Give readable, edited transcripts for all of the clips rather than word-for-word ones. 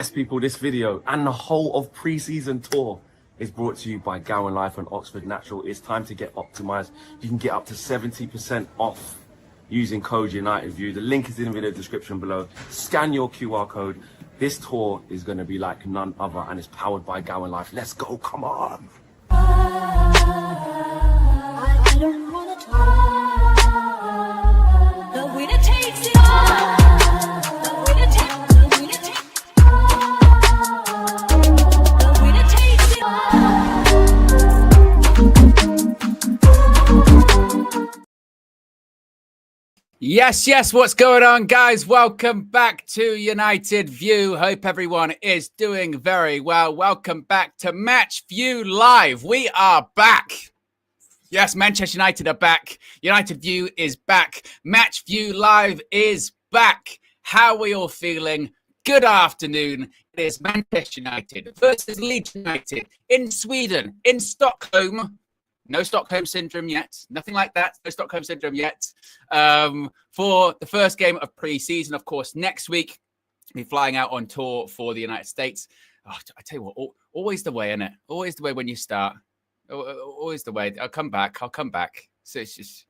Yes, people, this video and the whole of pre-season tour is brought to you by Gowan Life and Oxford Natural. It's time to get optimized. You can get up to 70% off using code UnitedView. The link is in the video description below. Scan your QR code. This tour is going to be like none other, and it's powered by Gowan Life. Let's go, come on. I don't wanna talk. The winner takes it all. The winner takes it all. Yes, what's going on, guys? Welcome back to United View. Hope everyone is doing very well. Welcome back to Match View Live. We are back. Yes, Manchester United are back. United View is back. Match View Live is back. How are we all feeling? Good afternoon. It is Manchester United versus Leeds United in Sweden, in Stockholm. No Stockholm Syndrome yet. Nothing like that. No Stockholm Syndrome yet. For the first game of pre-season, of course, next week, we'll be flying out on tour for the United States. Oh, I tell you what, always the way, isn't it? Always the way when you start. Always the way. I'll come back. So it's just,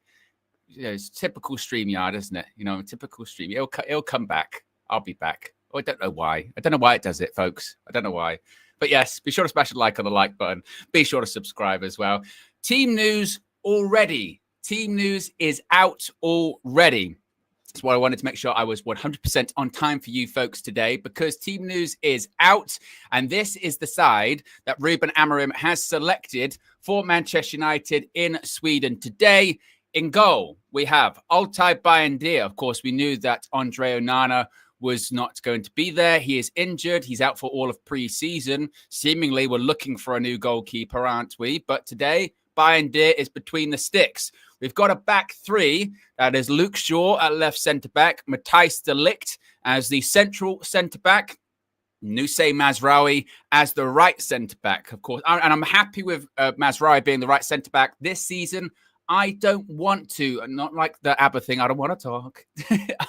it's typical StreamYard, isn't it? Typical Stream. It'll come back. I'll be back. Oh, I don't know why. I don't know why it does it, folks. I don't know why. But yes, be sure to smash a like on the like button. Be sure to subscribe as well. Team news already. Team news is out already. That's why I wanted to make sure I was 100% on time for you folks today, because team news is out. And this is the side that Ruben Amorim has selected for Manchester United in Sweden today. In goal, we have Altay Bayındır. Of course, we knew that Andre Onana was not going to be there. He is injured. He's out for all of pre-season. Seemingly, we're looking for a new goalkeeper, aren't we? But today, Bayındır is between the sticks. We've got a back three. That is Luke Shaw at left centre-back, Matthijs de Ligt as the central centre-back, Nusay Mazraoui as the right centre-back, of course. And I'm happy with Mazraoui being the right centre-back this season. I don't want to, not like the ABBA thing, I don't want to talk.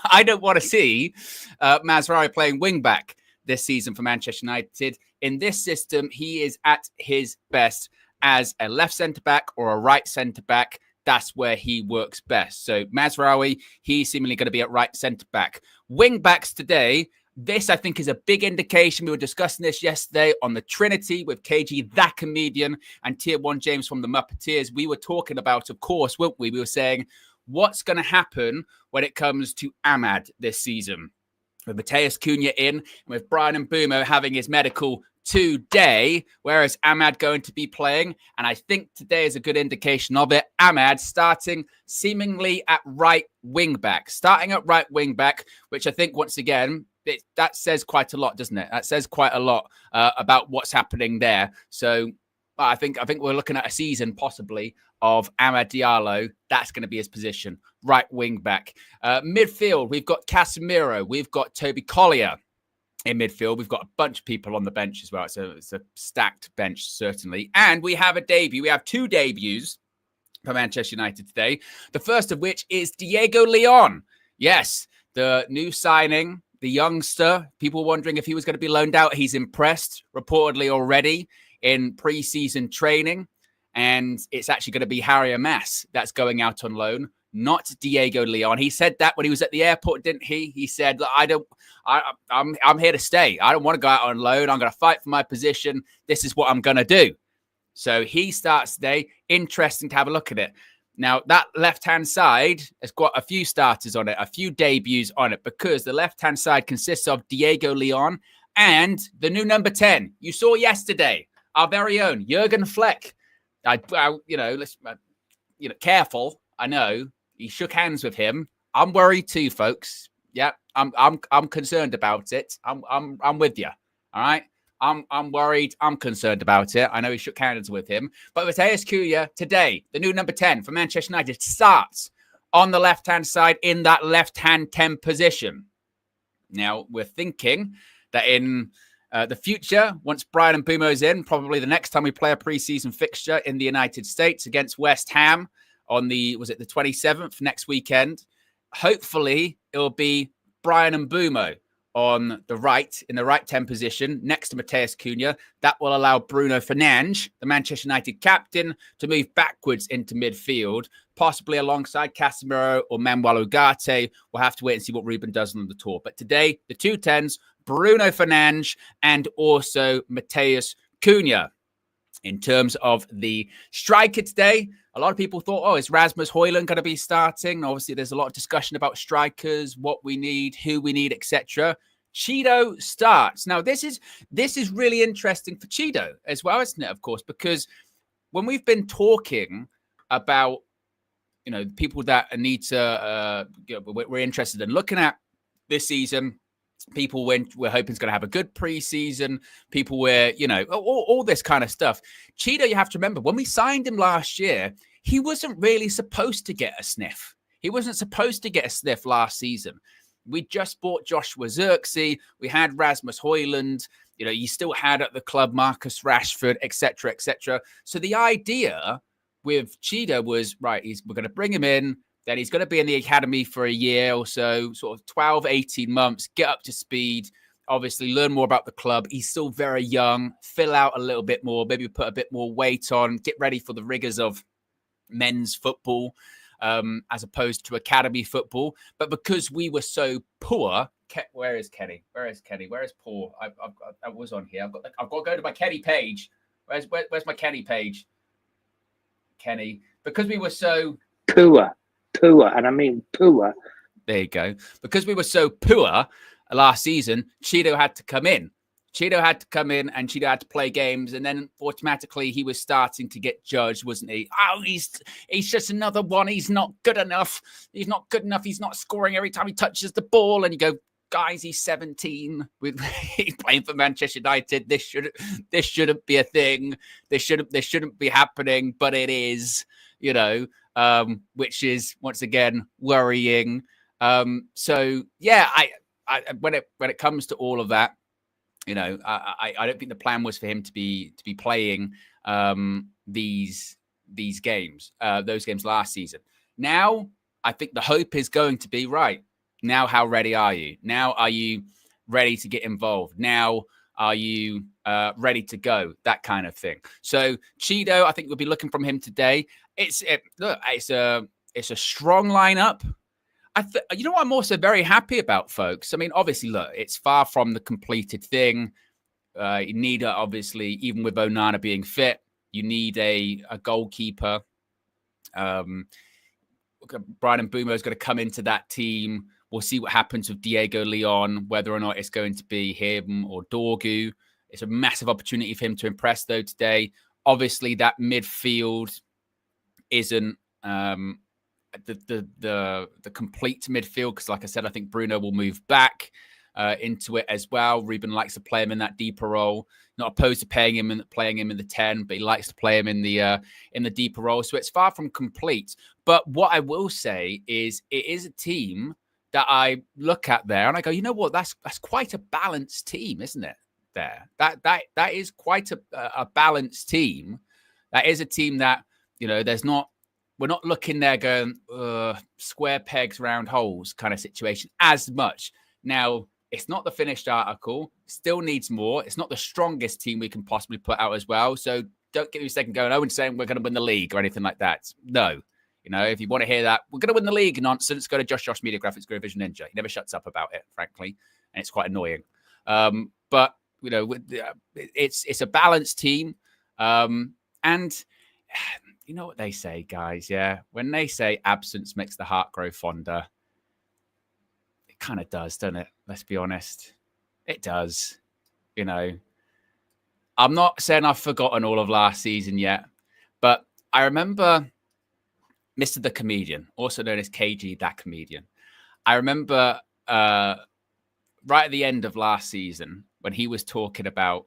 I don't want to see Mazraoui playing wing-back this season for Manchester United. In this system, he is at his best as a left centre-back or a right centre-back. That's where he works best. So Mazraoui, he's seemingly going to be at right centre-back. Wing-backs today, this I think is a big indication. We were discussing this yesterday on the Trinity with KG, that comedian, and Tier 1 James from the Muppeteers. We were talking about, of course, weren't we? We were saying, what's going to happen when it comes to Amad this season? With Matheus Cunha in, and with Bryan Mbeumo having his medical today, whereas Amad going to be playing, and I think today is a good indication of it. Amad starting seemingly at right wing back, which I think once again that says quite a lot, doesn't it? That says quite a lot about what's happening there. So I think we're looking at a season possibly of Amad Diallo. That's going to be his position, right wing back. Midfield, we've got Casemiro, we've got Toby Collier. In midfield, we've got a bunch of people on the bench as well. It's a stacked bench, certainly. And we have a debut. We have two debuts for Manchester United today. The first of which is Diego Leon. Yes, the new signing, the youngster. People wondering if he was going to be loaned out. He's impressed, reportedly already, in pre-season training. And it's actually going to be Harry Amas that's going out on loan, not Diego Leon. He said that when he was at the airport, didn't he? He said, I'm here to stay. I don't want to go out on loan. I'm going to fight for my position. This is what I'm going to do. So he starts today. Interesting to have a look at it. Now, that left-hand side has got a few starters on it, a few debuts on it, because the left-hand side consists of Diego Leon and the new number 10. You saw yesterday, our very own Jurgen Fleck. Careful. I know. He shook hands with him. I'm worried too, folks. Yeah, I'm concerned about it. I'm with you. All right. I'm worried. I'm concerned about it. I know he shook hands with him. But Matheus Cunha today, the new number 10 for Manchester United, starts on the left-hand side in that left-hand 10 position. Now, we're thinking that in the future, once Bryan Mbeumo's in, probably the next time we play a preseason fixture in the United States against West Ham on the 27th next weekend, hopefully it'll be Bryan Mbeumo on the right, in the right 10 position, next to Matheus Cunha. That will allow Bruno Fernandes, the Manchester United captain, to move backwards into midfield, possibly alongside Casemiro or Manuel Ugarte. We'll have to wait and see what Ruben does on the tour. But today, the two 10s, Bruno Fernandes and also Matheus Cunha. In terms of the striker today, a lot of people thought, oh, is Rasmus Højlund going to be starting? Obviously, there's a lot of discussion about strikers, what we need, who we need, etc. Cheeto starts. Now, this is really interesting for Cheeto as well, isn't it? Of course, because when we've been talking about, people that need to, we're interested in looking at this season. People we're hoping is going to have a good preseason. People were, all this kind of stuff. Cheeto, you have to remember, when we signed him last year, he wasn't really supposed to get a sniff. He wasn't supposed to get a sniff last season. We just bought Joshua Zirkzee. We had Rasmus Højlund. You still had at the club Marcus Rashford, etc., etc. So the idea with Cheeto was, right, we're going to bring him in. Then he's going to be in the academy for a year or so, sort of 12, 18 months, get up to speed, obviously learn more about the club. He's still very young, fill out a little bit more, maybe put a bit more weight on, get ready for the rigors of men's football as opposed to academy football. But because we were so poor, where is Kenny? Where is Paul? I was on here. I've got to go to my Kenny page. Where's my Kenny page? Kenny. Because we were so poor, and I mean poor. There you go. Because we were so poor last season, Cheeto had to come in. And Cheeto had to play games, and then automatically he was starting to get judged, wasn't he? Oh, he's just another one. He's not good enough. He's not good enough. He's not scoring every time he touches the ball. And you go, guys, he's 17. He's playing for Manchester United. This shouldn't be a thing. This shouldn't be happening, but it is. Which is once again worrying. So yeah, I when it comes to all of that, I don't think the plan was for him to be playing these games, those games last season. Now I think the hope is going to be right. Now, how ready are you? Now, are you ready to get involved? Now, are you ready to go? That kind of thing. So Cheeto, I think we'll be looking from him today. It's a strong lineup. You know what I'm also very happy about, folks? I mean, obviously, look, it's far from the completed thing. You need, obviously, even with Onana being fit, you need a goalkeeper. Brian Mbeumo is going to come into that team. We'll see what happens with Diego Leon, whether or not it's going to be him or Dorgu. It's a massive opportunity for him to impress, though, today. Obviously, that midfield isn't the complete midfield because, like I said, I think Bruno will move back into it as well. Ruben likes to play him in that deeper role, not opposed to playing him in the 10, but he likes to play him in the deeper role. So it's far from complete. But what I will say is, it is a team that I look at there and I go, you know what? That's quite a balanced team, isn't it? There, that is quite a balanced team. That is a team that, we're not looking there going square pegs, round holes kind of situation as much. Now, it's not the finished article. Still needs more. It's not the strongest team we can possibly put out as well. So don't get me a second going, Owen saying we're going to win the league or anything like that. No. If you want to hear that, we're going to win the league nonsense, go to Josh Media Graphics, Grow Vision Ninja. He never shuts up about it, frankly. And it's quite annoying. But, it's a balanced team. And you know what they say, guys, yeah? When they say absence makes the heart grow fonder, it kind of does, doesn't it? Let's be honest. It does. I'm not saying I've forgotten all of last season yet, but I remember Mr. The Comedian, also known as KG That Comedian. I remember right at the end of last season when he was talking about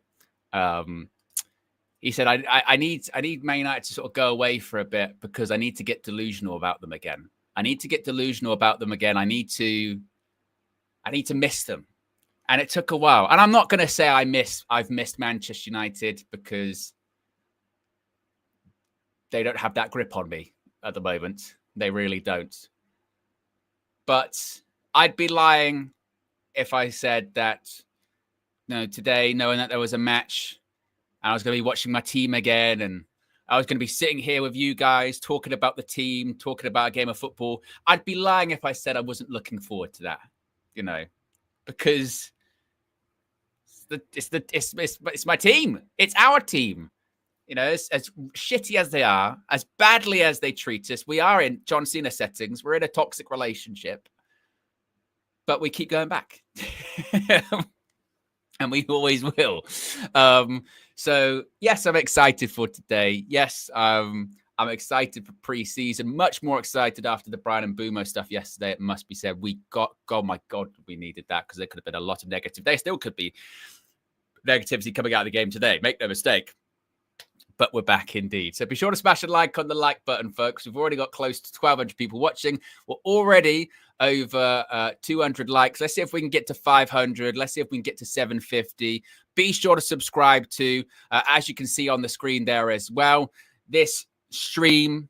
he said, I need Man United to sort of go away for a bit because I need to get delusional about them again. I need to miss them. And it took a while. And I'm not going to say I've missed Manchester United because they don't have that grip on me at the moment. They really don't. But I'd be lying if I said that, today, knowing that there was a match, and I was going to be watching my team again, and I was going to be sitting here with you guys talking about the team, talking about a game of football. I'd be lying if I said I wasn't looking forward to that, because it's my team. It's our team. As shitty as they are, as badly as they treat us, we are in John Cena settings. We're in a toxic relationship, but we keep going back. And we always will. So, yes, I'm excited for today. Yes, I'm excited for pre-season. Much more excited after the Brian and Boomo stuff yesterday. It must be said. Oh my God, we needed that, because there could have been a lot of negative. There still could be negativity coming out of the game today. Make no mistake. But we're back indeed. So be sure to smash a like on the like button, folks. We've already got close to 1,200 people watching. We're already over 200 likes. Let's see if we can get to 500. Let's see if we can get to 750. Be sure to subscribe to, as you can see on the screen there as well, this stream,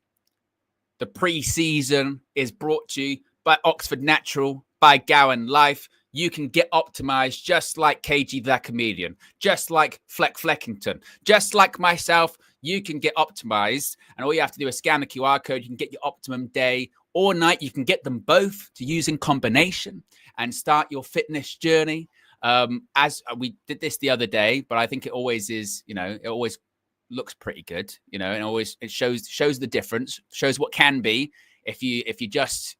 the pre-season, is brought to you by Oxford Natural, by Gowan Life. You can get optimized just like KG the Comedian, just like Fleck Fleckington, just like myself. You can get optimized, and all you have to do is scan the QR code. You can get your Optimum Day or Night. You can get them both to use in combination and start your fitness journey. As we did this the other day, but I think it always is, it always looks pretty good, and it shows the difference, shows what can be if you just,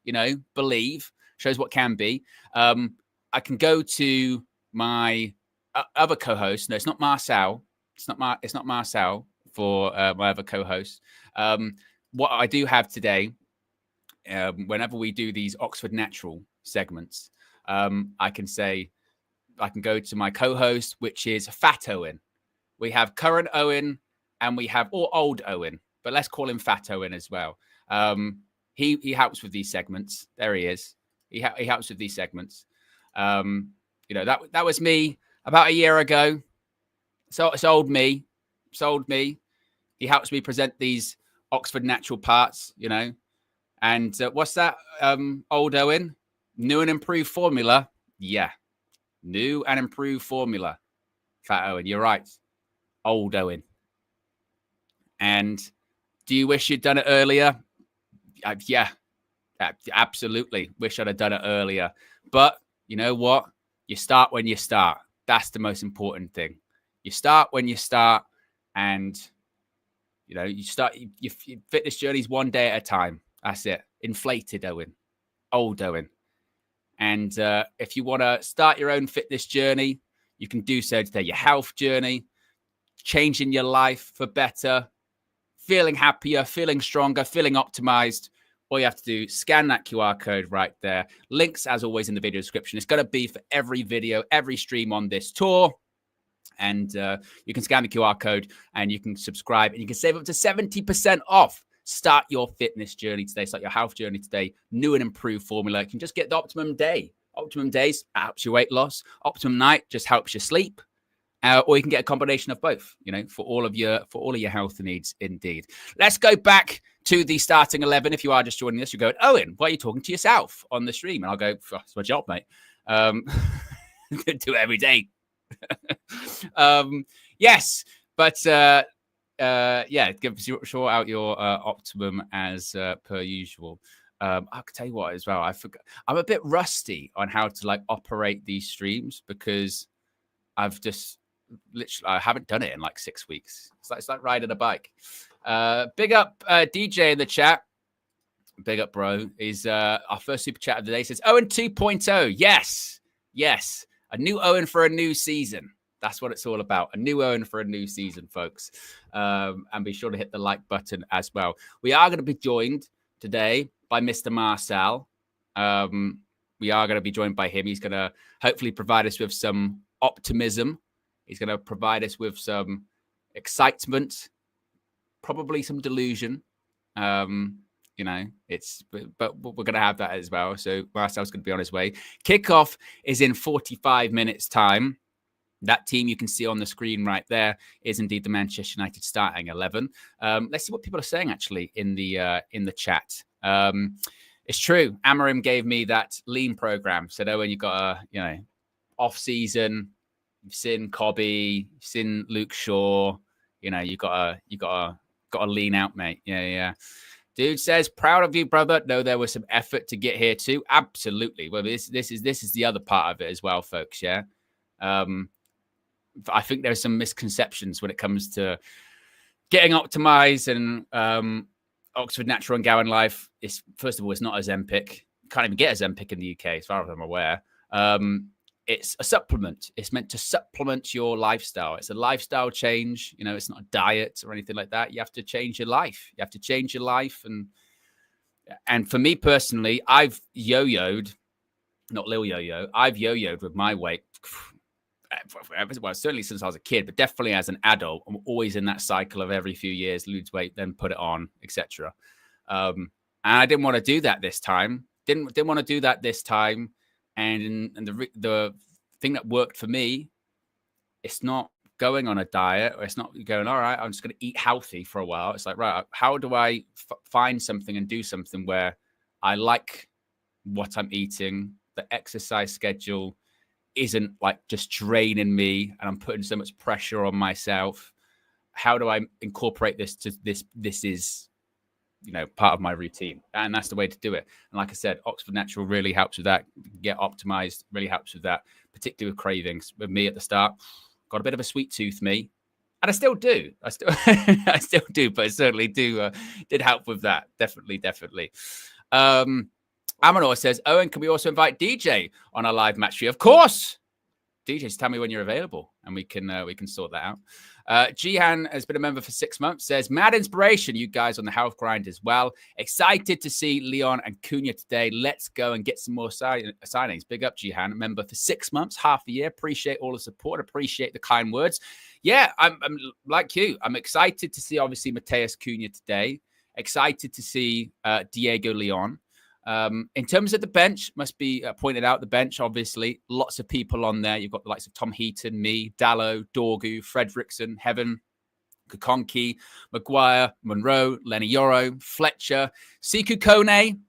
believe, shows what can be. I can go to my other co-host. No, it's not Marcel. It's not Marcel for my other co-host. What I do have today, whenever we do these Oxford Natural segments, I can go to my co-host, which is Fat Owen. We have current Owen and we have old Owen, but let's call him Fat Owen as well. He helps with these segments. There he is. He helps with these segments. That was me about a year ago. So it's old me. He helps me present these Oxford Natural parts, And what's that, old Owen? New and improved formula. Yeah. New and improved formula. Fat Owen, you're right. Old Owen. And do you wish you'd done it earlier? Yeah. Absolutely. Wish I'd have done it earlier. But you know what? You start when you start. That's the most important thing. You start when you start, and you start your fitness journeys one day at a time. That's it. Inflated Owen, old Owen. And if you want to start your own fitness journey, you can do so today. Your health journey, changing your life for better, feeling happier, feeling stronger, feeling optimized. All you have to do, scan that QR code right there. Links, as always, in the video description. It's going to be for every video, every stream on this tour. And you can scan the QR code and you can subscribe and you can save up to 70% off. Start your fitness journey today. Start your health journey today. New and improved formula. You can just get the Optimum Day. Optimum Days helps your weight loss. Optimum Night just helps you sleep. Or you can get a combination of both, for all of your health needs, indeed. Let's go back to the starting 11. If you are just joining us, you go, Owen, why are you talking to yourself on the stream? And I'll go, it's my job, mate. Do it every day. Yes, but sort out your Optimum as per usual. I can tell you what as well. I forgot. I'm a bit rusty on how to operate these streams because I've just I haven't done it in 6 weeks. It's like riding a bike. Big up DJ in the chat. Big up, bro. Is our first super chat of the day. Says Owen 2.0. Yes. A new Owen for a new season. That's what it's all about. A new Owen for a new season, folks. And be sure to hit the like button as well. We are going to be joined today by Mr. Marcel. We are going to be joined by him. He's going to hopefully provide us with some optimism. He's going to provide us with some excitement, probably some delusion. But we're going to have that as well. So Marcel's going to be on his way. Kickoff is in 45 minutes time. That team you can see on the screen right there is indeed the Manchester United starting 11. Let's see what people are saying actually in the chat. It's true. Amarim gave me that lean program. Said, Owen, you got to, off season, you've seen Cobby, you've seen Luke Shaw. You know, you gotta lean out, mate. Yeah. Dude says, proud of you, brother. No, there was some effort to get here too. Absolutely. Well, this is the other part of it as well, folks. Yeah. I think there's some misconceptions when it comes to getting optimized and Oxford Natural and Gowan Life. First of all, it's not Ozempic. You can't even get Ozempic in the UK, as far as I'm aware. It's a supplement. It's meant to supplement your lifestyle. It's a lifestyle change. You know, it's not a diet or anything like that. You have to change your life. You have to change your life. And for me personally, I've yo-yoed, not Lil Yo-Yo, I've yo-yoed with my weight. Well, certainly since I was a kid, but definitely as an adult. I'm always in that cycle of every few years, lose weight, then put it on, etc. And I didn't want to do that this time. Didn't want to do that this time. And the thing that worked for me, it's not going on a diet, or it's not going, all right, I'm just going to eat healthy for a while. It's like, right, how do I find something and do something where I like what I'm eating, the exercise schedule isn't like just draining me and I'm putting so much pressure on myself. How do I incorporate this to this is, you know, part of my routine? And that's the way to do it. And like I said, Oxford Natural really helps with that. Get Optimized really helps with that, particularly with Cravings. With me at the start, got a bit of a sweet tooth, me. And I still do. I still do, but I certainly did help with that. Definitely. Amanor says, Owen, can we also invite DJ on our live match for you? Of course. DJ, just tell me when you're available and we can sort that out. Jihan has been a member for 6 months, says, mad inspiration, you guys on the health grind as well. Excited to see Leon and Cunha today. Let's go and get some more signings. Big up, Jihan, member for 6 months, half a year. Appreciate all the support. Appreciate the kind words. Yeah, I'm like you. I'm excited to see, obviously, Mateus Cunha today. Excited to see Diego Leon. In terms of the bench, must be pointed out, the bench, obviously, lots of people on there. You've got the likes of Tom Heaton, me, Dallo, Dorgu, Fredrickson, Heaven, Kakonki, Maguire, Monroe, Lenny Yoro, Fletcher, Siku Kone,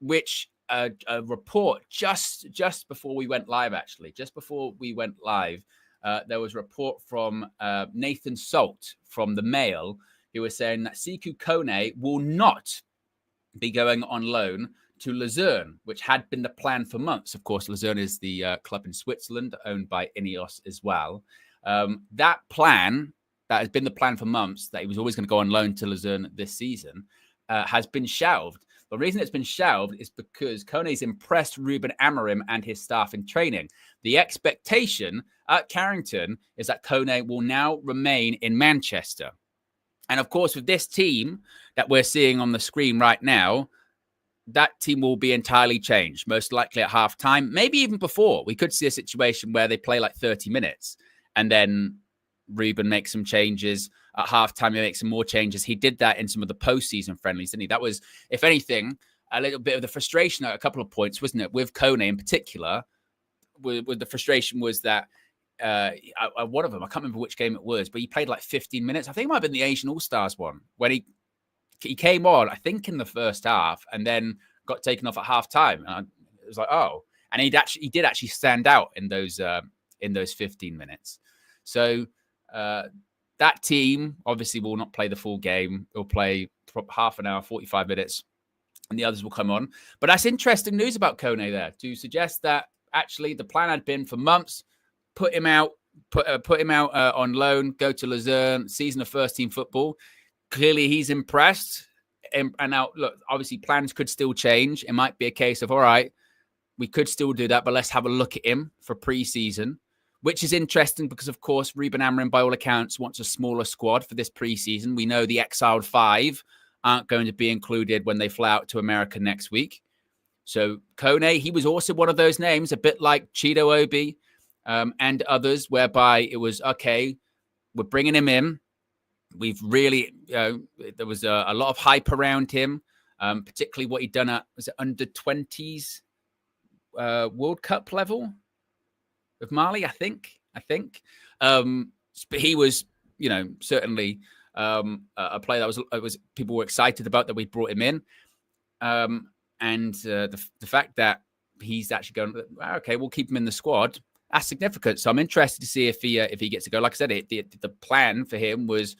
which a report just before we went live, actually, there was a report from Nathan Salt from the Mail, who was saying that Siku Kone will not be going on loan to Luzerne, which had been the plan for months. Of course, Luzerne is the club in Switzerland owned by Ineos as well. That plan, that has been the plan for months, that he was always going to go on loan to Luzerne this season, has been shelved. The reason it's been shelved is because Kone's impressed Ruben Amorim and his staff in training. The expectation at Carrington is that Kone will now remain in Manchester. And of course, with this team that we're seeing on the screen right now, that team will be entirely changed, most likely at halftime, maybe even before. We could see a situation where they play like 30 minutes and then Ruben makes some changes. At halftime, he makes some more changes. He did that in some of the postseason friendlies, didn't he? That was, if anything, a little bit of the frustration at a couple of points, wasn't it? With Kone in particular, with the frustration was that one of them, I can't remember which game it was, but he played like 15 minutes. I think it might have been the Asian All-Stars one, when he came on, I think, in the first half and then got taken off at halftime. And it was like, oh. And he did actually stand out in those 15 minutes. So that team obviously will not play the full game. They'll play half an hour, 45 minutes, and the others will come on. But that's interesting news about Kone there, to suggest that actually the plan had been for months, put him out on loan, go to Luzerne, season of first team football. Clearly he's impressed. And now, look, obviously plans could still change. It might be a case of, all right, we could still do that, but let's have a look at him for pre-season, which is interesting because, of course, Ruben Amorim, by all accounts, wants a smaller squad for this pre-season. We know the exiled 5 aren't going to be included when they fly out to America next week. So Kone, he was also one of those names, a bit like Chido Obi, and others, whereby it was, okay, we're bringing him in. We've really, there was a lot of hype around him, particularly what he'd done at, was it under 20s World Cup level with Mali, I think. But he was, certainly a player that was people were excited about, that we brought him in. And the fact that he's actually going, okay, we'll keep him in the squad. That's significant. So I'm interested to see if he gets to go. Like I said, the plan for him was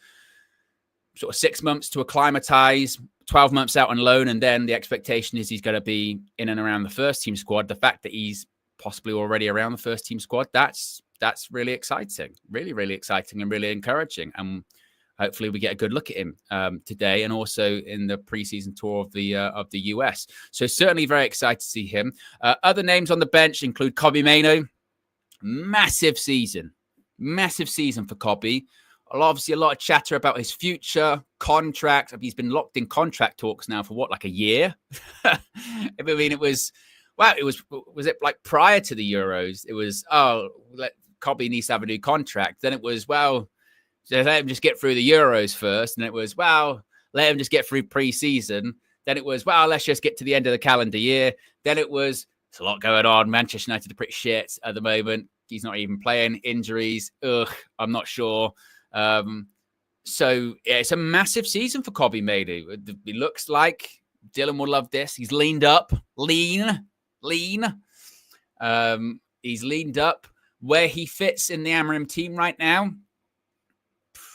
sort of 6 months to acclimatize, 12 months out on loan, and then the expectation is he's going to be in and around the first team squad. The fact that he's possibly already around the first team squad, that's really exciting, really, really exciting and really encouraging. And hopefully we get a good look at him today and also in the preseason tour of the US. So certainly very excited to see him. Other names on the bench include Kobbie Mainoo. Massive season for Kobbie. Obviously, a lot of chatter about his future contract. He's been locked in contract talks now for what, like a year? I mean, it was it like prior to the Euros? It was, Kobbie needs to have a new contract. Then it was, so let him just get through the Euros first. And it was, let him just get through pre-season. Then it was, let's just get to the end of the calendar year. Then it was, there's a lot going on. Manchester United are pretty shit at the moment. He's not even playing. Injuries. I'm not sure. So yeah, it's a massive season for Kobbie Mainoo. It looks like Dylan will love this. He's lean. He's leaned up. Where he fits in the Amorim team right now,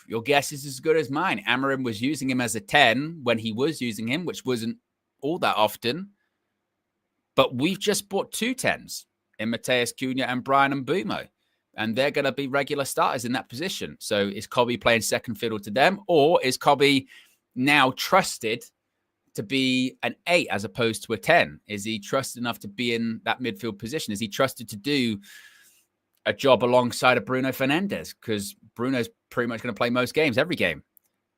your guess is as good as mine. Amorim was using him as a 10 when he was using him, which wasn't all that often. But we've just bought 2 10s in Matheus Cunha and Brian Mbeumo. And they're going to be regular starters in that position. So is Kobbie playing second fiddle to them? Or is Kobbie now trusted to be an 8 as opposed to a 10? Is he trusted enough to be in that midfield position? Is he trusted to do a job alongside of Bruno Fernandes? Because Bruno's pretty much going to play most games, every game.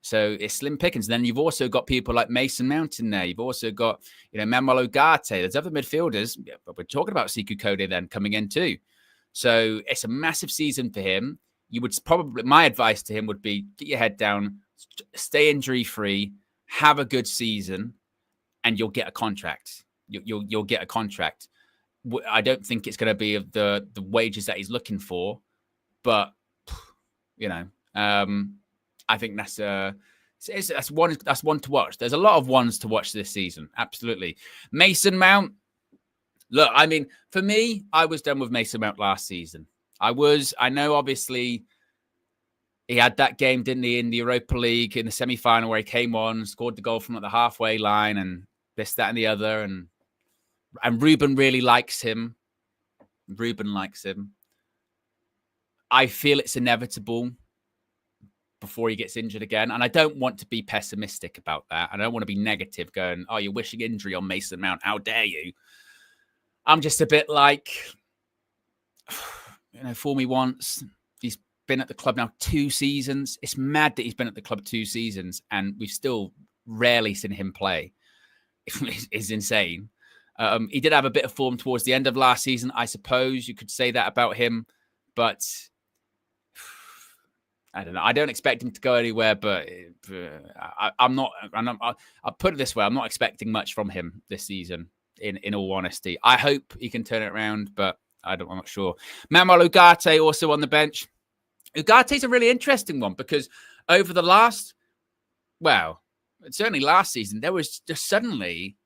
So it's slim pickings. Then you've also got people like Mason Mount in there. You've also got, Manuel Ugarte. There's other midfielders. But we're talking about Sekou Kode then coming in too. So it's a massive season for him. My advice to him would be, get your head down, stay injury-free, have a good season, and you'll get a contract. You'll get a contract. I don't think it's going to be the wages that he's looking for, but I think that's one to watch. There's a lot of ones to watch this season. Absolutely. Mason Mount. Look, I mean, for me, I was done with Mason Mount last season. I know, obviously, he had that game, didn't he, in the Europa League in the semi-final where he came on, scored the goal from the halfway line and this, that, and the other. And Ruben really likes him. I feel it's inevitable before he gets injured again. And I don't want to be pessimistic about that. I don't want to be negative going, you're wishing injury on Mason Mount. How dare you? I'm just a bit like, fool me once. He's been at the club now 2 seasons. It's mad that he's been at the club 2 seasons and we've still rarely seen him play. It's insane. He did have a bit of form towards the end of last season. I suppose you could say that about him, but I don't know. I don't expect him to go anywhere, but I'm not. I'll put it this way: I'm not expecting much from him this season. In all honesty, I hope he can turn it around, but I'm not sure. Manuel Ugarte also on the bench. Ugarte's a really interesting one because over the certainly last season, there was just suddenly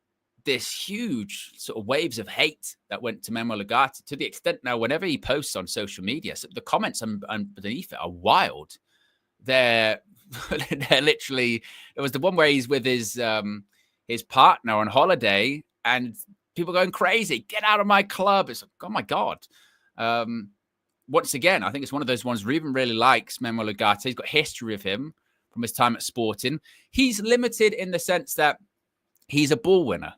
this huge sort of waves of hate that went to Manuel Ugarte to the extent now whenever he posts on social media, so the comments underneath it are wild. They're literally, it was the one where he's with his partner on holiday and people going crazy, get out of my club. It's like, oh my God. Once again, I think it's one of those ones Ruben really likes Manuel Ugarte. He's got history of him from his time at Sporting. He's limited in the sense that he's a ball winner.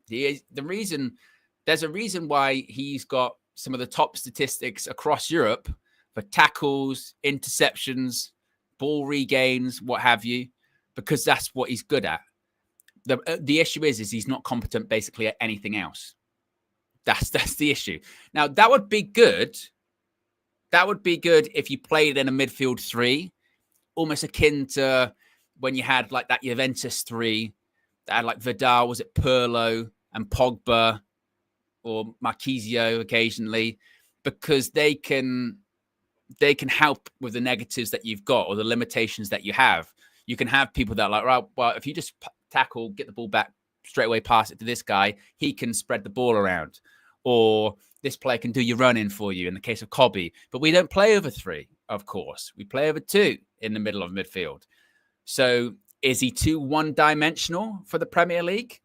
There's a reason why he's got some of the top statistics across Europe for tackles, interceptions, ball regains, what have you, because that's what he's good at. The issue is he's not competent basically at anything else. That's the issue. Now, that would be good. That would be good if you played in a midfield 3, almost akin to when you had like that Juventus 3 that had like Vidal, was it Pirlo and Pogba or Marquisio occasionally, because they can help with the negatives that you've got or the limitations that you have. You can have people that are like, right, well, if you just tackle, get the ball back, straight away pass it to this guy, he can spread the ball around. or this player can do your running for you in the case of Cobby. But we don't play over 3, of course. We play over 2 in the middle of midfield. So is he too one-dimensional for the Premier League?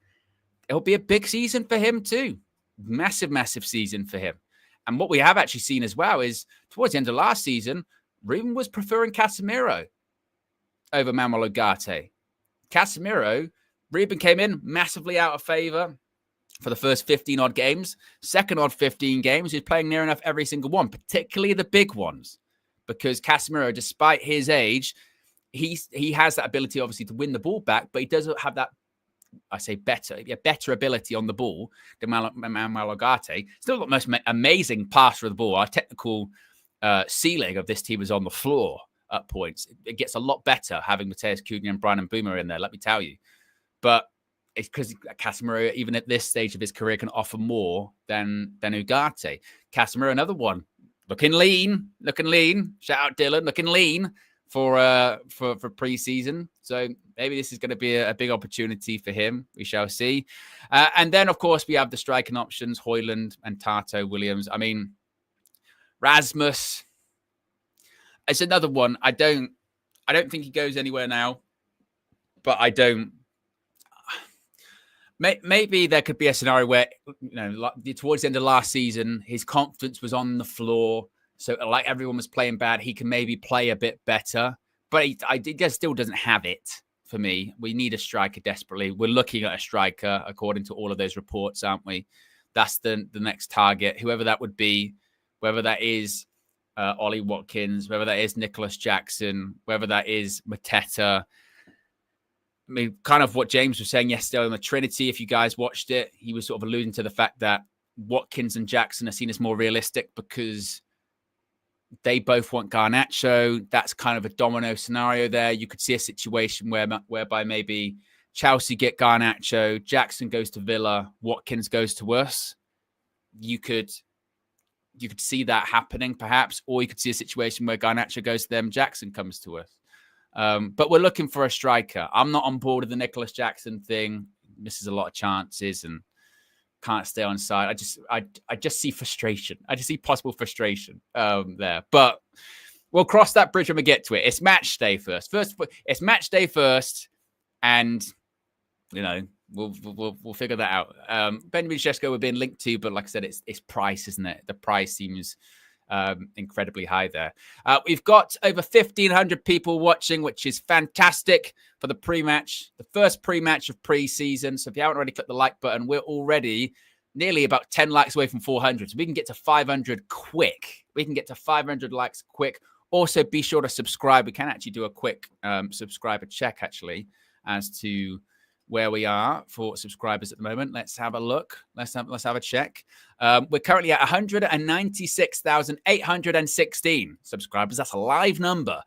It'll be a big season for him too. Massive, massive season for him. And what we have actually seen as well is towards the end of last season, Ruben was preferring Casemiro over Manuel Ugarte. Casemiro, Ruben came in massively out of favour for the first 15-odd games. Second odd 15 games, he's playing near enough every single one, particularly the big ones. Because Casemiro, despite his age, he has that ability, obviously, to win the ball back, but he doesn't have that, I say better ability on the ball than Manuel Ugarte. Still the most amazing passer of the ball. Our technical ceiling of this team is on the floor at points. It gets a lot better having Mateus Cunha and Brian Mbeumo in there, let me tell you. But it's because Casemiro, even at this stage of his career, can offer more than Ugarte. Casemiro, another one, looking lean. Shout out Dylan, looking lean for pre-season. So maybe this is going to be a big opportunity for him. We shall see. And then, of course, we have the striking options, Højlund and Tato Williams. I mean, Rasmus, it's another one. I don't think he goes anywhere now, but I don't. Maybe there could be a scenario where, towards the end of last season, his confidence was on the floor. So like everyone was playing bad, he can maybe play a bit better, but he still doesn't have it for me. We need a striker desperately. We're looking at a striker according to all of those reports, aren't we? That's the next target, whoever that would be, whether that is Ollie Watkins, whether that is Nicholas Jackson, whether that is Mateta. I mean, kind of what James was saying yesterday on the Trinity, if you guys watched it, he was sort of alluding to the fact that Watkins and Jackson are seen as more realistic because they both want Garnacho. That's kind of a domino scenario there. You could see a situation whereby maybe Chelsea get Garnacho, Jackson goes to Villa, Watkins goes to us. You could see that happening perhaps, or you could see a situation where Garnacho goes to them, Jackson comes to us. But we're looking for a striker. I'm not on board with the Nicholas Jackson thing. Misses a lot of chances and can't stay on side. I just see frustration. I just see possible frustration there. But we'll cross that bridge when we get to it. It's match day first. It's match day first, and we'll figure that out. Benjamin Šeško we're being linked to, but like I said, it's price, isn't it? The price seems incredibly high there. We've got over 1,500 people watching, which is fantastic for the pre-match, the first pre-match of pre-season. So if you haven't already clicked the like button, we're already nearly about 10 likes away from 400. So we can get to 500 quick. We can get to 500 likes quick. Also, be sure to subscribe. We can actually do a quick subscriber check, actually, as to where we are for subscribers at the moment. Let's have a look. Let's have a check. We're currently at 196,816 subscribers. That's a live number.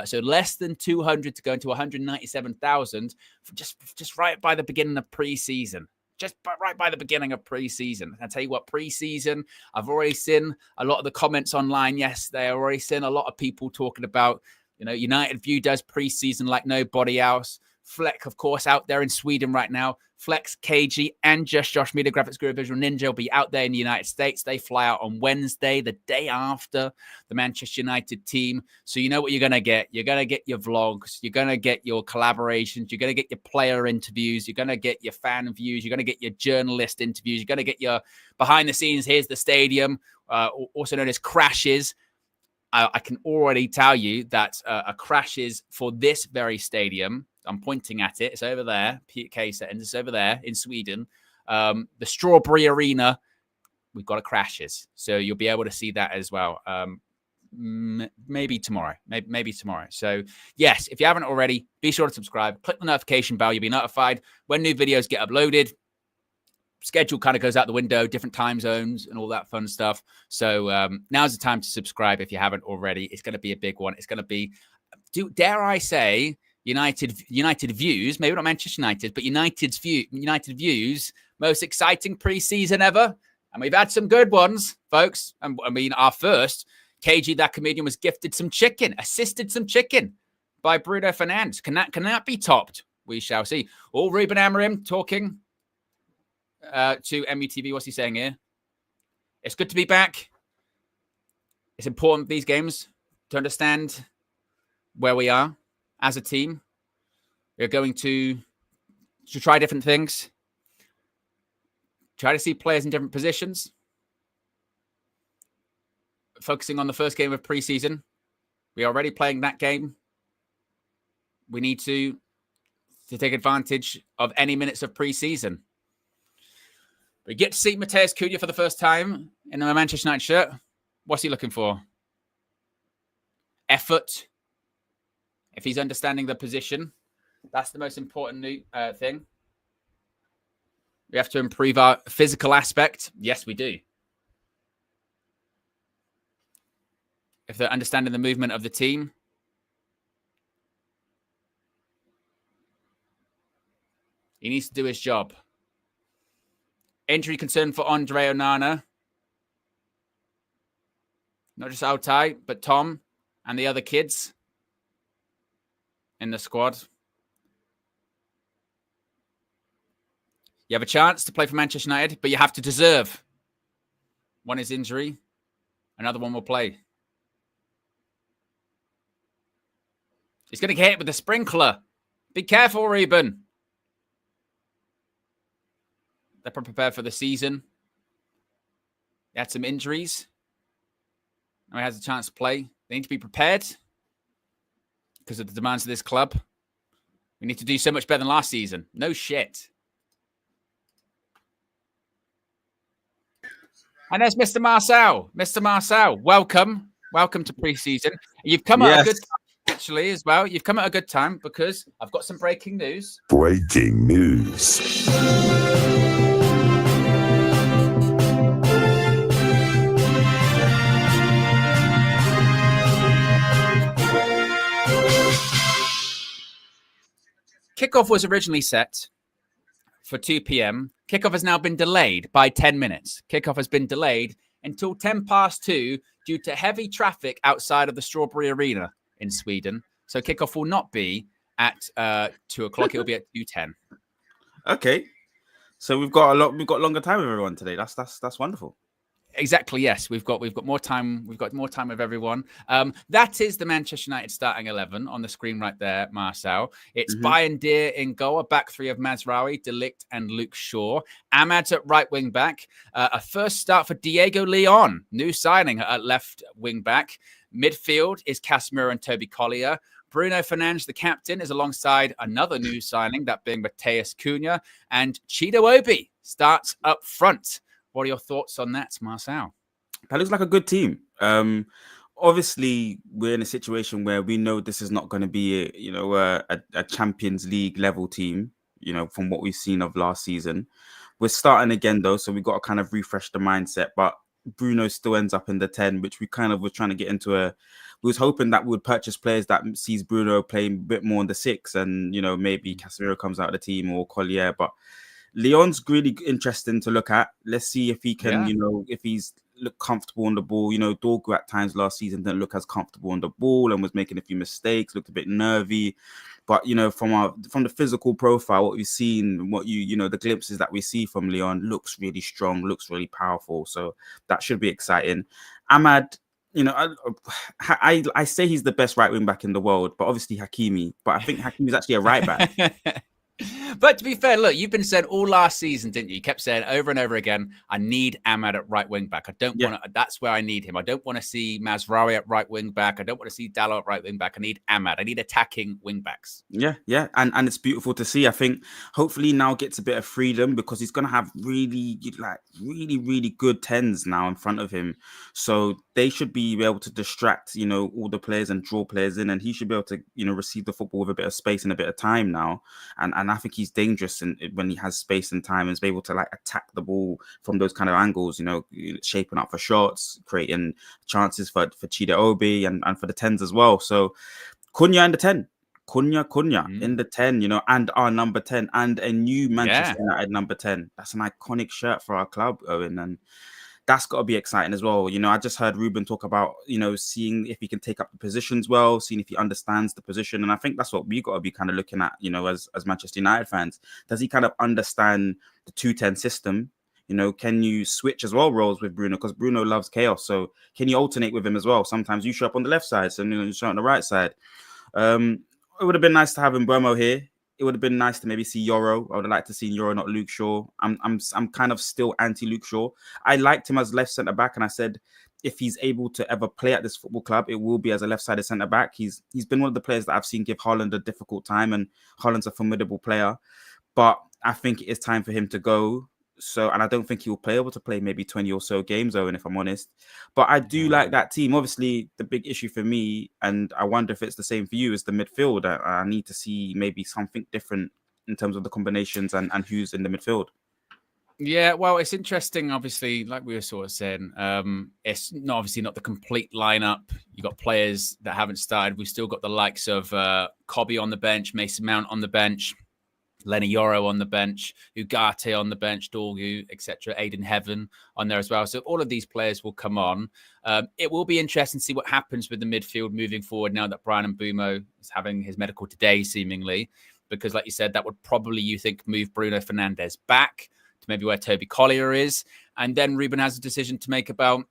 So less than 200 to go into 197,000 just right by the beginning of pre-season. Just right by the beginning of pre-season. I tell you what, pre-season, I've already seen a lot of the comments online yesterday. I've already seen a lot of people talking about, United View does pre-season like nobody else. Fleck, of course, out there in Sweden right now. Flex, KG, and Just Josh Media Graphics Guru Visual Ninja will be out there in the United States. They fly out on Wednesday, the day after the Manchester United team. So you know what you're going to get. You're going to get your vlogs. You're going to get your collaborations. You're going to get your player interviews. You're going to get your fan views. You're going to get your journalist interviews. You're going to get your behind the scenes. Here's the stadium, also known as crashes. I can already tell you that a crashes for this very stadium. I'm pointing at it. It's over there. PK settings. It's over there in Sweden. The Strawberry Arena. We've got a crashes, so you'll be able to see that as well. Maybe tomorrow. Maybe tomorrow. So yes, if you haven't already, be sure to subscribe. Click the notification bell. You'll be notified when new videos get uploaded. Schedule kind of goes out the window, different time zones and all that fun stuff. So now's the time to subscribe if you haven't already. It's going to be a big one. It's going to be, dare I say, United views, maybe not Manchester United, but United views, most exciting pre-season ever. And we've had some good ones, folks. And I mean, our first, KG, that comedian, was gifted some chicken, assisted some chicken by Bruno Fernandes. Can that be topped? We shall see. Ruben Amorim talking to MUTV. What's he saying here? It's good to be back. It's important, these games, to understand where we are as a team. We're going to try different things, try to see players in different positions, focusing on the first game of preseason. We are already playing that game. We need to take advantage of any minutes of preseason. We get to see Matheus Cunha for the first time in a Manchester United shirt. What's he looking for? Effort. If he's understanding the position, that's the most important thing. We have to improve our physical aspect. Yes, we do. If they're understanding the movement of the team, he needs to do his job. Injury concern for Andre Onana. Not just Altai, but Tom and the other kids in the squad. You have a chance to play for Manchester United, but you have to deserve. One is injury. Another one will play. He's going to get hit with a sprinkler. Be careful, Reuben. They're prepared for the season. He had some injuries. Now he has a chance to play. They need to be prepared because of the demands of this club. We need to do so much better than last season. No shit. And there's Mr. Marcel. Mr. Marcel, welcome. Welcome to preseason. You've come at a good time, actually, as well. You've come at a good time because I've got some breaking news. Breaking news. Kickoff was originally set for 2 p.m. Kickoff has now been delayed by 10 minutes. Kickoff has been delayed until 10 past 2 due to heavy traffic outside of the Strawberry Arena in Sweden. So kickoff will not be at 2 o'clock. It will be at 2:10. Okay. So we've got longer time with everyone today. That's wonderful. Exactly. Yes, we've got more time. We've got more time with everyone. That is the Manchester United starting 11 on the screen right there, Marcel. It's Bayern Deer in goal, a back three of Mazraoui, De Ligt, and Luke Shaw. Ahmad's at right wing back. A first start for Diego Leon, new signing at left wing back. Midfield is Casemiro and Toby Collier. Bruno Fernandes, the captain, is alongside another new signing, that being Matheus Cunha, and Chido Obi starts up front. What are your thoughts on that, Marcel? That looks like a good team. Obviously, we're in a situation where we know this is not going to be a Champions League level team, from what we've seen of last season. We're starting again, though, so we've got to kind of refresh the mindset. But Bruno still ends up in the 10, which we kind of were trying to get into we was hoping that we would purchase players that sees Bruno playing a bit more in the 6 and, maybe Casemiro comes out of the team or Collier. But Leon's really interesting to look at. Let's see if he can, if he's look comfortable on the ball. Dorgu at times last season didn't look as comfortable on the ball and was making a few mistakes, looked a bit nervy. But, from the physical profile, what we've seen, the glimpses that we see from Leon looks really strong, looks really powerful. So that should be exciting. Ahmad, I say he's the best right wing back in the world, but obviously Hakimi. But I think Hakimi's actually a right back. But to be fair, look, you've been saying all last season, didn't you? You kept saying over and over again, I need Ahmad at right wing back. I don't want to, that's where I need him. I don't want to see Mazraoui at right wing back. I don't want to see Dalot at right wing back. I need Ahmad. I need attacking wing backs. Yeah. And it's beautiful to see. I think hopefully now gets a bit of freedom because he's going to have really good 10s now in front of him. So they should be able to distract, all the players and draw players in. And he should be able to, receive the football with a bit of space and a bit of time now. And I think he's dangerous when he has space and time and is able to attack the ball from those kind of angles, shaping up for shots, creating chances for Chido Obi and for the 10s as well. So Cunha in the 10. Cunha in the 10, and our number 10 and a new Manchester United number 10. That's an iconic shirt for our club, Owen, and that's got to be exciting as well. I just heard Ruben talk about, seeing if he can take up the positions well, seeing if he understands the position. And I think that's what we got to be kind of looking at, as Manchester United fans. Does he kind of understand the 2-10 system? You know, can you switch as well roles with Bruno? Because Bruno loves chaos. So can you alternate with him as well? Sometimes you show up on the left side, so you show up on the right side. It would have been nice to have Mbomo here. It would have been nice to maybe see Yoro. I would have liked to see Yoro, not Luke Shaw. I'm kind of still anti Luke Shaw. I liked him as left centre back, and I said if he's able to ever play at this football club, it will be as a left-sided centre back. He's been one of the players that I've seen give Haaland a difficult time, and Haaland's a formidable player. But I think it is time for him to go. So, and I don't think he'll be able to play maybe 20 or so games, Owen, if I'm honest. But I do like that team. Obviously, the big issue for me, and I wonder if it's the same for you, is the midfield. I need to see maybe something different in terms of the combinations and who's in the midfield. Yeah, well, it's interesting. Obviously, like we were sort of saying, it's obviously not the complete lineup. You got players that haven't started. We've still got the likes of Cobby on the bench, Mason Mount on the bench, Lenny Yoro on the bench, Ugarte on the bench, Dorgu, etc. Aiden Heaven on there as well. So all of these players will come on. It will be interesting to see what happens with the midfield moving forward now that Brian Mbumo is having his medical today, seemingly, because like you said, that would probably, you think, move Bruno Fernandes back to maybe where Toby Collier is. And then Ruben has a decision to make about,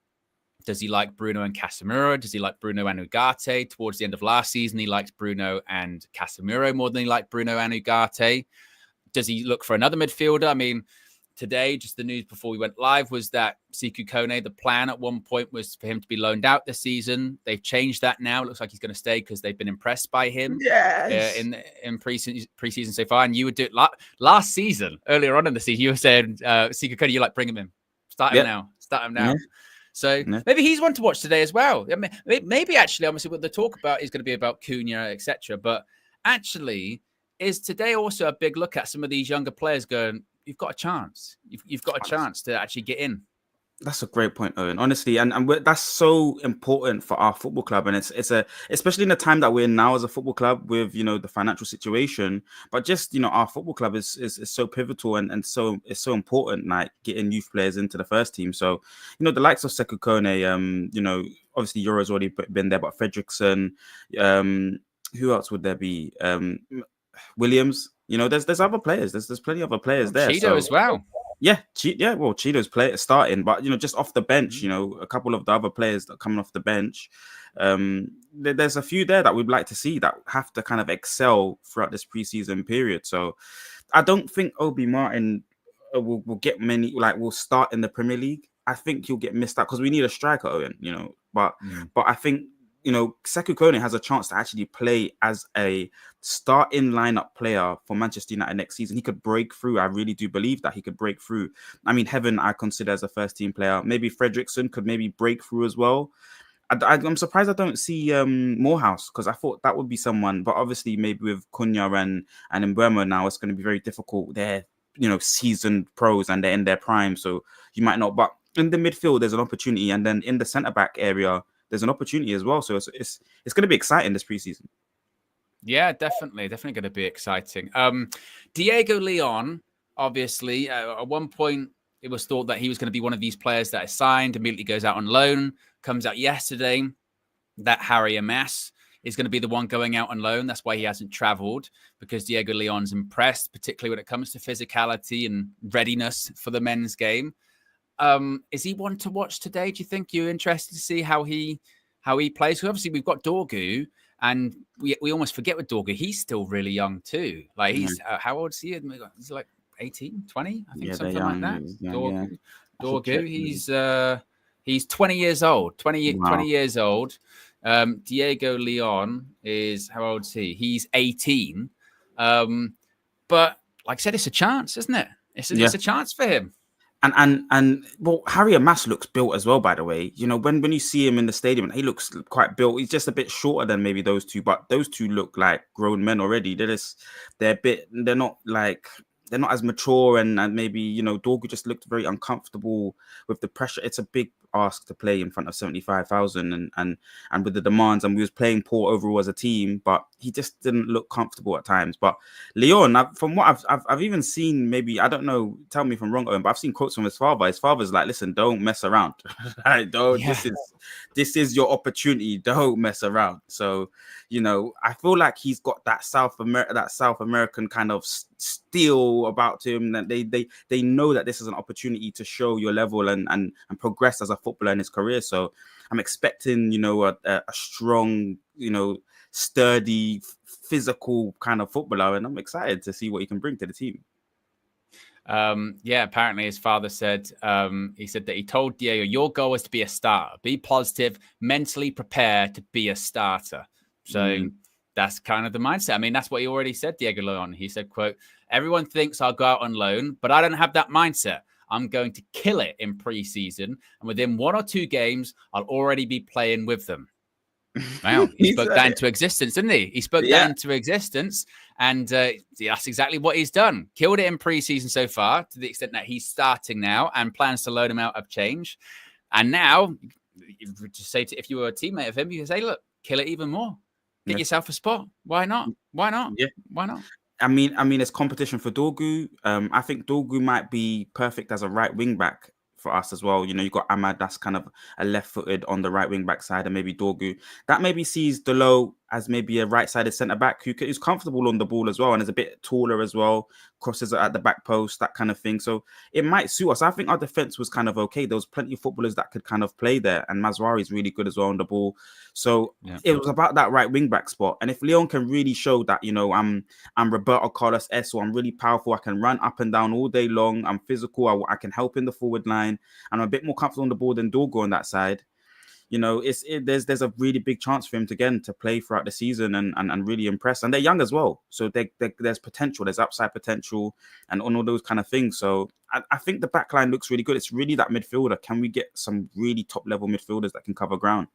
does he like Bruno and Casemiro? Does he like Bruno and Ugarte? Towards the end of last season, he liked Bruno and Casemiro more than he liked Bruno and Ugarte. Does he look for another midfielder? I mean, today, just the news before we went live was that Sekou Kone, the plan at one point was for him to be loaned out this season. They've changed that now. It looks like he's going to stay because they've been impressed by him in preseason so far. And you would do it last season, earlier on in the season, you were saying, Sekou Kone, you like bring him in. Start him now. Yeah. So maybe he's one to watch today as well. I mean, maybe actually, obviously, what the talk about is going to be about Cunha, etc. But actually, is today also a big look at some of these younger players going, you've got a chance. You've got a chance to actually get in. That's a great point, Owen. Honestly, and that's so important for our football club, and it's especially in the time that we're in now as a football club with the financial situation. But just our football club is so pivotal and so it's so important, like getting youth players into the first team. So the likes of Sekou Kone, obviously Euro's already been there, but Fredrickson, who else would there be? Williams. There's other players. There's plenty of other players there. Cheeto as well. Yeah. Well, Cheeto's starting, but just off the bench, a couple of the other players that are coming off the bench. There's a few there that we'd like to see that have to kind of excel throughout this preseason period. So I don't think Obi Martin will get many, will start in the Premier League. I think he'll get missed out because we need a striker, Owen, but I think Sekou Kone has a chance to actually play as a start-in lineup player for Manchester United next season. He could break through. I really do believe that he could break through. I mean, Heaven, I consider as a first-team player. Maybe Fredrickson could maybe break through as well. I'm surprised I don't see Morehouse because I thought that would be someone. But obviously, maybe with Cunha and Mbeumo now, it's going to be very difficult. They're seasoned pros and they're in their prime, so you might not. But in the midfield, there's an opportunity, and then in the centre-back area, there's an opportunity as well. So it's going to be exciting this preseason. Yeah, definitely going to be exciting. Diego Leon, obviously, at one point, it was thought that he was going to be one of these players that is signed, immediately goes out on loan, comes out yesterday that Harry Amas is going to be the one going out on loan. That's why he hasn't travelled, because Diego Leon's impressed, particularly when it comes to physicality and readiness for the men's game. Is he one to watch today? Do you think you're interested to see how he plays? Because obviously we've got Dorgu, and we almost forget with Dorgu, he's still really young too. Like he's how old is he? He's like 18, 20, I think, something like that. Dorgu, he's 20 years old. 20 years old. Diego Leon is, how old is he? He's 18. But like I said, it's a chance, isn't it? It's a chance for him. And well, Harry Amas looks built as well, by the way. When you see him in the stadium, he looks quite built. He's just a bit shorter than maybe those two, but those two look like grown men already. They're not as mature, and maybe Dorgu just looked very uncomfortable with the pressure. It's a big asked to play in front of 75,000 and with the demands, and we was playing poor overall as a team, but he just didn't look comfortable at times. But Leon, from what I've even seen, maybe, I don't know, tell me if I'm wrong, Owen, but I've seen quotes from his father. His father's like, listen, don't mess around. Don't, Yeah. this is your opportunity. Don't mess around. So, you know, I feel like he's got that South American kind of steel about him, that they know that this is an opportunity to show your level and progress as a footballer in his career. So I'm expecting, you know, a strong, you know, sturdy, physical kind of footballer, and I'm excited to see what he can bring to the team. Yeah, apparently his father said, he said that he told Diego, your goal is to be a starter, be positive, mentally prepared to be a starter. So that's kind of the mindset. I mean, that's what he already said, Diego Leon. He said, quote, everyone thinks I'll go out on loan, but I don't have that mindset. I'm going to kill it in preseason, and within 1 or 2 games, I'll already be playing with them. Wow, he spoke that into existence, didn't he? He spoke that into existence, and that's exactly what he's done. Killed it in preseason so far, to the extent that he's starting now, and plans to loan him out of change. And now, just say if you were a teammate of him, you can say, look, kill it even more. Get yourself a spot. Why not? Why not? Yeah. Why not? I mean, it's competition for Dorgu. I think Dorgu might be perfect as a right wing back for us as well. You know, you got Ahmad, that's kind of a left-footed on the right wing back side, and maybe Dorgu that maybe sees Delo as maybe a right-sided centre back who's comfortable on the ball as well, and is a bit taller as well, crosses at the back post, that kind of thing. So it might suit us. I think our defense was kind of okay. There was plenty of footballers that could kind of play there, and Mazraoui is really good as well on the ball. So it was about that right wing back spot. And if Leon can really show that, you know, I'm Roberto Carlos or I'm really powerful, I can run up and down all day long, I'm physical, I can help in the forward line, and I'm a bit more comfortable on the ball than Dorgu on that side. You know, there's a really big chance for him to play throughout the season and really impress. And they're young as well, so there's potential, there's upside potential, and on all those kind of things. So I think the back line looks really good. It's really that midfielder. Can we get some really top level midfielders that can cover ground?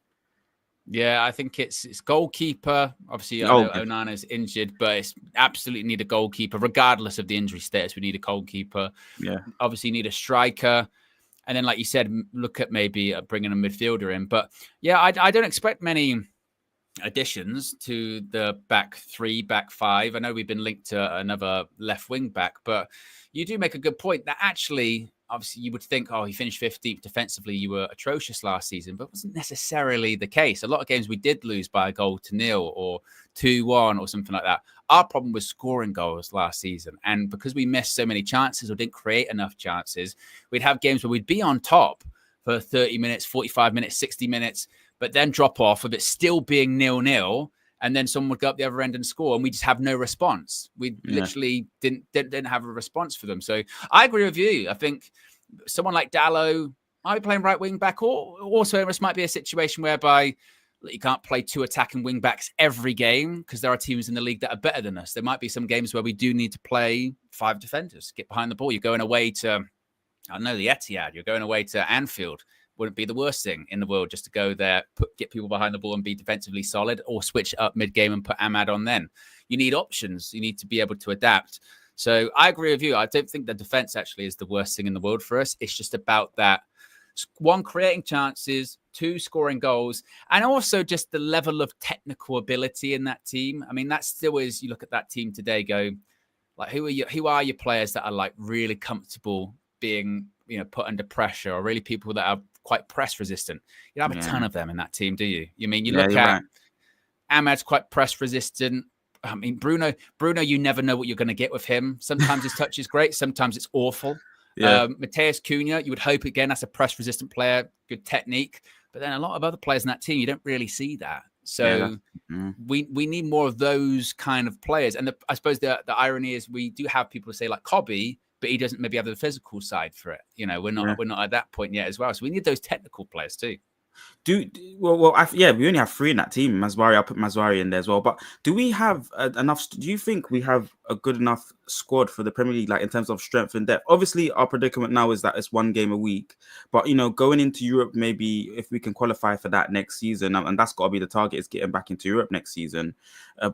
Yeah, I think it's goalkeeper. Obviously, I know Onana's injured, but it's absolutely need a goalkeeper, regardless of the injury status. We need a goalkeeper. Yeah, obviously need a striker. And then, like you said, look at maybe bringing a midfielder in. But yeah, I don't expect many additions to the back 3, back 5. I know we've been linked to another left wing back, but you do make a good point that actually, obviously, you would think, oh, he finished 15th defensively. You were atrocious last season, but it wasn't necessarily the case. A lot of games we did lose by a goal to nil or 2-1 or something like that. Our problem was scoring goals last season. And because we missed so many chances or didn't create enough chances, we'd have games where we'd be on top for 30 minutes, 45 minutes, 60 minutes, but then drop off with it still being 0-0. And then someone would go up the other end and score, and we just have no response. We literally didn't have a response for them. So I agree with you. I think someone like Dallo might be playing right wing back, or also this might be a situation whereby you can't play 2 attacking wing backs every game because there are teams in the league that are better than us. There might be some games where we do need to play 5 defenders, get behind the ball. You're going away to, I don't know, the Etihad. You're going away to Anfield. Wouldn't be the worst thing in the world just to go there, get people behind the ball and be defensively solid, or switch up mid-game and put Ahmad on then. You need options. You need to be able to adapt. So I agree with you. I don't think the defense actually is the worst thing in the world for us. It's just about that, 1, creating chances, 2, scoring goals, and also just the level of technical ability in that team. I mean, that still is, you look at that team today, go, like, who are your players that are like really comfortable being, you know, put under pressure, or really people that are quite press resistant? You don't have a ton of them in that team, do you? You mean, you look at Ahmad's quite press resistant. I mean, Bruno, you never know what you're going to get with him. Sometimes his touch is great. Sometimes it's awful. Mateus Cunha, you would hope, again, that's a press resistant player, good technique. But then a lot of other players in that team, you don't really see that. So we need more of those kind of players. And I suppose the irony is we do have people who say like Cobby, but he doesn't maybe have the physical side for it. You know, we're not at that point yet as well. So we need those technical players too. We only have 3 in that team. Mazraoui, I'll put Mazraoui in there as well. But do we have enough? Do you think we have a good enough squad for the Premier League, like in terms of strength and depth? Obviously, our predicament now is that it's 1 game a week. But, you know, going into Europe, maybe if we can qualify for that next season, and that's got to be the target, is getting back into Europe next season.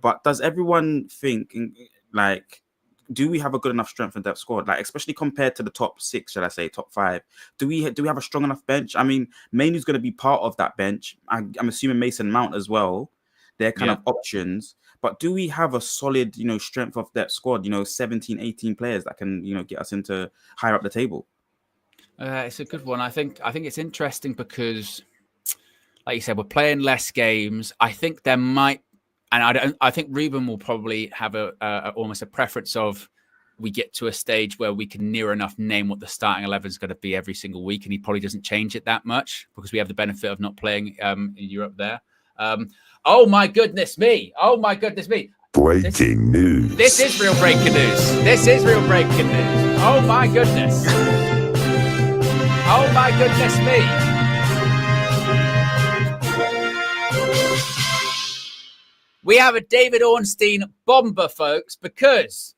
But does everyone think, like, do we have a good enough strength and depth squad? Like, especially compared to the top 6, shall I say, top 5? Do we have a strong enough bench? I mean, Mainoo's going to be part of that bench. I'm assuming Mason Mount as well. They're kind of options. But do we have a solid, strength of depth squad, 17, 18 players that can, get us into higher up the table? It's a good one. I think it's interesting because, like you said, we're playing less games. I think there might, and I think Ruben will probably have almost a preference of we get to a stage where we can near enough name what the starting 11 is going to be every single week, and he probably doesn't change it that much because we have the benefit of not playing in Europe there. Oh my goodness me! Breaking news. This is real breaking news. Oh my goodness! Oh my goodness me! We have a David Ornstein bomber, folks, because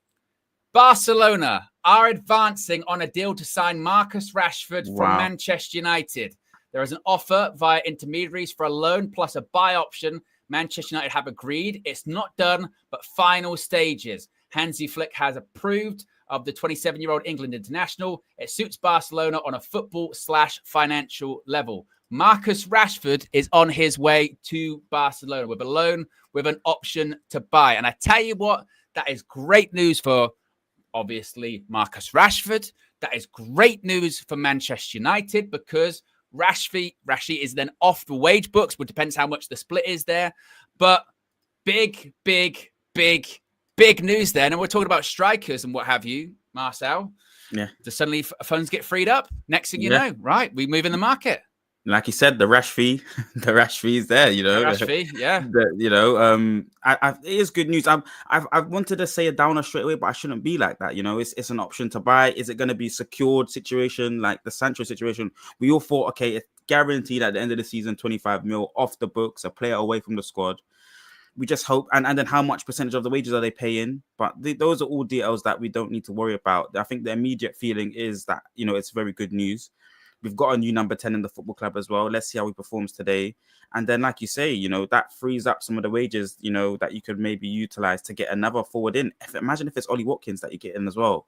Barcelona are advancing on a deal to sign Marcus Rashford from Manchester United. There is an offer via intermediaries for a loan plus a buy option. Manchester United have agreed. It's not done, but final stages. Hansi Flick has approved of the 27-year-old England international. It suits Barcelona on a football/financial level. Marcus Rashford is on his way to Barcelona with a loan with an option to buy. And I tell you what, that is great news for, obviously, Marcus Rashford. That is great news for Manchester United because Rashi is then off the wage books, but depends how much the split is there. But big news there. And we're talking about strikers and what have you, Marcel. Yeah. Does suddenly funds get freed up? Next thing you know, right, we move in the market. Like you said, the rash fee is there, The rash fee, yeah. It is good news. I've wanted to say a downer straight away, but I shouldn't be like that. It's an option to buy. Is it going to be secured situation like the Sancho situation? We all thought, okay, it's guaranteed at the end of the season, 25 mil off the books, a player away from the squad. We just hope, and then how much percentage of the wages are they paying? But those are all details that we don't need to worry about. I think the immediate feeling is that, it's very good news. We've got a new number 10 in the football club as well. Let's see how he performs today. And then, like you say, that frees up some of the wages, that you could maybe utilize to get another forward in. Imagine if it's Ollie Watkins that you get in as well.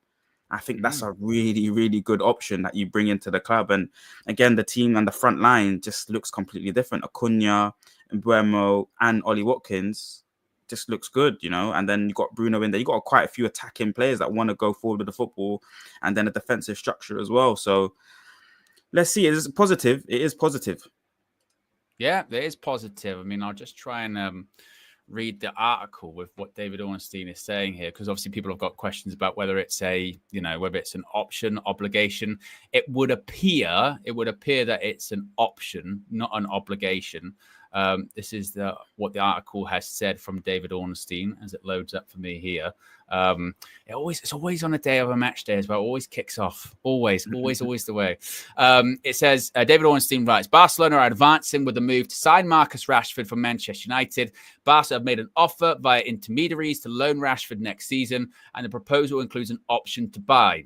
I think that's a really, really good option that you bring into the club. And again, the team and the front line just looks completely different. Acuna, Mbeumo, and Ollie Watkins just looks good, And then you got Bruno in there. You got quite a few attacking players that want to go forward with the football, and then a defensive structure as well. So let's see. It is positive. Yeah, it is positive. I mean, I'll just try and read the article with what David Ornstein is saying here, because obviously people have got questions about whether it's whether it's an option, obligation. It would appear that it's an option, not an obligation. This is what the article has said from David Ornstein as it loads up for me here. It's always on a day of a match day as well. Always kicks off. Always the way. It says, David Ornstein writes, Barcelona are advancing with the move to sign Marcus Rashford from Manchester United. Barca have made an offer via intermediaries to loan Rashford next season, and the proposal includes an option to buy.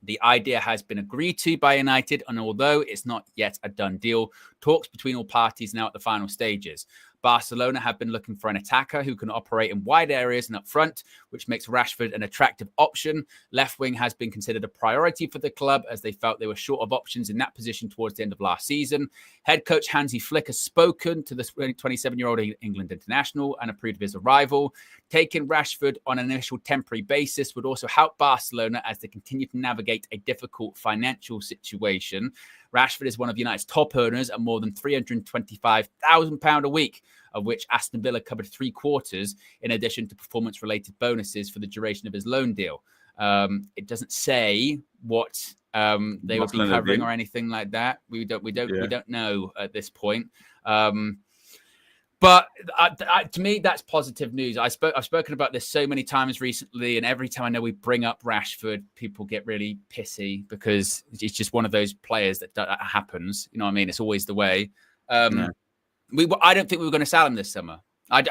The idea has been agreed to by United, and although it's not yet a done deal, talks between all parties now at the final stages. Barcelona have been looking for an attacker who can operate in wide areas and up front, which makes Rashford an attractive option. Left wing has been considered a priority for the club as they felt they were short of options in that position towards the end of last season. Head coach Hansi Flick has spoken to the 27-year-old England international and approved of his arrival. Taking Rashford on an initial temporary basis would also help Barcelona as they continue to navigate a difficult financial situation. Rashford is one of United's top earners at more than £325,000 a week, of which Aston Villa covered 3/4, in addition to performance-related bonuses for the duration of his loan deal. It doesn't say what they would be covering or anything like that. We don't know at this point. But to me, that's positive news. I've spoken about this so many times recently, and every time I know we bring up Rashford, people get really pissy because it's just one of those players that happens. You know what I mean? It's always the way. I don't think we were going to sell him this summer. I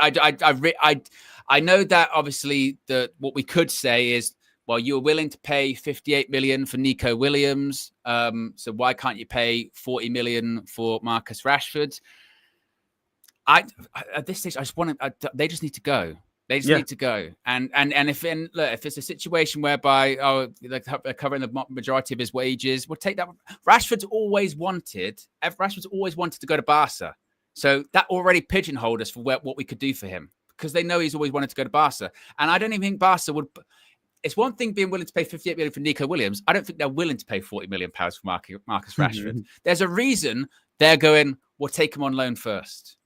know that obviously what we could say is, well, you were willing to pay 58 million for Nico Williams, so why can't you pay 40 million for Marcus Rashford? At this stage, I just want they just need to go. They just need to go. And if it's a situation whereby they're covering the majority of his wages, we'll take that. Rashford's always wanted to go to Barca. So that already pigeonholed us for what we could do for him, because they know he's always wanted to go to Barca. And I don't even think Barca would. It's one thing being willing to pay 58 million for Nico Williams. I don't think they're willing to pay 40 million pounds for Marcus Rashford. There's a reason they're going, we'll take him on loan first.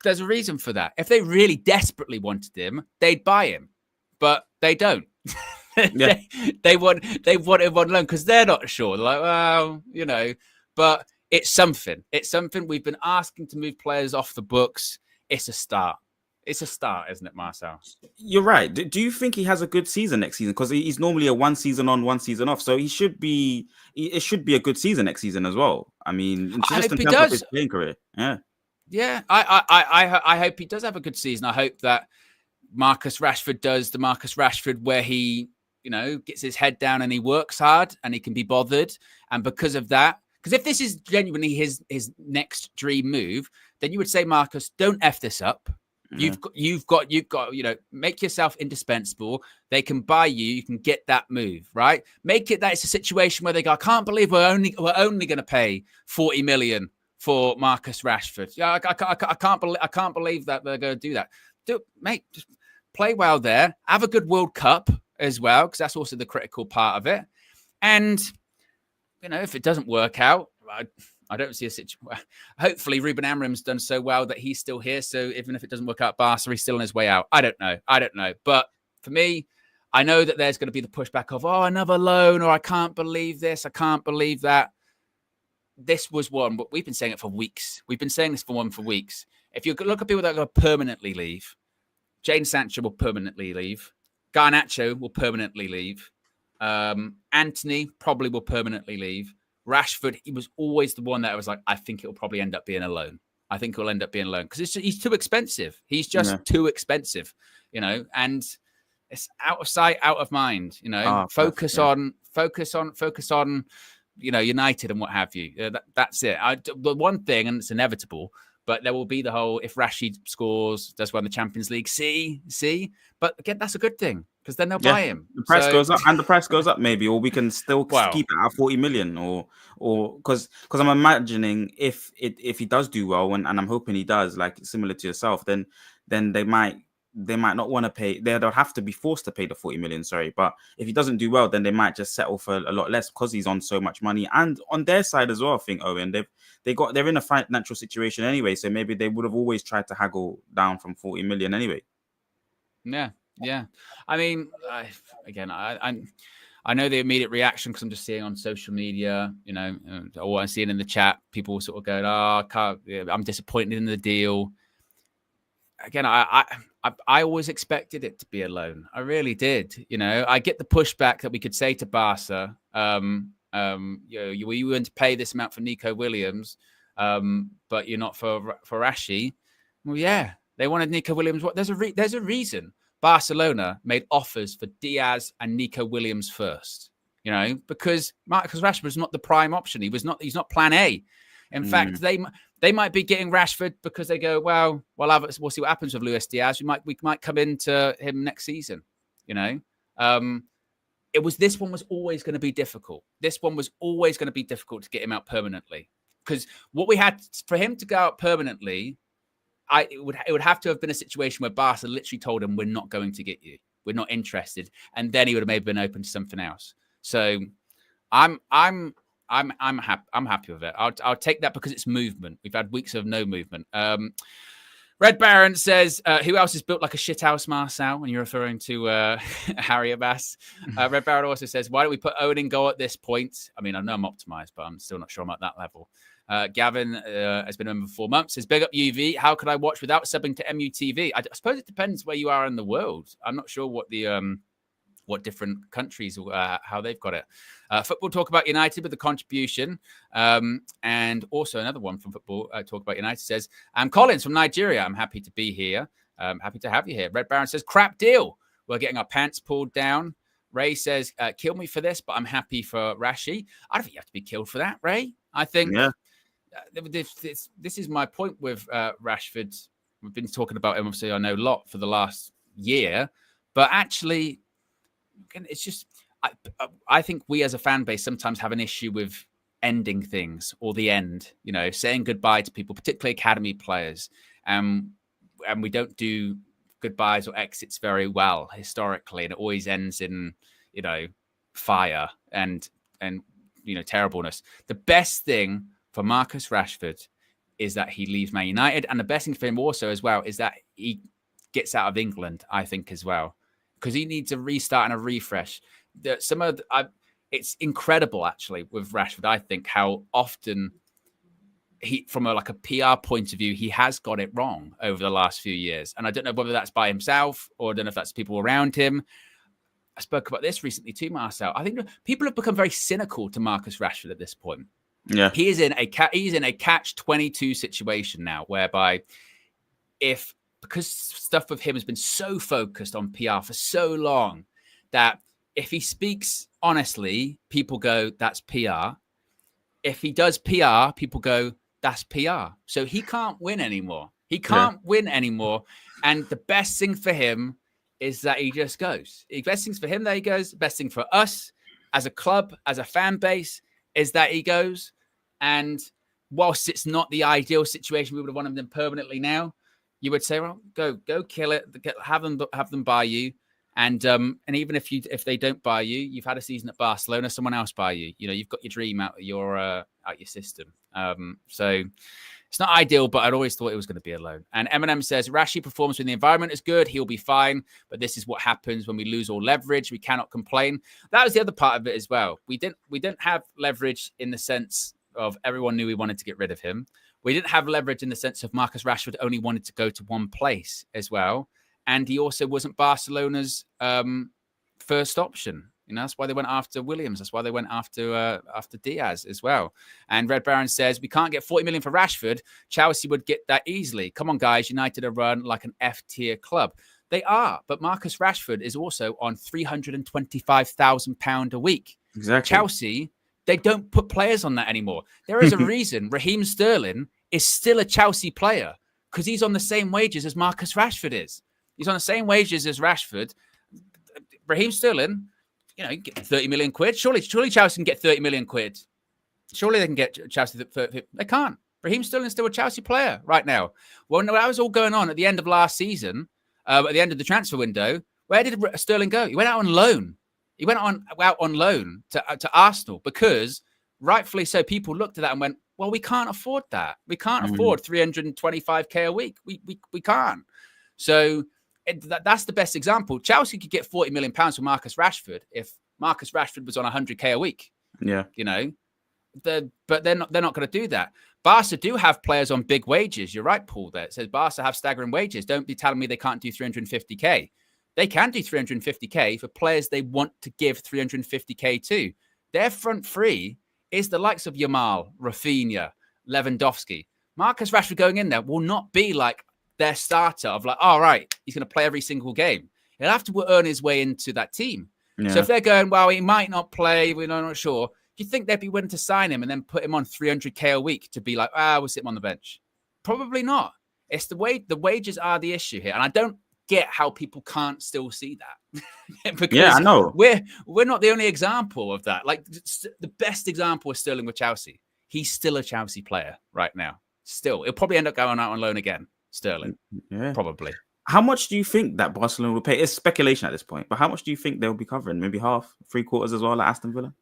There's a reason for that. If they really desperately wanted him, they'd buy him, but they don't. they want him on loan because they're not sure. They're like, well, but it's something. It's something. We've been asking to move players off the books. It's a start. It's a start, isn't it, Marcel? You're right. Do you think he has a good season next season? Because he's normally a 1 season on, 1 season off. So it should be a good season next season as well. I mean, I hope he does. His playing career. Yeah. I hope he does have a good season. I hope that Marcus Rashford does the Marcus Rashford where he, gets his head down and he works hard and he can be bothered. And because of that, because if this is genuinely his next dream move, then you would say, Marcus, don't F this up. You've got, make yourself indispensable. They can buy you. You can get that move, right? Make it that it's a situation where they go, I can't believe we're only going to pay 40 million for Marcus Rashford. Yeah, I can't believe that they're going to do that. Mate, just play well there. Have a good World Cup as well, because that's also the critical part of it. And if it doesn't work out, I don't see a situation. Hopefully, Ruben Amorim's done so well that he's still here. So even if it doesn't work out, Barca, he's still on his way out. I don't know. But for me, I know that there's going to be the pushback of, another loan, or I can't believe this, I can't believe that. This was one, but we've been saying it for weeks. We've been saying this for weeks. If you look at people that are going to permanently leave, Jadon Sancho will permanently leave. Garnacho will permanently leave. Anthony probably will permanently leave. Rashford, he was always the one that I was like, I think it'll probably end up being a loan. I think it'll end up being a loan because he's too expensive. He's just too expensive, and it's out of sight, out of mind, focus on, United and what have you. That's it. The one thing, and it's inevitable, but there will be the whole, if Rashid scores, does win the Champions League, see. But again, that's a good thing because then they'll buy him. The price goes up, and the price goes up maybe, or we can still keep it at 40 million, or because I'm imagining if he does do well, and I'm hoping he does, like similar to yourself, then they might not want to pay. They'll have to be forced to pay the 40 million. Sorry, but if he doesn't do well, then they might just settle for a lot less because he's on so much money. And on their side as well, I think, Owen, they're in a financial situation anyway, so maybe they would have always tried to haggle down from 40 million anyway. Yeah. I mean, I know the immediate reaction because I'm just seeing on social media, or I'm seeing in the chat, people sort of going, I'm disappointed in the deal. Again, I always expected it to be a loan. I really did. I get the pushback that we could say to Barca, you were going to pay this amount for Nico Williams, but you're not for Rashi. Well, yeah, they wanted Nico Williams. There's a reason Barcelona made offers for Diaz and Nico Williams first. Because Marcus Rashford was not the prime option. He's not plan A. In fact, they might be getting Rashford because they go, we'll see what happens with Luis Diaz. We might come into him next season. This one was always going to be difficult. This one was always going to be difficult to get him out permanently, because what we had for him to go out permanently, it would have to have been a situation where Barca literally told him, we're not going to get you, we're not interested, and then he would have maybe been open to something else. So I'm happy with it. I'll take that because it's movement. We've had weeks of no movement. Red Baron says, who else is built like a shithouse, Marcel? When you're referring to Harry Abbas. Red Baron also says, why don't we put Owen in goal at this point? I mean, I know I'm optimized, but I'm still not sure I'm at that level. Gavin has been a member for 4 months. Says, big up UV. How could I watch without subbing to MUTV? I suppose it depends where you are in the world. I'm not sure what the what different countries, how they've got it. Football Talk About United with the contribution. And also another one from Football Talk About United says, I'm Collins from Nigeria. I'm happy to be here. Happy to have you here. Red Baron says, crap deal. We're getting our pants pulled down. Ray says, kill me for this, but I'm happy for Rashi. I don't think you have to be killed for that, Ray. I think this is my point with Rashford. We've been talking about him, obviously, I know a lot for the last year. But actually, it's just, I think we as a fan base sometimes have an issue with ending things or the end, saying goodbye to people, particularly academy players. And we don't do goodbyes or exits very well historically. And it always ends in, fire and terribleness. The best thing for Marcus Rashford is that he leaves Man United. And the best thing for him also as well is that he gets out of England, I think, as well. Because he needs a restart and a refresh. It's incredible, actually, with Rashford, I think, how often from a PR point of view, he has got it wrong over the last few years. And I don't know whether that's by himself or I don't know if that's people around him. I spoke about this recently too, Marcel. I think people have become very cynical to Marcus Rashford at this point. Yeah, he's in a catch-22 situation now, whereby because stuff with him has been so focused on PR for so long that if he speaks honestly, people go, that's PR. If he does PR, people go, that's PR. So he can't win anymore. Win anymore. And the best thing for him is that he just goes. The best thing for him that he goes. The best thing for us as a club, as a fan base, is that he goes. And whilst it's not the ideal situation, we would have wanted them permanently now. You would say, well, go kill it, have them buy you. And even if they don't buy you, you've had a season at Barcelona, someone else buy you. You've got your dream out your system. So it's not ideal, but I'd always thought it was going to be a loan. And Eminem says, Rashi performs when the environment is good. He'll be fine. But this is what happens when we lose all leverage. We cannot complain. That was the other part of it as well. We didn't have leverage in the sense of everyone knew we wanted to get rid of him. We didn't have leverage in the sense of Marcus Rashford only wanted to go to one place as well. And he also wasn't Barcelona's first option. That's why they went after Williams. That's why they went after Diaz as well. And Red Baron says, we can't get 40 million for Rashford. Chelsea would get that easily. Come on, guys. United are run like an F-tier club. They are. But Marcus Rashford is also on £325,000 a week. Exactly. Chelsea, they don't put players on that anymore. There is a reason Raheem Sterling is still a Chelsea player because he's on the same wages as Marcus Rashford is. He's on the same wages as Rashford. Raheem Sterling, you can get 30 million quid. Surely Chelsea can get 30 million quid. Surely they can get Chelsea. They can't. Raheem Sterling's still a Chelsea player right now. Well, no, that was all going on at the end of last season, at the end of the transfer window. Where did Sterling go? He went out on loan. He went out on loan to Arsenal because, rightfully so, people looked at that and went, well, we can't afford that. We can't afford 325k a week. We can't. So that's the best example. Chelsea could get 40 million pounds for Marcus Rashford if Marcus Rashford was on 100k a week. Yeah, but they're not going to do that. Barca do have players on big wages. You're right, Paul. There it says Barca have staggering wages. Don't be telling me they can't do 350k. They can do 350k for players they want to give 350k to. Their front three is the likes of Yamal, Rafinha, Lewandowski. Marcus Rashford going in there will not be like their starter of like, all right, he's going to play every single game. He'll have to earn his way into that team. Yeah. So if they're going, well, he might not play, we're not sure. Do you think they'd be willing to sign him and then put him on 300k a week to be like, we'll sit him on the bench? Probably not. It's the wages are the issue here. And I don't get how people can't still see that. Because I know. We're not the only example of that. Like the best example is Sterling with Chelsea. He's still a Chelsea player right now. Still, he'll probably end up going out on loan again. Sterling, probably. How much do you think that Barcelona will pay? It's speculation at this point, but how much do you think they'll be covering? Maybe half, 3/4 as well, like Aston Villa?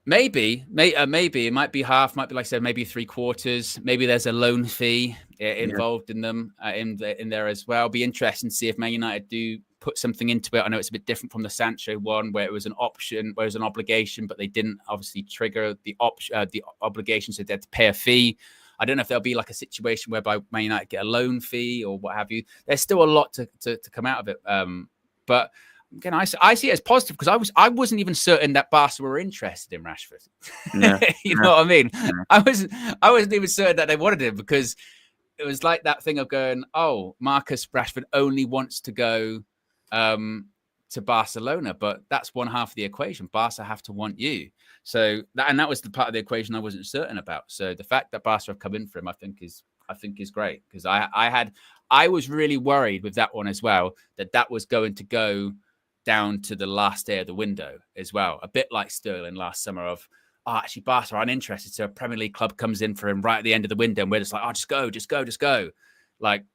Maybe it might be half, might be like I said, maybe 3/4. Maybe there's a loan fee involved in them in there as well. Be interesting to see if Man United do put something into it. I know it's a bit different from the Sancho one, where it was an option, where it was an obligation, but they didn't obviously trigger the obligation, so they had to pay a fee. I don't know if there'll be like a situation whereby Man United get a loan fee or what have you. There's still a lot to come out of it. But again, I see it as positive because I wasn't even certain that Barca were interested in Rashford. You know what I mean? Yeah. I wasn't even certain that they wanted him because it was like that thing of going, oh, Marcus Rashford only wants to go to Barcelona, but that's one half of the equation. Barca have to want you. So that was the part of the equation I wasn't certain about. So the fact that Barca have come in for him, I think is I think is great, because I was really worried with that one as well, that was going to go down to the last day of the window as well. A bit like Sterling last summer of, actually Barca aren't interested. So a Premier League club comes in for him right at the end of the window, and we're just like, just go. Like,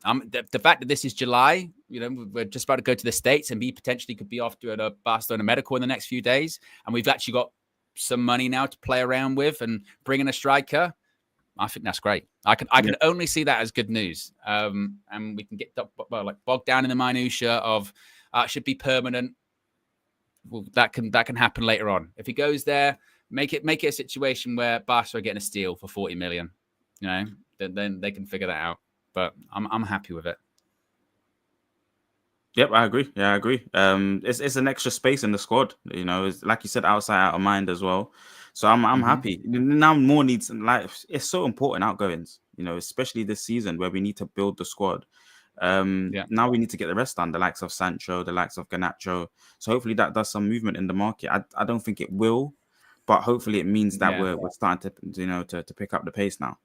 the fact that this is July, we're just about to go to the States, and he potentially could be off doing a Barcelona medical in the next few days. And we've actually got some money now to play around with and bring in a striker. I think that's great. I can only see that as good news. And we can get bogged down in the minutia of it should be permanent. Well, that can happen later on. If he goes there, make it a situation where Barca are getting a steal for 40 million. Then they can figure that out. But I'm happy with it. Yep, I agree. Yeah, I agree. It's an extra space in the squad. It's, like you said, outside out of mind as well. So I'm happy. Now more needs, like, it's so important, outgoings, especially this season where we need to build the squad. Now we need to get the rest done, the likes of Sancho, the likes of Garnacho. So hopefully that does some movement in the market. I don't think it will, but hopefully it means that we're starting to pick up the pace now.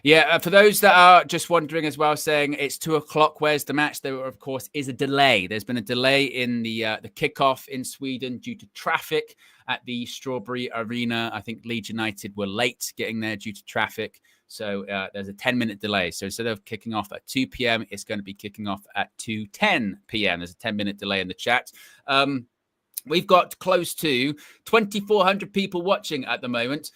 Yeah, for those that are just wondering as well, saying it's 2:00, where's the match? There, of course, is a delay. There's been a delay in the kickoff in Sweden due to traffic at the Strawberry Arena. I think Leeds United were late getting there due to traffic. So there's a 10-minute delay. So instead of kicking off at 2 p.m., it's going to be kicking off at 2:10 p.m. There's a 10-minute delay in the chat. We've got close to 2,400 people watching at the moment.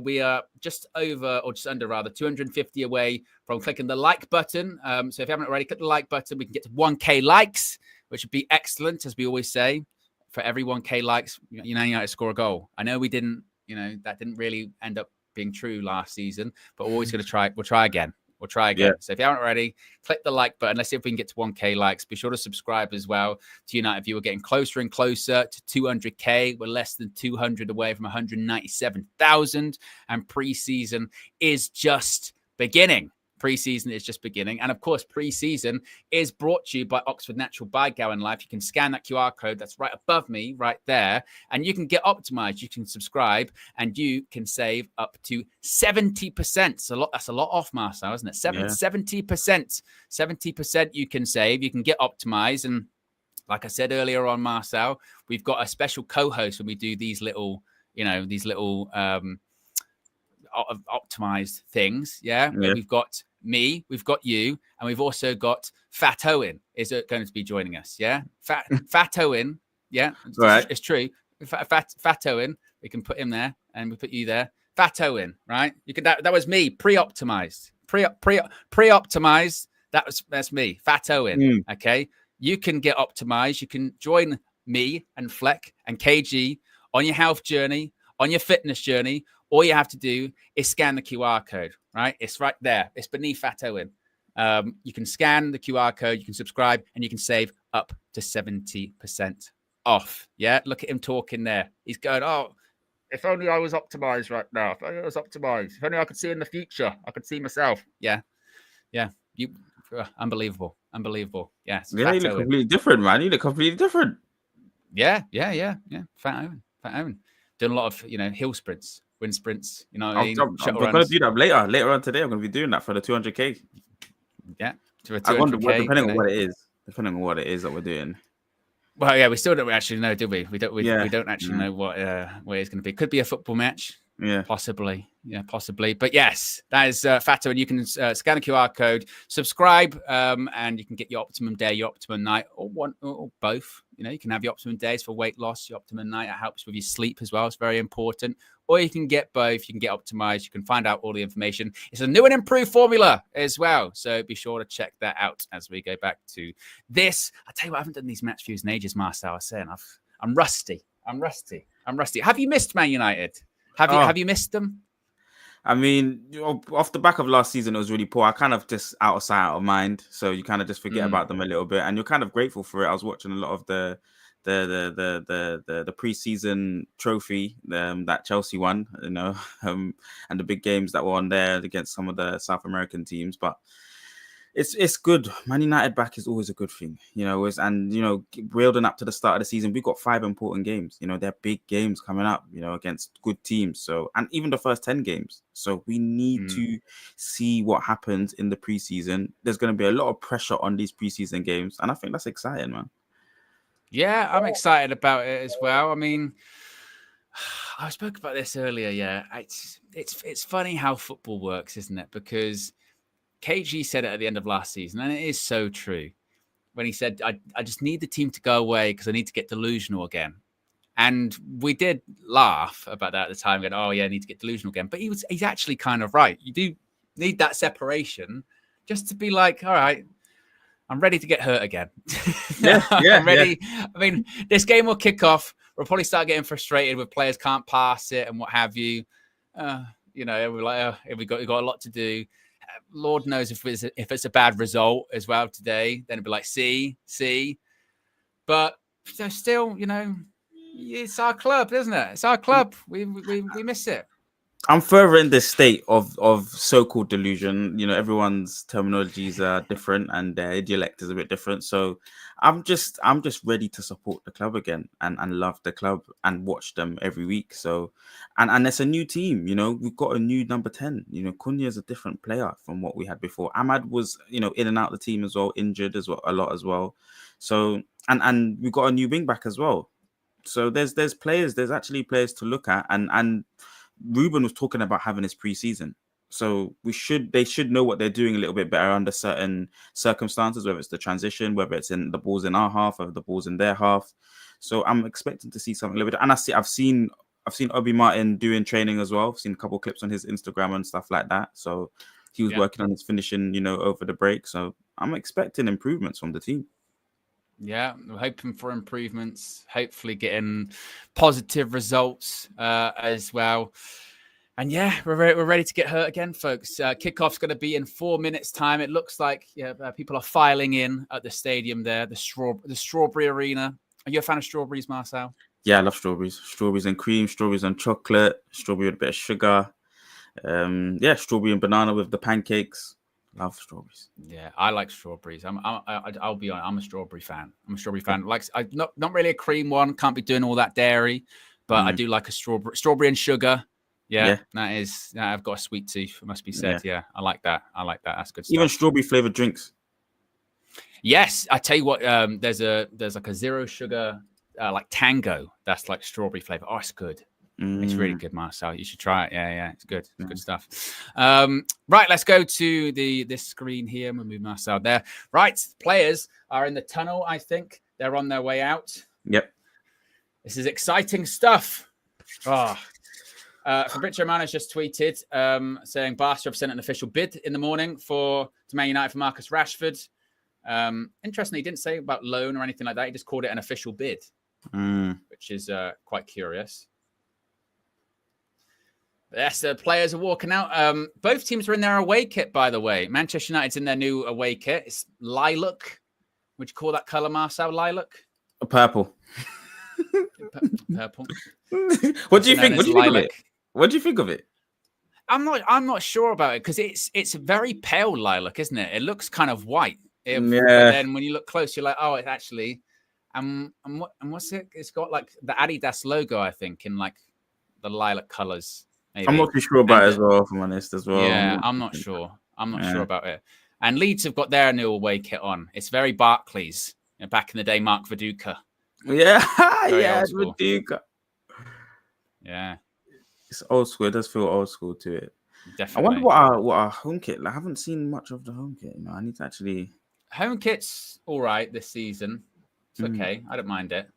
We are just over, or just under rather, 250 away from clicking the like button. So if you haven't already, click the like button. We can get to 1K likes, which would be excellent, as we always say. For every 1K likes, United score a goal. I know we didn't, that didn't really end up being true last season, but we're always going to try. We'll try again. Yeah. So if you haven't already, click the like button. Let's see if we can get to 1K likes. Be sure to subscribe as well to United View. We're getting closer and closer to 200K. We're less than 200 away from 197,000. And pre-season is just beginning. And of course, pre-season is brought to you by Oxford Natural by Gowan Life. You can scan that QR code that's right above me, right there, and you can get optimized. You can subscribe, and you can save up to 70%. That's a lot off, Marcel, isn't it? 70%. 70% you can save. You can get optimized, and like I said earlier on, Marcel, we've got a special co-host when we do these little optimized things. Yeah. We've got me, we've got you, and we've also got Fat Owen is going to be joining us. Yeah. Fat Owen. Yeah. Right. It's true. Fat Owen. We can put him there, and we put you there. Fat Owen. Right. You can. That was me. Pre-optimized. Pre-optimized. That's me. Fat Owen. Okay. You can get optimized. You can join me and Fleck and KG on your health journey, on your fitness journey. All you have to do is scan the QR code, right? It's right there. It's beneath Fat Owen. You can scan the QR code, you can subscribe, and you can save up to 70% off. Yeah, look at him talking there. He's going, if only I was optimized right now. If only I was optimized. If only I could see in the future. I could see myself. Yeah. You, unbelievable. Yes. Yeah, you look completely different, man. You look completely different. Yeah. Fat Owen. Doing a lot of, hill sprints. Wind sprints, I'm going to do that later on today. I'm going to be doing that for the 200K. Yeah, to a 200K. I wonder, depending on what it is that we're doing. Well, yeah, we still don't actually know, do we? We don't actually know what it's going to be. Could be a football match. Yeah, possibly. But yes, that is Fato, and you can scan the QR code, subscribe, and you can get your Optimum Day, your Optimum Night, or one or both. You can have your Optimum Days for weight loss, your Optimum Night. It helps with your sleep as well. It's very important. Or you can get both. You can get optimized. You can find out all the information. It's a new and improved formula as well. So be sure to check that out as we go back to this. I tell you what, I haven't done these match views in ages, Marcel. I was saying I'm rusty. Have you missed Man United? Have you missed them? I mean, off the back of last season, it was really poor. I kind of just out of sight, out of mind. So you kind of just forget about them a little bit, and you're kind of grateful for it. I was watching a lot of the pre-season trophy that Chelsea won, and the big games that were on there against some of the South American teams. But It's good. Man United back is always a good thing, building up to the start of the season, we've got 5 important games. They're big games coming up, against good teams. So, and even the first 10 games. So we need to see what happens in the preseason. There's going to be a lot of pressure on these preseason games, and I think that's exciting, man. Yeah, I'm excited about it as well. I mean, I spoke about this earlier. Yeah, it's funny how football works, isn't it? Because KG said it at the end of last season, and it is so true. When he said, I just need the team to go away because I need to get delusional again. And we did laugh about that at the time, going, oh, yeah, I need to get delusional again. But he's actually kind of right. You do need that separation just to be like, all right, I'm ready to get hurt again. I'm ready. Yeah. I mean, this game will kick off. We'll probably start getting frustrated with players can't pass it and what have you. We're like, we've got a lot to do. Lord knows if it's a bad result as well today, then it'd be like, see. But still, it's our club, isn't it? It's our club. We miss it. I'm further in this state of so-called delusion. Everyone's terminologies are different and their dialect is a bit different. So I'm just ready to support the club again and love the club and watch them every week. So and it's a new team. We've got a new number 10. Cunha is a different player from what we had before. Ahmad was in and out of the team as well, injured as well a lot as well. So and we've got a new wing back as well. So there's actually players to look at and Ruben was talking about having his preseason. So they should know what they're doing a little bit better under certain circumstances, whether it's the transition, whether it's in the balls in our half or the balls in their half. So I'm expecting to see something a little bit. And I've seen Obi Martin doing training as well. I've seen a couple of clips on his Instagram and stuff like that. So he was working on his finishing, over the break. So I'm expecting improvements from the team. Yeah, we're hoping for improvements, hopefully getting positive results as well. And yeah, we're ready to get hurt again, folks. Kickoff's going to be in 4 minutes' time. It looks like people are filing in at the stadium there, the Strawberry Arena. Are you a fan of strawberries, Marcel? Yeah, I love strawberries. Strawberries and cream, strawberries and chocolate, strawberry with a bit of sugar. Strawberry and banana with the pancakes. Love strawberries. Yeah, I like strawberries. I'll be honest. I'm a strawberry fan. Like, I'm not really a cream one. Can't be doing all that dairy, but I do like a strawberry and sugar. Yeah. I've got a sweet tooth. It must be said. Yeah, I like that. That's good stuff. Even strawberry flavored drinks. Yes, I tell you what. There's like a zero sugar like tango. That's like strawberry flavor. Oh, it's good. It's really good, Marcel. You should try it. Yeah, it's good. It's good stuff. Right, let's go to this screen here. We'll move Marcel there. Right, players are in the tunnel. I think they're on their way out. Yep. This is exciting stuff. Fabrizio Romano's just tweeted saying Barca have sent an official bid in the morning to Man United for Marcus Rashford. Interestingly, he didn't say about loan or anything like that. He just called it an official bid, which is quite curious. Yes, the players are walking out. Both teams are in their away kit, by the way. Manchester United's in their new away kit. It's lilac. Would you call that colour, Marcel? Lilac? Purple. Purple. What do you think? What do you think of it? I'm not sure about it because it's very pale lilac, isn't it? It looks kind of white. But then when you look close, you're like, oh, it's actually. And what's it? It's got like the Adidas logo, I think, in like the lilac colours. Maybe. I'm not too sure about it as well, if I'm honest, as well. Yeah, I'm not sure. Sure about it. And Leeds have got their new away kit on. It's very Barclays. Back in the day, Mark Viduka. Yeah, Viduka. Yeah. It's old school. It does feel old school to it. Definitely. I wonder what our home kit. I haven't seen much of the home kit. I need to actually. Home kit's all right this season. It's okay. I don't mind it.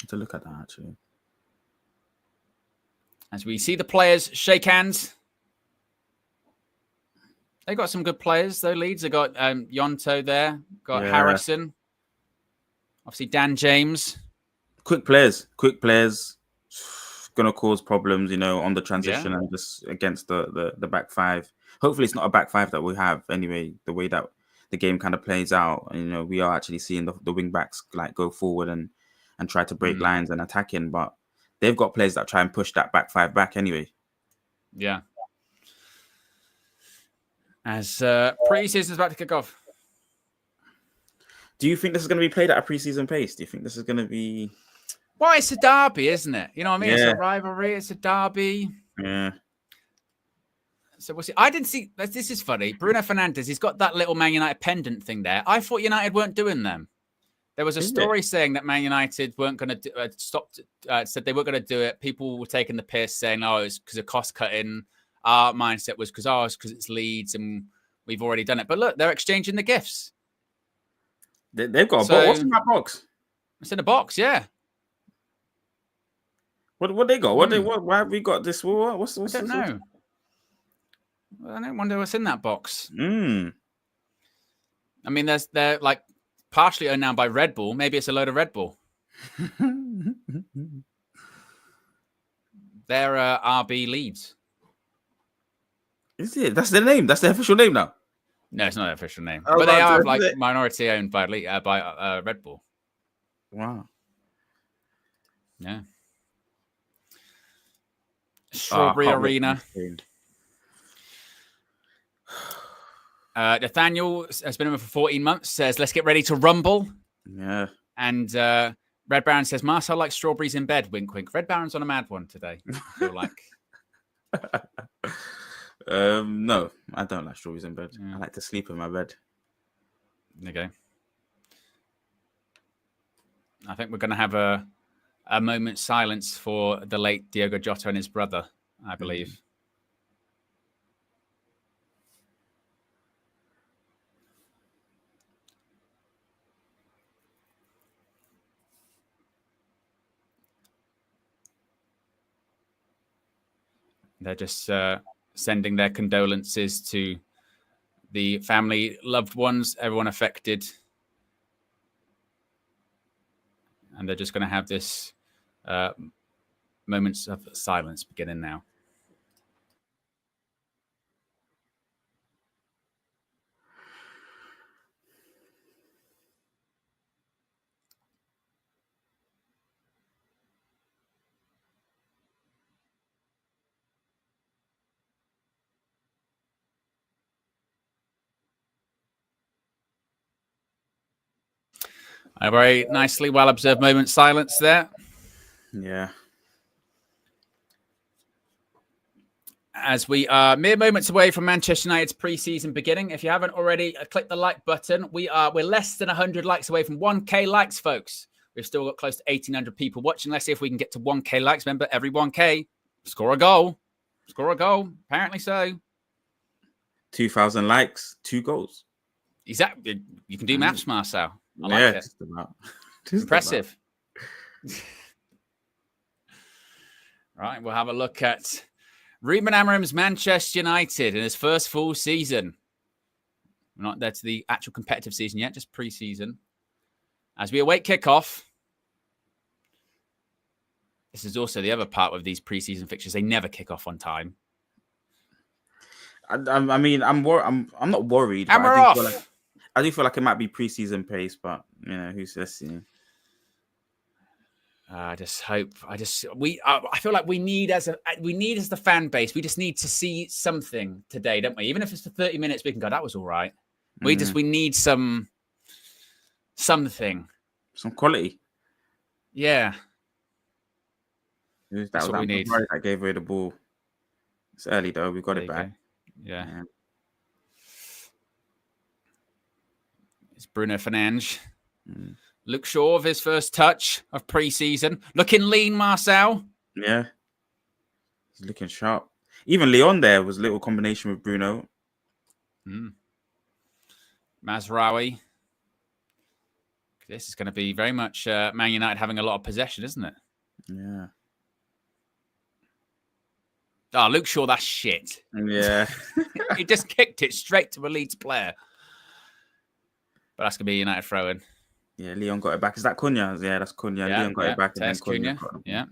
To look at that actually. As we see the players shake hands. They got some good players, though. Leeds. They got Yonto there. Got Harrison. Obviously, Dan James. Quick players. Going to cause problems, on the transition and just against the back five. Hopefully, it's not a back five that we have anyway. The way that the game kind of plays out, we are actually seeing the wing backs like go forward and try to break lines and attack in, but they've got players that try and push that back five back anyway. Yeah. As pre-season's about to kick off. Do you think this is going to be played at a pre-season pace? Do you think this is going to be... Well, it's a derby, isn't it? You know what I mean? Yeah. It's a rivalry. It's a derby. Yeah. So we'll see. I didn't see... This is funny. Bruno Fernandes, he's got that little Man United pendant thing there. I thought United weren't doing them. There was a story saying that Man United weren't going to said they weren't going to do it. People were taking the piss, saying, "Oh, it's because of cost cutting." Our mindset was because it's Leeds and we've already done it. But look, they're exchanging the gifts. They've got a box. What's in that box? It's in a box, yeah. What they got? Why have we got this? What's I don't know. I don't wonder what's in that box. I mean, they're like partially owned now by Red Bull. Maybe it's a load of Red Bull. They're RB Leeds. Is it? That's their name. That's their official name now. No, it's not their official name. But they are like minority owned by Red Bull. Wow. Yeah. Strawberry Arena. Nathaniel has been in for 14 months. Says, "Let's get ready to rumble." Yeah. And Red Baron says, "Marcel likes strawberries in bed." Wink, wink. Red Baron's on a mad one today. I feel like. No, I don't like strawberries in bed. Yeah. I like to sleep in my bed. Okay. I think we're going to have a moment's silence for the late Diogo Jota and his brother, I believe. They're just sending their condolences to the family, loved ones, everyone affected. And they're just going to have this moments of silence beginning now. A very nicely well-observed moment silence there. Yeah. As we are mere moments away from Manchester United's pre-season beginning. If you haven't already, click the like button. We're less than 100 likes away from 1K likes, folks. We've still got close to 1,800 people watching. Let's see if we can get to 1K likes. Remember, every 1K, score a goal. Score a goal. Apparently so. 2,000 likes, 2 goals. Exactly. You can do maths, Marcel. I like it. Just about. Impressive. Right, we'll have a look at Ruben Amorim's Manchester United in his first full season. We're not there to the actual competitive season yet, just pre-season. As we await kickoff. This is also the other part of these pre-season fixtures. They never kick off on time. I mean, I'm not worried. And we're off. I do feel like it might be pre-season pace, but you know, who says? You know. I just hope. I feel like we need as the fan base. We just need to see something today, don't we? Even if it's for 30 minutes, we can go. That was all right. We need something, some quality. Yeah, That's what we need. That gave away the ball. It's early though. We got it back. Yeah. It's Bruno Fernandes. Luke Shaw of his first touch of pre-season. Looking lean, Marcel. Yeah. He's looking sharp. Even Leon there was a little combination with Bruno. Mazraoui. This is going to be very much Man United having a lot of possession, isn't it? Yeah. Oh, Luke Shaw, that's shit. Yeah. He just kicked it straight to a Leeds player. But that's going to be a United throw-in. Yeah, Leon got it back. Is that Cunha? Yeah, that's Cunha. Yeah, Leon got it back. And then Cunha. Yeah.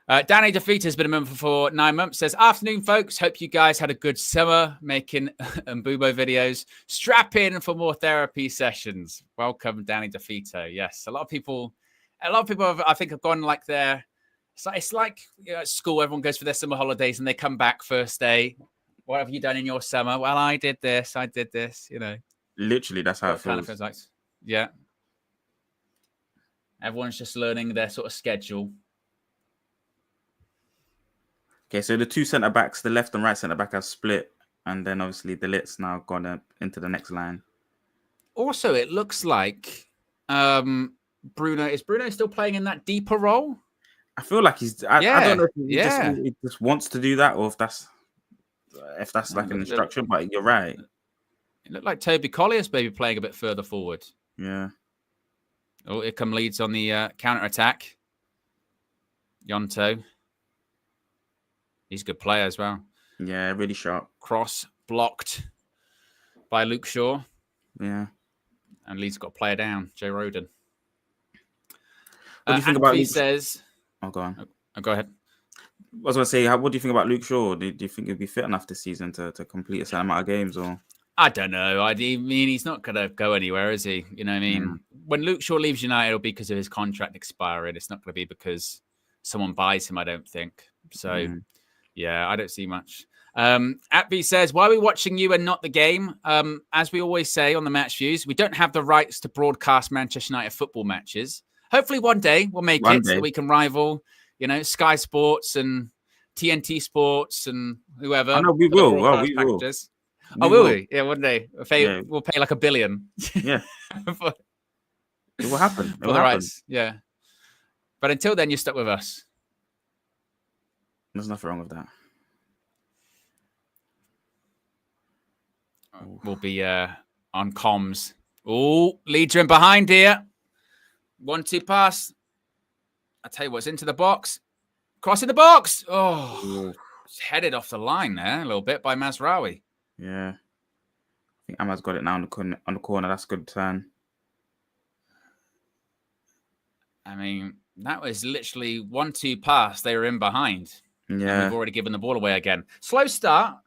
it. Danny DeFita has been a member for 9 months. Says, afternoon, folks. Hope you guys had a good summer making Mbubo videos. Strap in for more therapy sessions. Welcome, Danny DeFito. Yes, a lot of people I think have gone like their... It's like you know, at school, everyone goes for their summer holidays and they come back first day. What have you done in your summer? Well, I did this. You know. Literally, that's how it Kind of feels. feels like. Yeah. Everyone's just learning their sort of schedule. Okay, so the two centre backs, the left and right centre back, have split, and then obviously the Lit's now gone up into the next line. Also, it looks like Bruno still playing in that deeper role? I feel like he's. I don't know if he just wants to do that, or if that's like an instruction. But you're right. It looked like Toby Collier's maybe playing a bit further forward. Yeah. Oh, here come Leeds on the counter attack. Yonto. He's a good player as well. Yeah, really sharp. Cross blocked by Luke Shaw. Yeah. And Leeds got a player down, Joe Roden. What do you think about Luke? Says... Oh, go on. Oh, go ahead. I was going to say, what do you think about Luke Shaw? Do you think he'll be fit enough this season to complete a certain amount of games? Or I don't know. I mean, he's not going to go anywhere, is he? You know what I mean? When Luke Shaw leaves United, it'll be because of his contract expiring. It's not going to be because someone buys him, I don't think. So, yeah, I don't see much. Atby says, why are we watching you and not the game? As we always say on the Match Views, we don't have the rights to broadcast Manchester United football matches. Hopefully one day we'll make it so we can rival, you know, Sky Sports and TNT Sports and whoever. I know we will. Well, we will. Will we? Yeah, one day. We'll pay like $1 billion. Yeah. It will happen. For the rights. Yeah. But until then, you're stuck with us. There's nothing wrong with that. We'll be on comms. Oh, Leeds are in behind here. 1-2 pass. I tell you what's into the box. Cross in the box. Oh, it's headed off the line there a little bit by Mazraoui. Yeah. I think Ahmad's got it now on the corner. That's a good turn. I mean, that was literally 1-2 pass. They were in behind. Yeah. And we've already given the ball away again. Slow start.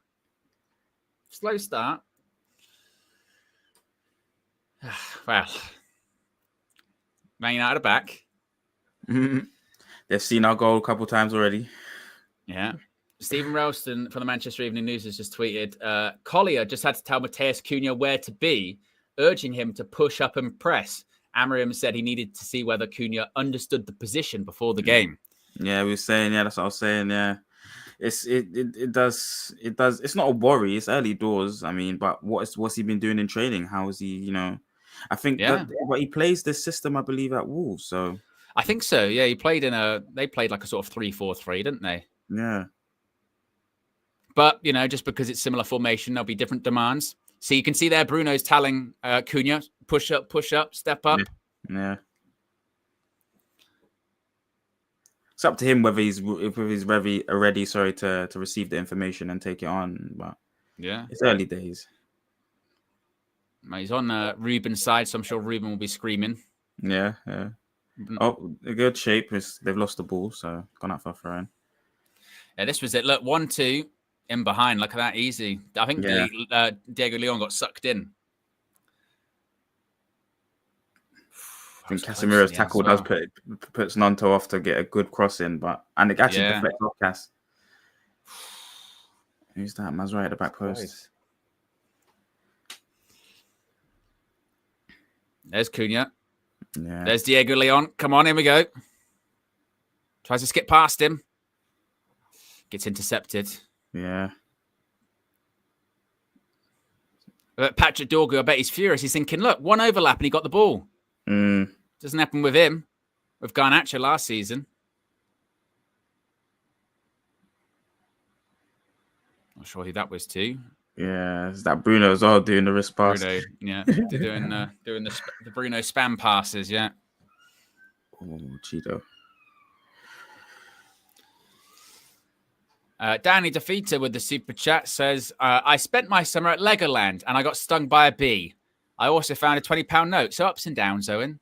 Well, Man United are back. They've seen our goal a couple times already. Yeah. Stephen Ralston from the Manchester Evening News has just tweeted, Collier just had to tell Mateus Cunha where to be, urging him to push up and press. Amorim said he needed to see whether Cunha understood the position before the game. Yeah, we were saying, that's what I was saying, yeah. It does. It's not a worry. It's early doors. I mean, but what's he been doing in training? How is he, you know... I think but he plays this system, I believe, at Wolves. So I think so. Yeah, they played like a sort of 3-4-3, didn't they? Yeah. But, you know, just because it's similar formation, there'll be different demands. So you can see there, Bruno's telling Cunha, push up, step up. Yeah. It's up to him whether he's ready to receive the information and take it on. But yeah, it's early days. He's on Ruben's side, so I'm sure Ruben will be screaming. Yeah. Oh, a good shape. They've lost the ball, so gone out for a throw in. Yeah, this was it. Look, 1-2 in behind. Look at that, easy. I think Diego Leon got sucked in. I think Casemiro's tackle puts Nanto off to get a good cross in, and it actually deflects off Cas. Who's that? Mazraoui at the back post. Nice. There's Cunha. Yeah. There's Diego Leon. Come on, here we go. Tries to skip past him. Gets intercepted. Yeah. But Patrick Dorgu, I bet he's furious. He's thinking, look, one overlap and he got the ball. Doesn't happen with him. With Garnacho last season. Not sure who that was to. Yeah, is that Bruno as well doing the wrist pass? Bruno, yeah, doing the Bruno spam passes, yeah. Oh, Cheeto. Danny DeFita with the super chat says, I spent my summer at Legoland and I got stung by a bee. I also found a £20 note. So ups and downs, Owen.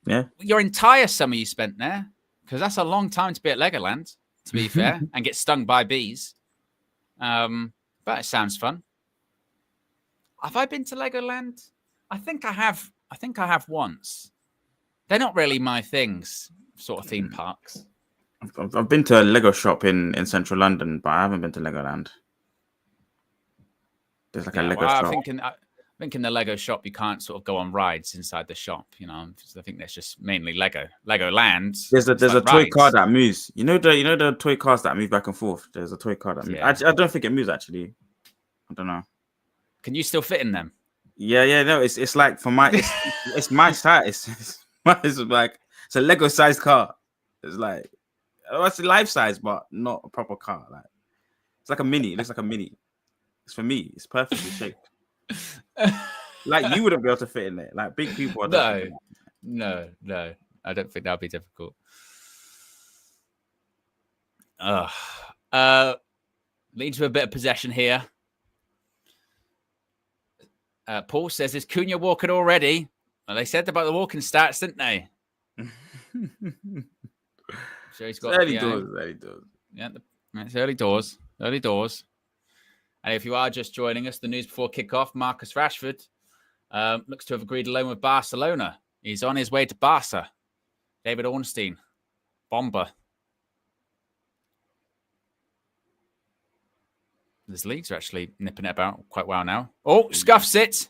Yeah. Your entire summer you spent there, because that's a long time to be at Legoland, to be fair, and get stung by bees. But it sounds fun. Have I been to Legoland? I think I have. I think I have once. They're not really my things, sort of theme parks. I've been to a Lego shop in central London, but I haven't been to Legoland. There's like Yeah, a Lego well, shop. I think in the Lego shop you can't sort of go on rides inside the shop. You know, I think that's just mainly Lego land. There's a like toy rides. car that moves. You know the toy cars that move back and forth. There's a toy car that moves. Yeah. I don't think it moves actually. I don't know. Can you still fit in them? Yeah. No, it's like for my it's my size. It's like it's a Lego sized car. It's like it's a life size, but not a proper car. Like it's like a mini. It looks like a mini. It's for me. It's perfectly shaped. Like you wouldn't be able to fit in there. Like big people. No. I don't think that'd be difficult. Leads to a bit of possession here. Paul says, "Is Cunha walking already?" Well, they said about the walking stats, didn't they? So he's got early doors. Yeah, it's early doors. And if you are just joining us, the news before kickoff: Marcus Rashford looks to have agreed a loan with Barcelona. He's on his way to Barca. David Ornstein, bomber. These leagues are actually nipping it about quite well now. Oh, scuffs it.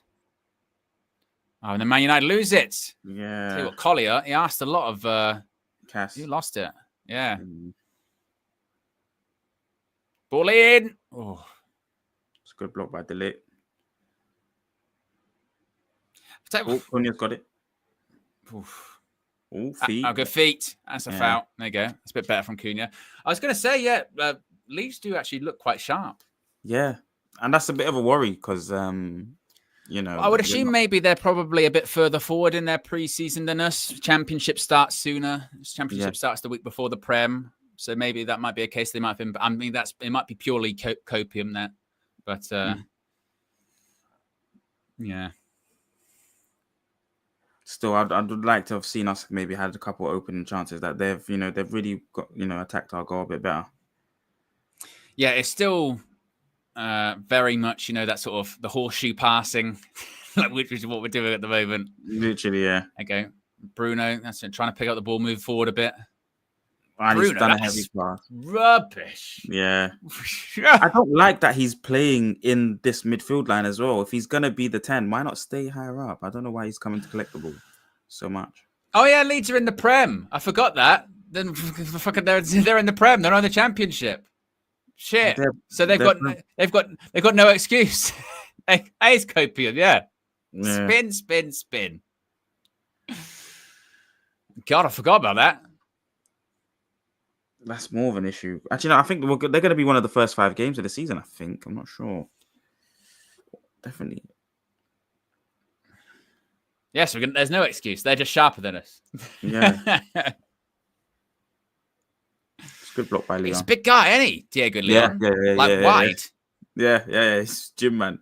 Oh, and then Man United lose it. Yeah. Tell you what, Collier, he asked a lot of Cass. You lost it. Yeah. Ball in. Oh. It's a good block by Delete. Oh, Cunha's got it. Oh, feet. Good feet. That's a foul. There you go. It's a bit better from Cunha. I was going to say, Leeds do actually look quite sharp. Yeah. And that's a bit of a worry because, you know. I would assume maybe they're probably a bit further forward in their pre-season than us. Championship starts sooner. Championship starts the week before the Prem. So maybe that might be a case they might have been. I mean, it might be purely copium there. But, yeah. Still, I'd like to have seen us maybe had a couple of opening chances that they've really got, attacked our goal a bit better. Yeah, it's still very much, that sort of the horseshoe passing, which is what we're doing at the moment. Literally, yeah. Okay, Bruno, that's it, trying to pick up the ball, move forward a bit. And Bruno, he's done a heavy pass. Rubbish. Yeah. I don't like that he's playing in this midfield line as well. If he's going to be the 10, why not stay higher up? I don't know why he's coming to collect the ball so much. Oh, yeah, Leeds are in the Prem. I forgot that. Then fucking they're in the Prem. They're on the Championship. Shit. So they've got no excuse. It's copium, yeah. Spin. God, I forgot about that. That's more of an issue. Actually, no, I think they're going to be one of the first 5 games of the season, I think. I'm not sure. Definitely. Yes, there's no excuse. They're just sharper than us. Yeah. It's a good block by Leon. He's a big guy, isn't he? Diego Leon. Yeah. Wide. Yeah. He's gym man.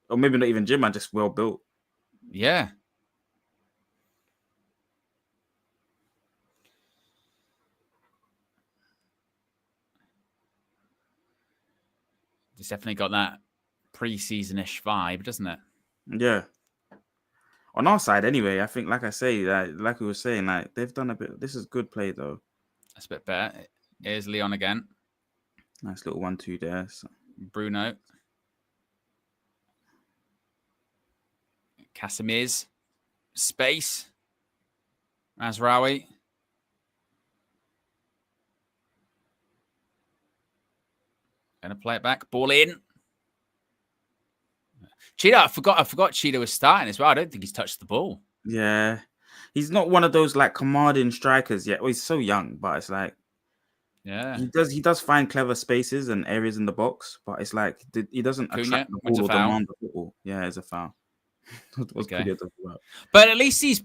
Or maybe not even gym man, just well built. Yeah. It's definitely got that pre-season-ish vibe, doesn't it? Yeah. On our side, anyway, I think, like I say, like we were saying, like they've done a bit. This is good play, though. That's a bit better. Here's Leon again. Nice little 1-2 there. So. Bruno. Casimir's. Space. Mazraoui. Gonna play it back. Ball in. Cheetah, I forgot Cheetah was starting as well. I don't think he's touched the ball. Yeah. He's not one of those like commanding strikers yet. Well, he's so young, but it's like he does find clever spaces and areas in the box, but it's like he doesn't attract the ball or demand the football. Yeah, it's a foul. Okay. But at least he's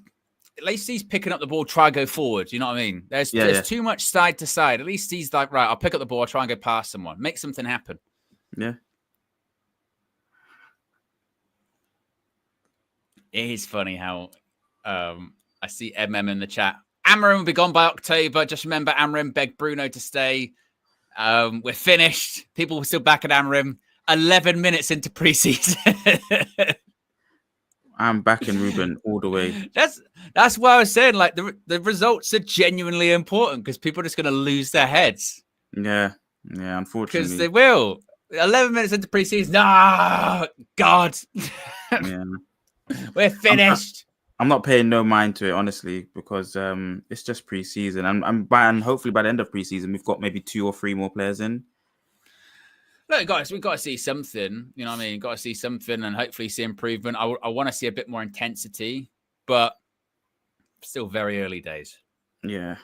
picking up the ball, try to go forward. You know what I mean? There's too much side to side. At least he's like, right, I'll pick up the ball, I'll try and go past someone. Make something happen. Yeah. It is funny how I see MM in the chat. Amarim will be gone by October. Just remember, Amarim begged Bruno to stay. We're finished. People were still back at Amarim. 11 minutes into preseason. I'm backing Ruben all the way. That's why I was saying, like, the results are genuinely important because people are just going to lose their heads. Yeah, unfortunately. Because they will. 11 minutes into preseason. No, God. Yeah. We're finished. I'm not paying no mind to it, honestly, because it's just preseason. And hopefully by the end of preseason, we've got maybe 2 or 3 more players in. Look, guys, we've got to see something. You know what I mean? Got to see something and hopefully see improvement. I want to see a bit more intensity, but still very early days. Yeah.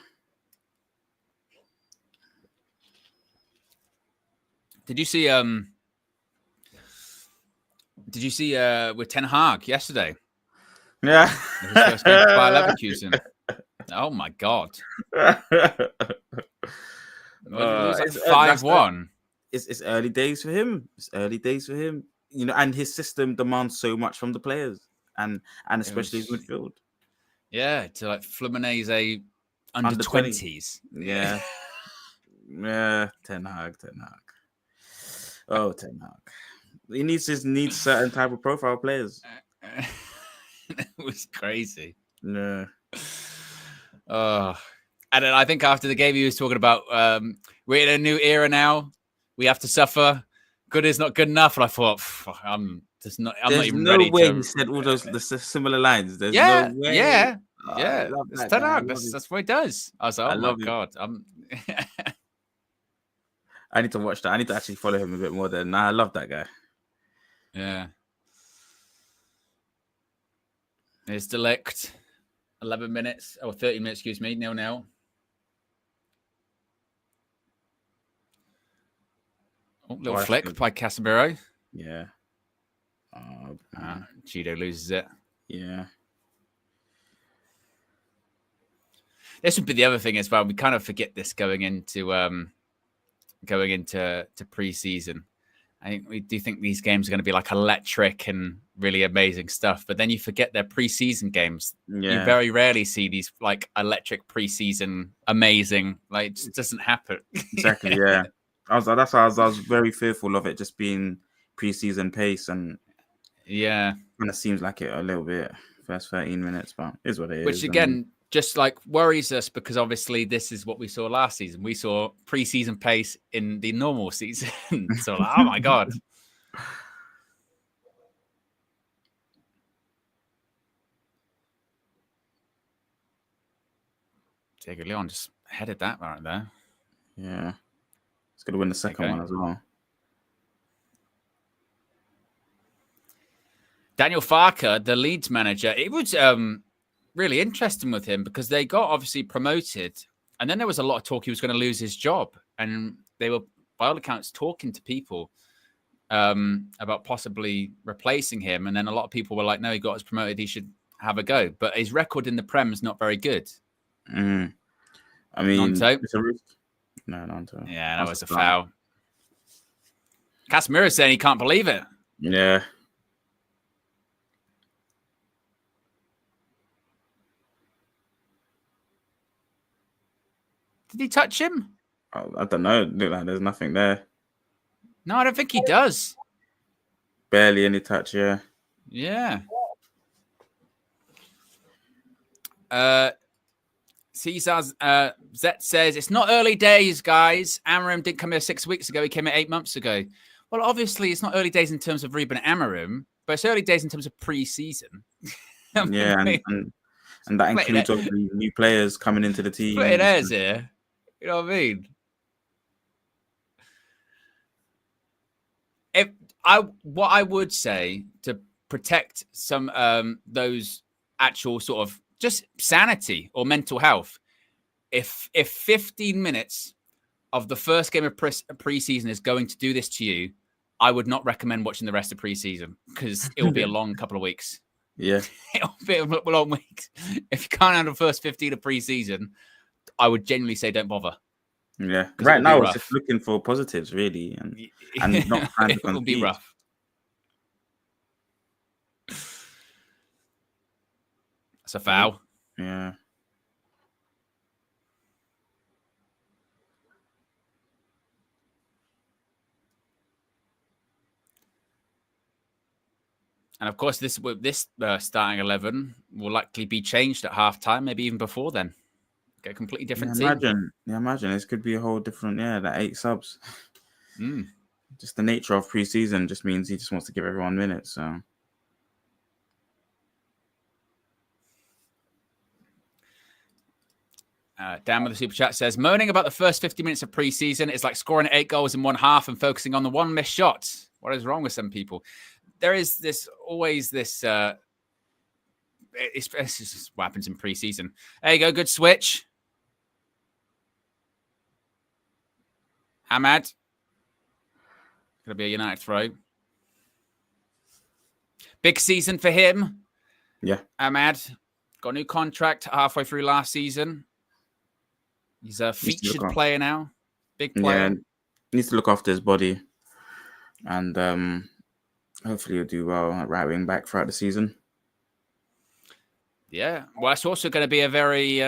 Did you see with Ten Hag yesterday? Yeah. His first game by Leverkusen. Oh my God. It's 5-1. It's early days for him. It's early days for him. You know, and his system demands so much from the players and especially his midfield. Yeah, to like Fluminense under 20s. Yeah. Yeah, Ten Hag. Oh, Ten Hag. He needs certain type of profile players. It was crazy. Yeah. And then I think after the game, he was talking about we're in a new era now. We have to suffer. Good is not good enough. And I thought, I'm not even ready. There's no way he said all those the similar lines. There's no way. Yeah. Oh, Yeah. It's Ten Hag. That's what he does. I was like, oh my God. I need to watch that. I need to actually follow him a bit more. I love that guy. Yeah. It's Delict. 11 minutes or 30 minutes, excuse me, 0-0. Oh, little flick by Casemiro. Yeah. Cheeto loses it. Yeah. This would be the other thing as well. We kind of forget this going into preseason. I think we do think these games are going to be like electric and really amazing stuff. But then you forget they're preseason games. Yeah. You very rarely see these like electric preseason amazing. Like it just doesn't happen. Exactly. Yeah. That's why I was very fearful of it just being preseason pace, and yeah, kind of seems like it a little bit first 13 minutes, but it is what it is. Which again, just like worries us because obviously this is what we saw last season. We saw preseason pace in the normal season. So like, oh my God. Diego Leon just headed that right there. Yeah. It's going to win the second one as well. Daniel Farker, the Leeds manager, it was really interesting with him because they got obviously promoted. And then there was a lot of talk he was going to lose his job. And they were, by all accounts, talking to people about possibly replacing him. And then a lot of people were like, no, he got us promoted. He should have a go. But his record in the Prem is not very good. Mm. I mean, it's a risk. No, Nanto. Yeah, that was a foul. Casemiro's saying he can't believe it. Yeah. Did he touch him? I don't know. Look like there's nothing there. No, I don't think he does. Barely any touch, yeah. Yeah. Cesar Zet says, it's not early days, guys. Amarim didn't come here 6 weeks ago. He came here 8 months ago. Well, obviously, it's not early days in terms of Ruben Amarim, but it's early days in terms of pre-season. Yeah, and that includes obviously new players coming into the team. It is here. You know what I mean? What I would say to protect some those actual sort of just sanity or mental health, if 15 minutes of the first game of preseason is going to do this to you, I would not recommend watching the rest of preseason because it will be a long couple of weeks. Yeah, it'll be a long week. If you can't handle the first 15 of preseason, I would genuinely say don't bother. Yeah, right now it's just looking for positives, really, and not trying to it will be rough. It's a foul. Yeah. And of course, this starting 11 will likely be changed at halftime, maybe even before then. Get a completely different team. Imagine this could be a whole different, like 8 subs. just the nature of preseason just means he just wants to give everyone minutes. So. Dan with the super chat says, moaning about the first 50 minutes of preseason is like scoring 8 goals in one half and focusing on the one missed shot. What is wrong with some people? There is always this. It's just what happens in preseason. There you go, good switch. Ahmad. Gonna be a United throw. Big season for him. Yeah. Ahmad got a new contract halfway through last season. He's a featured player now. Big player. Yeah, needs to look after his body. And hopefully he'll do well at right wing back throughout the season. Yeah. Well, it's also going to be a very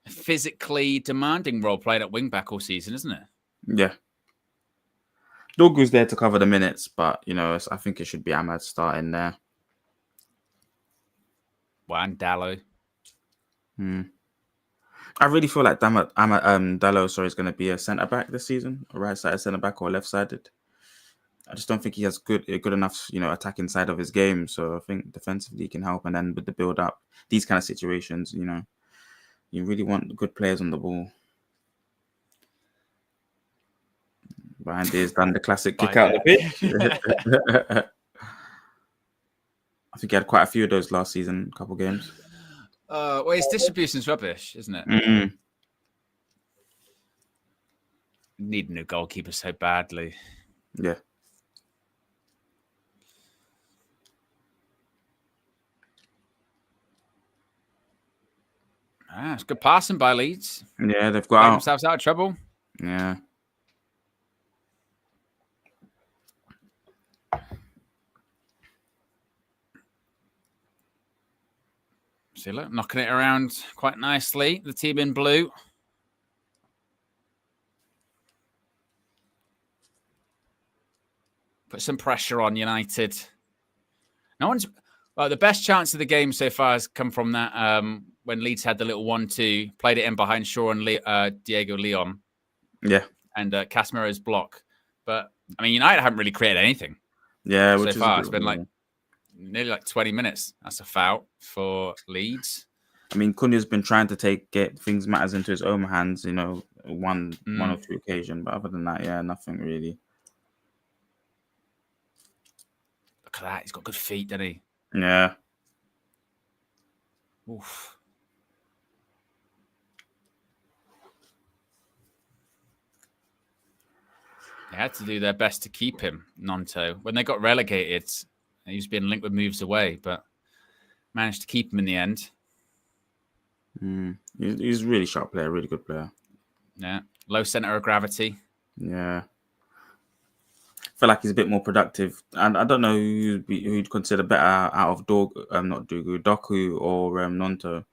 physically demanding role playing at wing back all season, isn't it? Yeah. Dogu's there to cover the minutes, but, I think it should be Ahmad starting there. Well, and Dallo. I really feel like Dallo, is going to be a centre back this season, a right sided centre back or left sided. I just don't think he has good enough, attacking side of his game. So I think defensively he can help, and then with the build up, these kind of situations, you really want good players on the ball. Behind has done the classic kick out the pitch. I think he had quite a few of those last season, a couple games. Well, his distribution's rubbish, isn't it? Mm-hmm. Need a new goalkeeper so badly. Yeah. It's good passing by Leeds. Yeah, they've got themselves out of trouble. Yeah. See, look, knocking it around quite nicely. The team in blue. Put some pressure on United. The best chance of the game so far has come from that when Leeds had the little 1-2, played it in behind Shaw and Diego Leon. Yeah. And Casemiro's block. But, United haven't really created anything. Yeah. So far, it's been nearly 20 minutes. That's a foul for Leeds. Cunha's been trying to get things matters into his own hands, one or two occasions. But other than that, yeah, nothing really. Look at that. He's got good feet, doesn't he? Yeah. Oof. They had to do their best to keep him, Nonto. When they got relegated, he was being linked with moves away, but managed to keep him in the end. He's a really sharp player, really good player. Yeah. Low center of gravity. Yeah. I feel like he's a bit more productive. And I don't know who you'd consider better out of Doku or Nonto.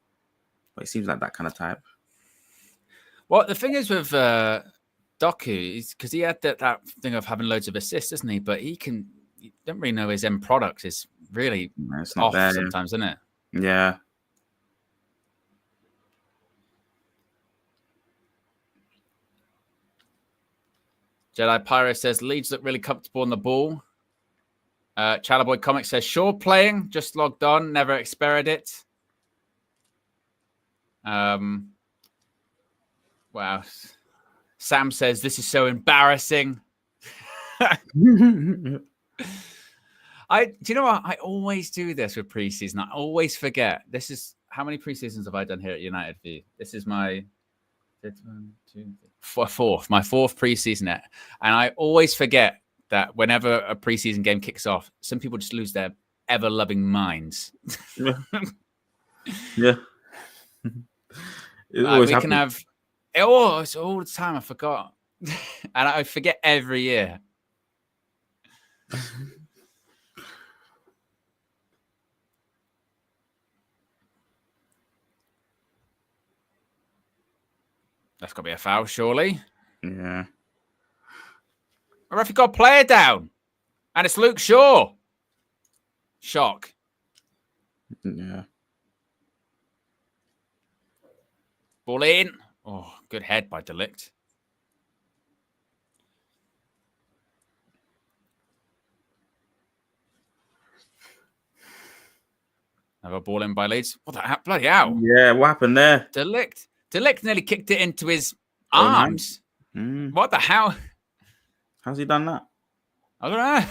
But it seems like that kind of type. Well, the thing is with Doku is because he had that thing of having loads of assists, doesn't he? But you don't really know his end product is really off there, sometimes, isn't it? Yeah. Jedi Pyro says Leeds look really comfortable on the ball. Chalaboy Comics says Shaw playing, just logged on, never experienced it. Wow. Sam says this is so embarrassing. Do you know what? I always do this with preseason. I always forget. This is how many preseasons have I done here at United View? This is my fourth preseason, and I always forget that whenever a preseason game kicks off, some people just lose their ever-loving minds. Yeah. Can have. Oh, it's all the time. I forgot, and I forget every year. That's got to be a foul, surely. Yeah. A referee got a player down, and it's Luke Shaw. Shock. Yeah. Ball in. Oh, good head by Delict. Have a ball in by Leeds. What the hell? Bloody hell. Yeah, what happened there? Delict nearly kicked it into his Own arms. What the hell? How's he done that? I don't know.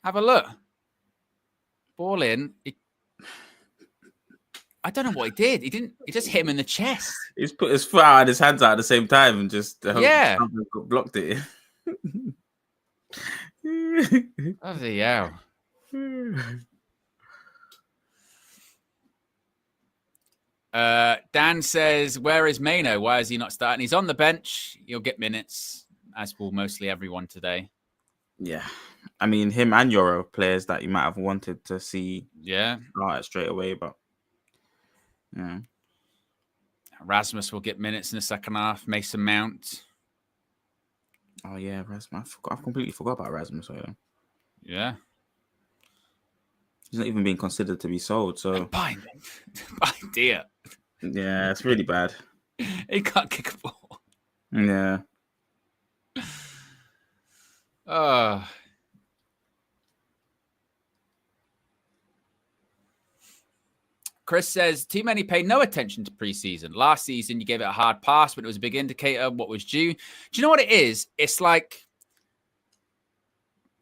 Have a look. Ball in. I don't know what he did. He just hit him in the chest. He's put his foot out and his hands out at the same time and just blocked it. Bloody hell. Dan says, where is Mano? Why is he not starting? He's on the bench. He'll get minutes, as will mostly everyone today. Yeah. I mean, him and Euro players that you might have wanted to see start straight away, but yeah. Rasmus will get minutes in the second half. Mason Mount. Oh yeah, Rasmus. I've completely forgot about Rasmus. Yeah. He's not even being considered to be sold. So dear. Yeah, it's really bad. He can't kick a ball. Yeah. Chris says, too many pay no attention to preseason. Last season, you gave it a hard pass, but it was a big indicator of what was due. Do you know what it is? It's like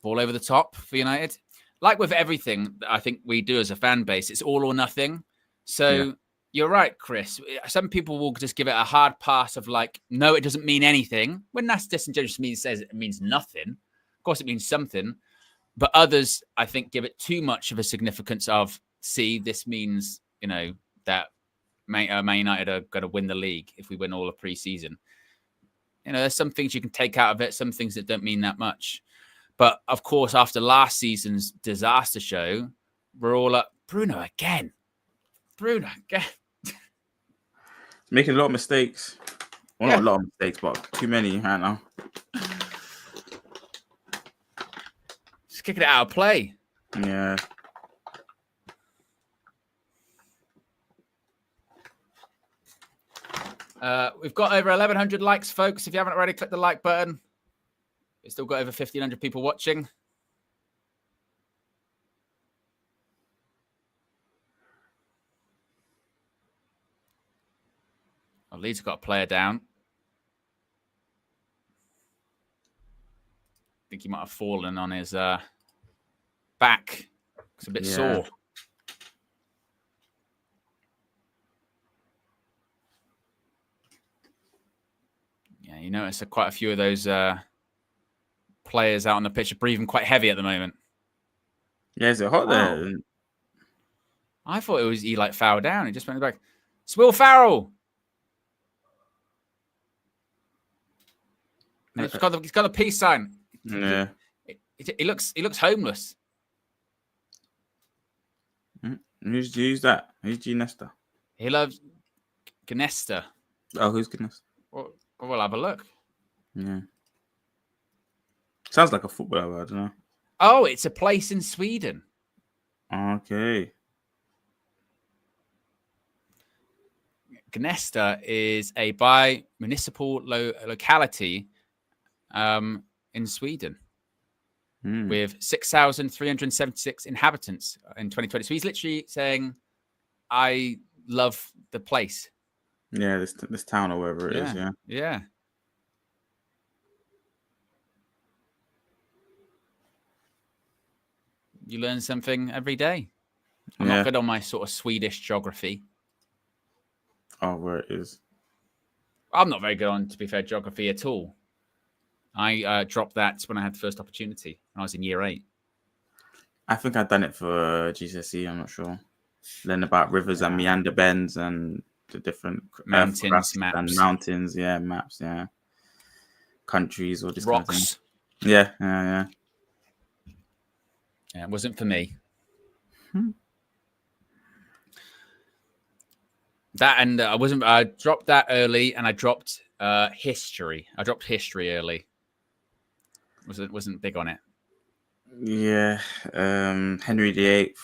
all over the top for United. Like with everything that I think we do as a fan base, it's all or nothing. So you're right, Chris. Some people will just give it a hard pass of like, no, it doesn't mean anything. When that's disingenuous says it means nothing. Of course, it means something. But others, I think, give it too much of a significance of, see, this means, that Man United are going to win the league if we win all of pre-season. There's some things you can take out of it, some things that don't mean that much. But, of course, after last season's disaster show, we're all up, Bruno again. Making a lot of mistakes. Well, not a lot of mistakes, but too many right now. Just kicking it out of play. Yeah. We've got over 1,100 likes, folks. If you haven't already, click the like button. We've still got over 1,500 people watching. Oh, Leeds have got a player down. I think he might have fallen on his back. It's a bit sore. Yeah, you notice quite a few of those players out on the pitch are breathing quite heavy at the moment. Yeah, is it hot there? I thought it was he fouled down. He just went back. It's Will Farrell. He's got the peace sign. Yeah. He looks homeless. Who's that? Who's Ginesta? He loves Gnesta. Oh, who's Gnesta? Well, we'll have a look. Yeah. Sounds like a footballer, I don't know. Oh, it's a place in Sweden. Okay. Gnesta is a bi-municipal locality in Sweden with 6,376 inhabitants in 2020. So he's literally saying, I love the place. Yeah, this town or wherever it is. Yeah. Yeah. You learn something every day. I'm not good on my sort of Swedish geography. Oh, where it is. I'm not very good on, to be fair, geography at all. I dropped that when I had the first opportunity when I was in year 8. I think I'd done it for GCSE. I'm not sure. Learn about rivers and meander bends and the different mountains, maps. And mountains, maps, countries, all this rocks. Kind of thing. Yeah. Yeah, it wasn't for me. That and I dropped that early, and I dropped history. I dropped history early. Wasn't big on it. Yeah, Henry VIII,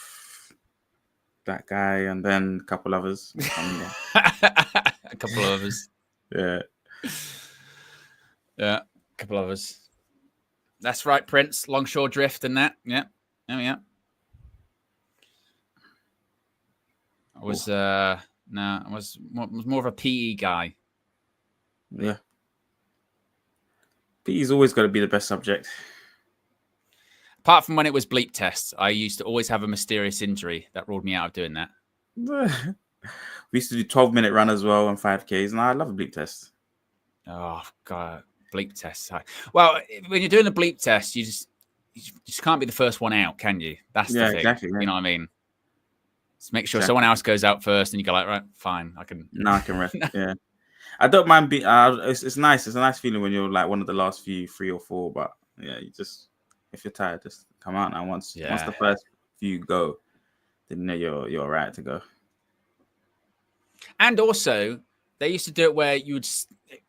that guy, and then a couple others. A couple of others. Yeah, a couple of others. That's right, Prince, Longshore Drift, and that. Yeah. was I was more of a PE guy. Yeah. PE's always got to be the best subject. Apart from when it was bleep tests, I used to always have a mysterious injury that ruled me out of doing that. We used to do 12-minute run as well on 5Ks, and I love a bleep test. Oh God, bleep tests. Well, when you're doing a bleep test, you just can't be the first one out, can you? That's the thing. Exactly. Yeah. You know what I mean? Just make sure someone else goes out first, and you go like, right, fine, I can. No, I can rest. Yeah, I don't mind being. It's nice. It's a nice feeling when you're like one of the last few, 3 or 4. But yeah, you just if you're tired, just come out now. Once the first few go, then you know you're all right to go. And also, they used to do it where you would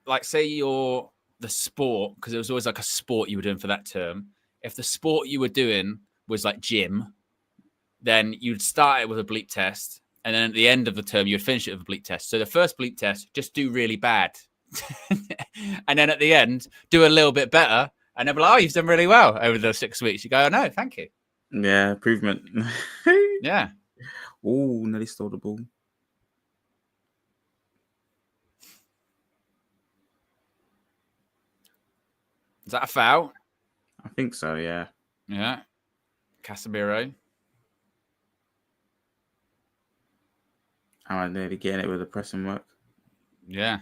like say you're the sport, because there was always like a sport you were doing for that term. If the sport you were doing was like gym, then you'd start it with a bleep test. And then at the end of the term, you'd finish it with a bleep test. So the first bleep test, just do really bad. And then at the end, do a little bit better. And they'll be like, oh, you've done really well over the 6 weeks. You go, oh, no, thank you. Yeah, improvement. Yeah. Oh, nearly stole the ball. Is that a foul? I think so, yeah. Yeah. Casemiro. Am I nearly getting it with the pressing work? Yeah.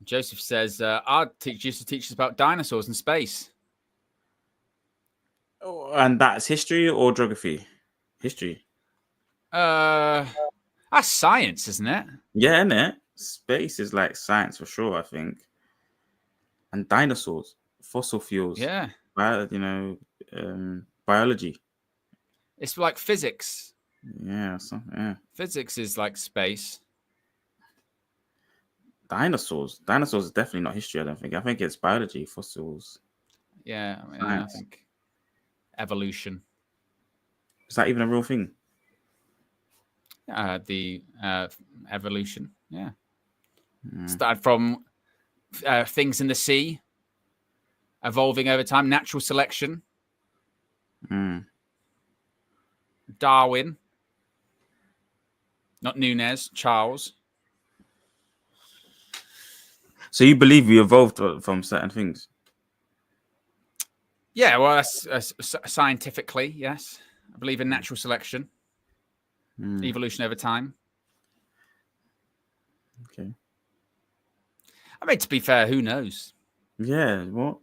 Joseph says, our teacher used to teach us about dinosaurs in space. Oh, and that's history or geography? History. That's science, isn't it? Yeah, innit? Space is like science for sure, I think. And dinosaurs, fossil fuels. Yeah. Biology. It's like physics. Yeah, Physics is like space. Dinosaurs is definitely not history. I don't think. I think it's biology, fossils. Yeah, I think evolution. Is that even a real thing? The evolution. Yeah. Started from things in the sea, evolving over time, natural selection. Darwin. Not Nunez, Charles. So you believe we evolved from certain things? Yeah, well, that's scientifically, yes. I believe in natural selection, evolution over time. Okay. I mean, to be fair, who knows? Yeah, what?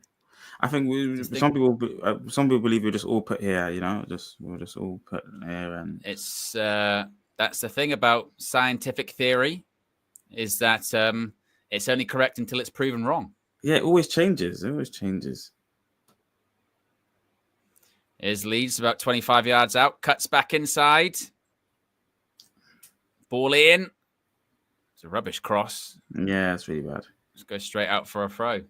I think some people believe we're just all put here. We're just all put here, and it's that's the thing about scientific theory, is that it's only correct until it's proven wrong. Yeah, it always changes. Is Leeds about 25 yards out, cuts back inside. Ball in. It's a rubbish cross. Yeah, it's really bad. Just go straight out for a throw.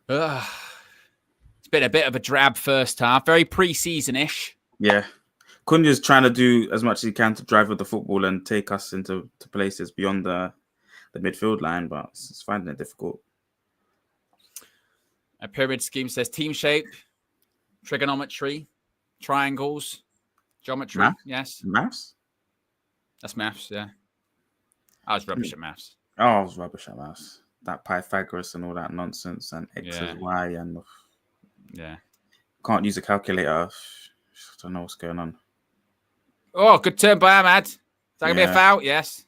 It's been a bit of a drab first half. Very pre-season-ish. Yeah. Cunha's trying to do as much as he can to drive with the football and take us into places beyond the midfield line, but it's finding it difficult. A pyramid scheme says team shape, trigonometry, triangles, geometry. Math? Yes. Maths? That's maths, yeah. I was rubbish at maths. Oh, I was rubbish at maths. That Pythagoras and all that nonsense and X and Y and... Yeah. Can't use a calculator. I don't know what's going on. Oh, good turn by Ahmad. Is that going to be a foul? Yes.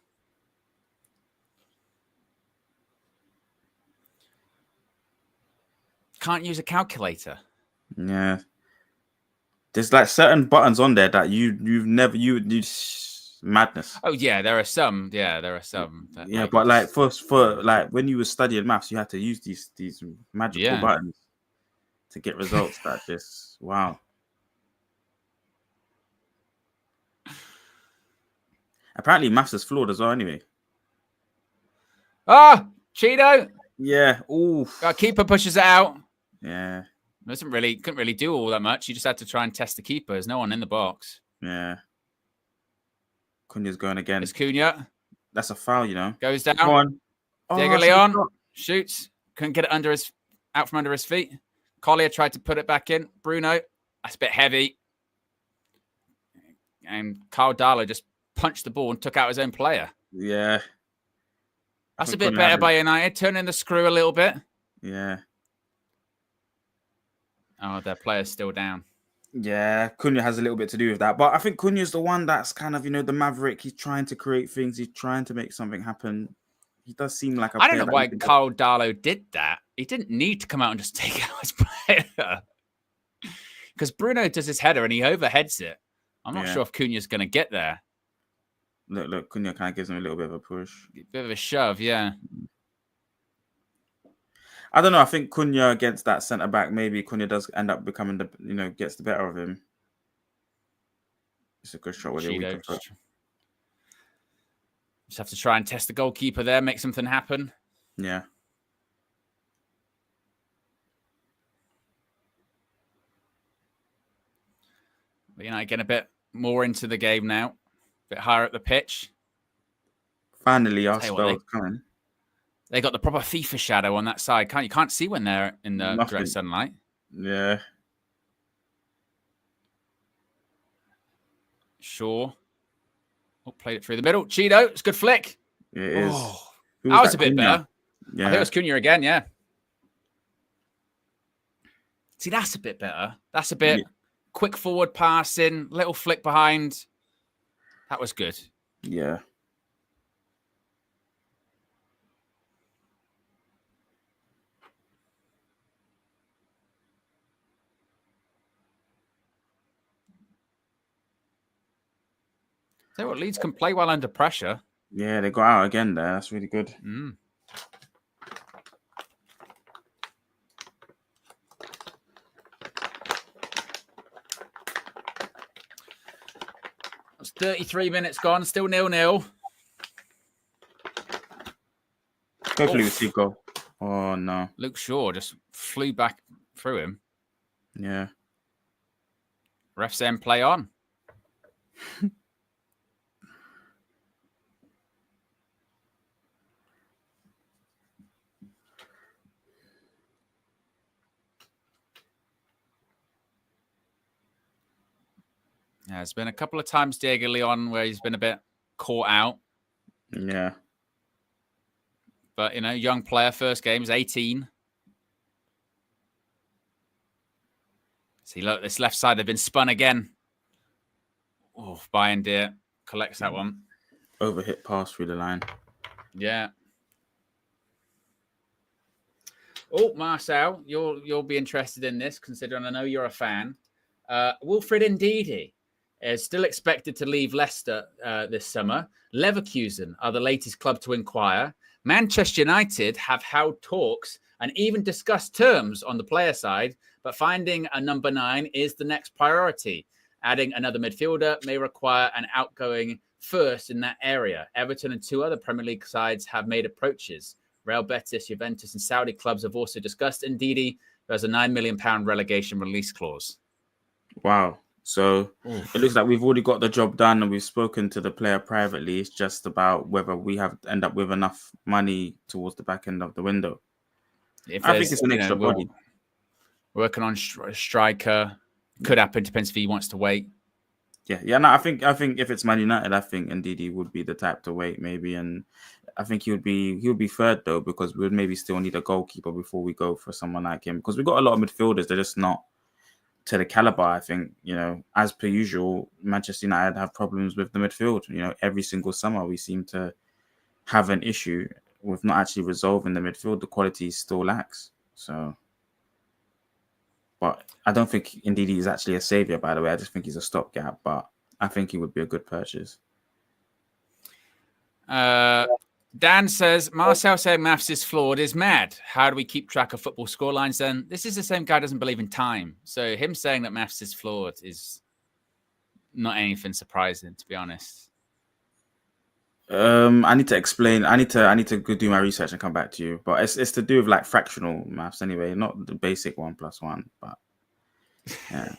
Can't use a calculator. Yeah. There's like certain buttons on there that you've never madness. Oh yeah, there are some. Yeah, there are some. Yeah, but like for like when you were studying maths, you had to use these magical buttons to get results that just wow. Apparently, maths is flawed as well. Anyway. Ah, Cheeto. Yeah. Ooh. Keeper pushes it out. Yeah. Couldn't really do all that much. You just had to try and test the keeper. There's no one in the box. Yeah. Cunha's going again. It's Cunha. That's a foul, Goes down. Go on. Diego Leon shoots. Couldn't get it under his out from under his feet. Collier tried to put it back in. Bruno, that's a bit heavy. And Carl Darlow just punched the ball and took out his own player. Yeah. That's a bit better by United. Turning the screw a little bit. Yeah. Oh, their player's still down. Yeah, Cunha has a little bit to do with that. But I think Cunha's the one that's kind of, the maverick. He's trying to create things. He's trying to make something happen. He does seem like a I don't know why Carl Darlow did that. He didn't need to come out and just take out his player. Because Bruno does his header and he overheads it. I'm not sure if Cunha's going to get there. Look, Cunha kind of gives him a little bit of a push. A bit of a shove, yeah. I don't know. I think Cunha against that centre back, maybe Cunha does end up becoming gets the better of him. It's a good shot with a weaker foot. Just have to try and test the goalkeeper there, make something happen. Yeah. But, getting a bit more into the game now. A bit higher up the pitch. Finally, our spell's coming. They got the proper FIFA shadow on that side. You can't see when they're in the direct sunlight. Yeah. Sure. Oh, played it through the middle. Cheeto, it's a good flick. It is. Oh, that was a bit better. Yeah. I think it was Cunha again, yeah. See, that's a bit better. That's a bit quick forward passing, little flick behind. That was good. Yeah. So what, Leeds can play well under pressure. Yeah, they got out again there. That's really good. It's 33 minutes gone, still 0-0. Hopefully we see goal. Oh, no. Luke Shaw just flew back through him. Yeah. Ref saying play on. Yeah, there's been a couple of times, Diego Leon, where he's been a bit caught out. Yeah. But, young player, first game, is 18. See, look, this left side, they've been spun again. Oh, Bayern Deer collects that one. Overhit pass through the line. Yeah. Oh, Marcel, you'll be interested in this, considering I know you're a fan. Wilfred Ndidi is still expected to leave Leicester this summer. Leverkusen are the latest club to inquire. Manchester United have held talks and even discussed terms on the player side, but finding a number 9 is the next priority. Adding another midfielder may require an outgoing first in that area. Everton and 2 other Premier League sides have made approaches. Real Betis, Juventus, and Saudi clubs have also discussed Ndidi, who has a £9 million relegation release clause. Wow. So It looks like we've already got the job done and we've spoken to the player privately. It's just about whether we end up with enough money towards the back end of the window. I think it's an extra body. Working on a striker. Could happen. Depends if he wants to wait. Yeah. No, I think if it's Man United, I think Ndidi would be the type to wait maybe, and I think he would be third though, because we would maybe still need a goalkeeper before we go for someone like him, because we've got a lot of midfielders. They're just not to the caliber. I think as per usual, Manchester United have problems with the midfield. Every single summer we seem to have an issue with not actually resolving the midfield. The quality still lacks. So. But I don't think Ndidi is actually a saviour, by the way. I just think he's a stopgap, but I think he would be a good purchase. Dan says, Marcel saying maths is flawed is mad. How do we keep track of football scorelines then? This is the same guy who doesn't believe in time. So him saying that maths is flawed is not anything surprising, to be honest. I need to explain. I need to go do my research and come back to you. But it's to do with like fractional maths anyway, not the basic 1+1. But yeah.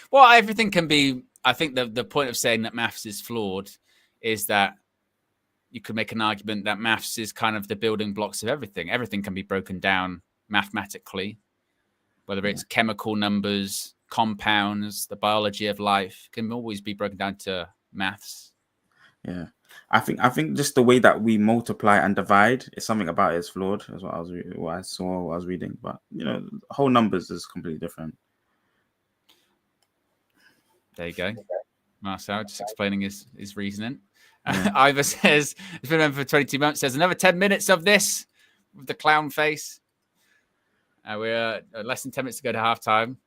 Well, everything can be. I think the point of saying that maths is flawed is that you could make an argument that maths is kind of the building blocks of everything. Everything can be broken down mathematically, whether it's chemical numbers, compounds, the biology of life, can always be broken down to maths. Yeah. I think just the way that we multiply and divide is something about it is flawed. That's what I saw what I was reading. But whole numbers is completely different. There you go. Marcel just explaining his reasoning. Yeah. Ivor says, it's been on for 22 months, says another 10 minutes of this with the clown face. We're less than 10 minutes to go to halftime.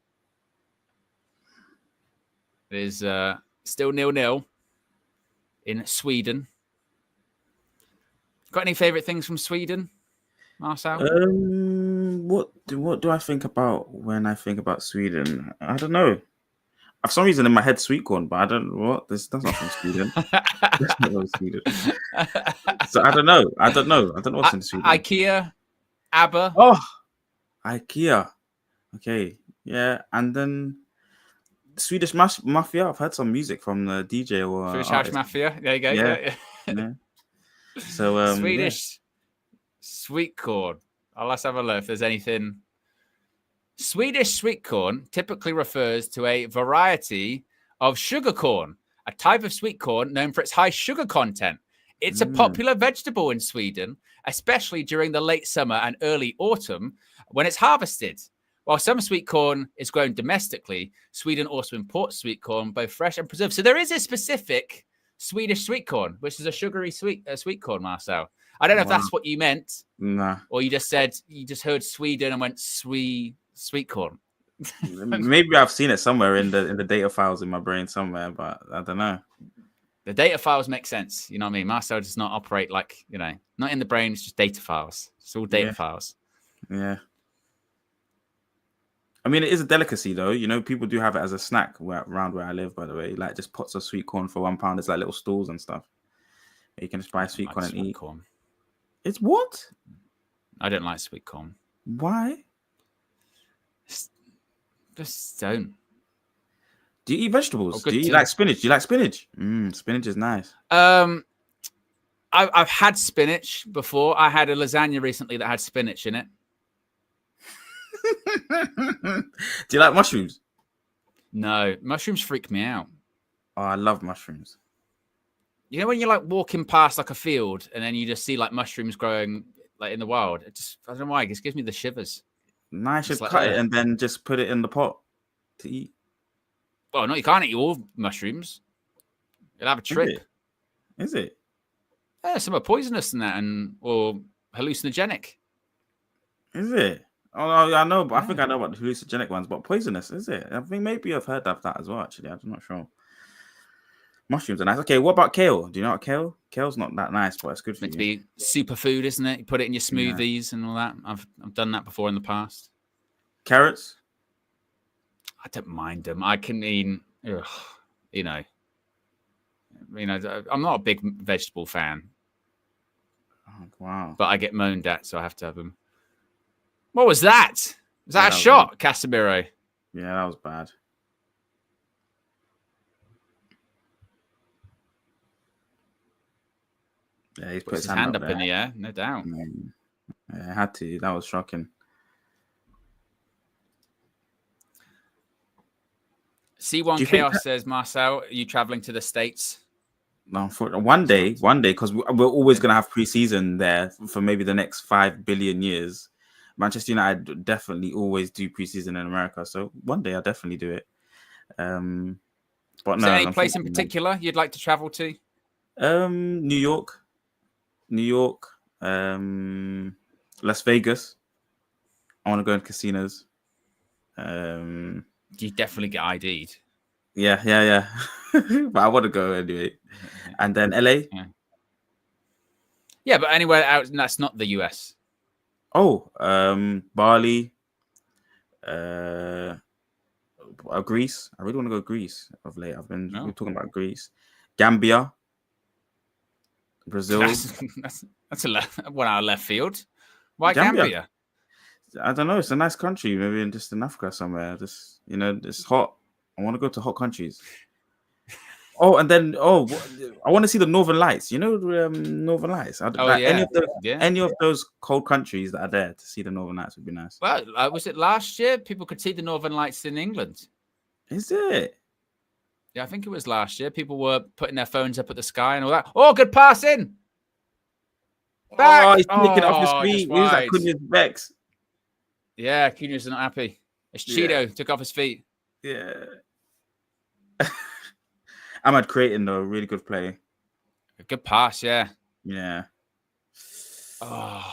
It is still 0-0 in Sweden. Got any favorite things from Sweden, Marcel? What do I think about when I think about Sweden? I don't know. For some reason in my head, sweet corn, but I don't know what that's not from Sweden. That's not from Sweden. So I don't know what's in Sweden. IKEA, ABBA. Oh, IKEA. Okay, yeah, and then Swedish Mafia. I've heard some music from the DJ or Swedish House Mafia. There you go. Yeah. So Swedish sweet corn. Let's have a look if there's anything. Swedish sweet corn typically refers to a variety of sugar corn, a type of sweet corn known for its high sugar content. It's a popular vegetable in Sweden, especially during the late summer and early autumn when it's harvested. While some sweet corn is grown domestically, Sweden also imports sweet corn, both fresh and preserved. So there is a specific Swedish sweet corn, which is a sugary sweet corn, Marcel. I don't know if that's what you meant. Nah. Or you just heard Sweden and went sweet corn. Maybe I've seen it somewhere in the data files in my brain somewhere, but I don't know. The data files make sense. You know what I mean? Marcel does not operate like, not in the brain. It's just data files. It's all data files. Yeah. I mean, it is a delicacy, though. People do have it as a snack around where I live, by the way. Like, just pots of sweet corn for £1. There's like little stalls and stuff. You can just buy sweet corn and eat. Corn. It's what? I don't like sweet corn. Why? Just don't. Do you eat vegetables? Do you like spinach? Do you like spinach? Spinach is nice. I've had spinach before. I had a lasagna recently that had spinach in it. Do you like mushrooms? No, mushrooms freak me out. Oh, I love mushrooms. You know when you're like walking past like a field and then you just see like mushrooms growing like in the wild? I don't know why, it just gives me the shivers. Nice, just cut it and then just put it in the pot to eat. Well, no, you can't eat all mushrooms. You'll have a trip. Is it? Yeah, some are poisonous and that, or hallucinogenic. Is it? Oh, I know, but I think I know about the hallucinogenic ones, but poisonous, is it? I think maybe I've heard of that as well, actually. I'm not sure. Mushrooms are nice. Okay, what about kale? Do you know what kale? Kale's not that nice, but it's good for you. It's meant to be superfood, isn't it? You put it in your smoothies and all that. I've done that before in the past. Carrots? I don't mind them. I can eat, I'm not a big vegetable fan. Oh, wow. But I get moaned at, so I have to have them. What was that? Was that a shot, Casemiro? Yeah, that was bad. Yeah, he's put his hand up in the air, no doubt. Yeah, I had to. That was shocking. C1 Chaos says, Marcel, are you traveling to the States? No, for one day, because we're always going to have pre-season there for maybe the next 5 billion years. Manchester United definitely always do pre-season in America, so one day I'll definitely do it. But is there any place in particular you'd like to travel to? New York, Las Vegas. I want to go in casinos. You definitely get ID'd. Yeah. But I want to go anyway. And then LA. Yeah, but anywhere out that's not the US. Oh, Bali, Greece. I really want to go Greece of late. We're talking about Greece, Gambia, Brazil. That's a 1 hour left field. Why Gambia? I don't know. It's a nice country. Maybe in Africa somewhere. It's hot. I want to go to hot countries. Oh, and then I want to see the Northern Lights. You know, Northern Lights. Any of those cold countries that are there to see the Northern Lights would be nice. Well, was it last year? People could see the Northern Lights in England. Is it? Yeah, I think it was last year. People were putting their phones up at the sky and all that. Oh, good pass in. Back. Oh, he's taking it off his feet. Who's that? Cunha's Bex. Yeah, Cunha's not happy. It's Cheeto took off his feet. Yeah. Ahmad Creighton, though, really good play. A good pass, yeah. Yeah. Oh.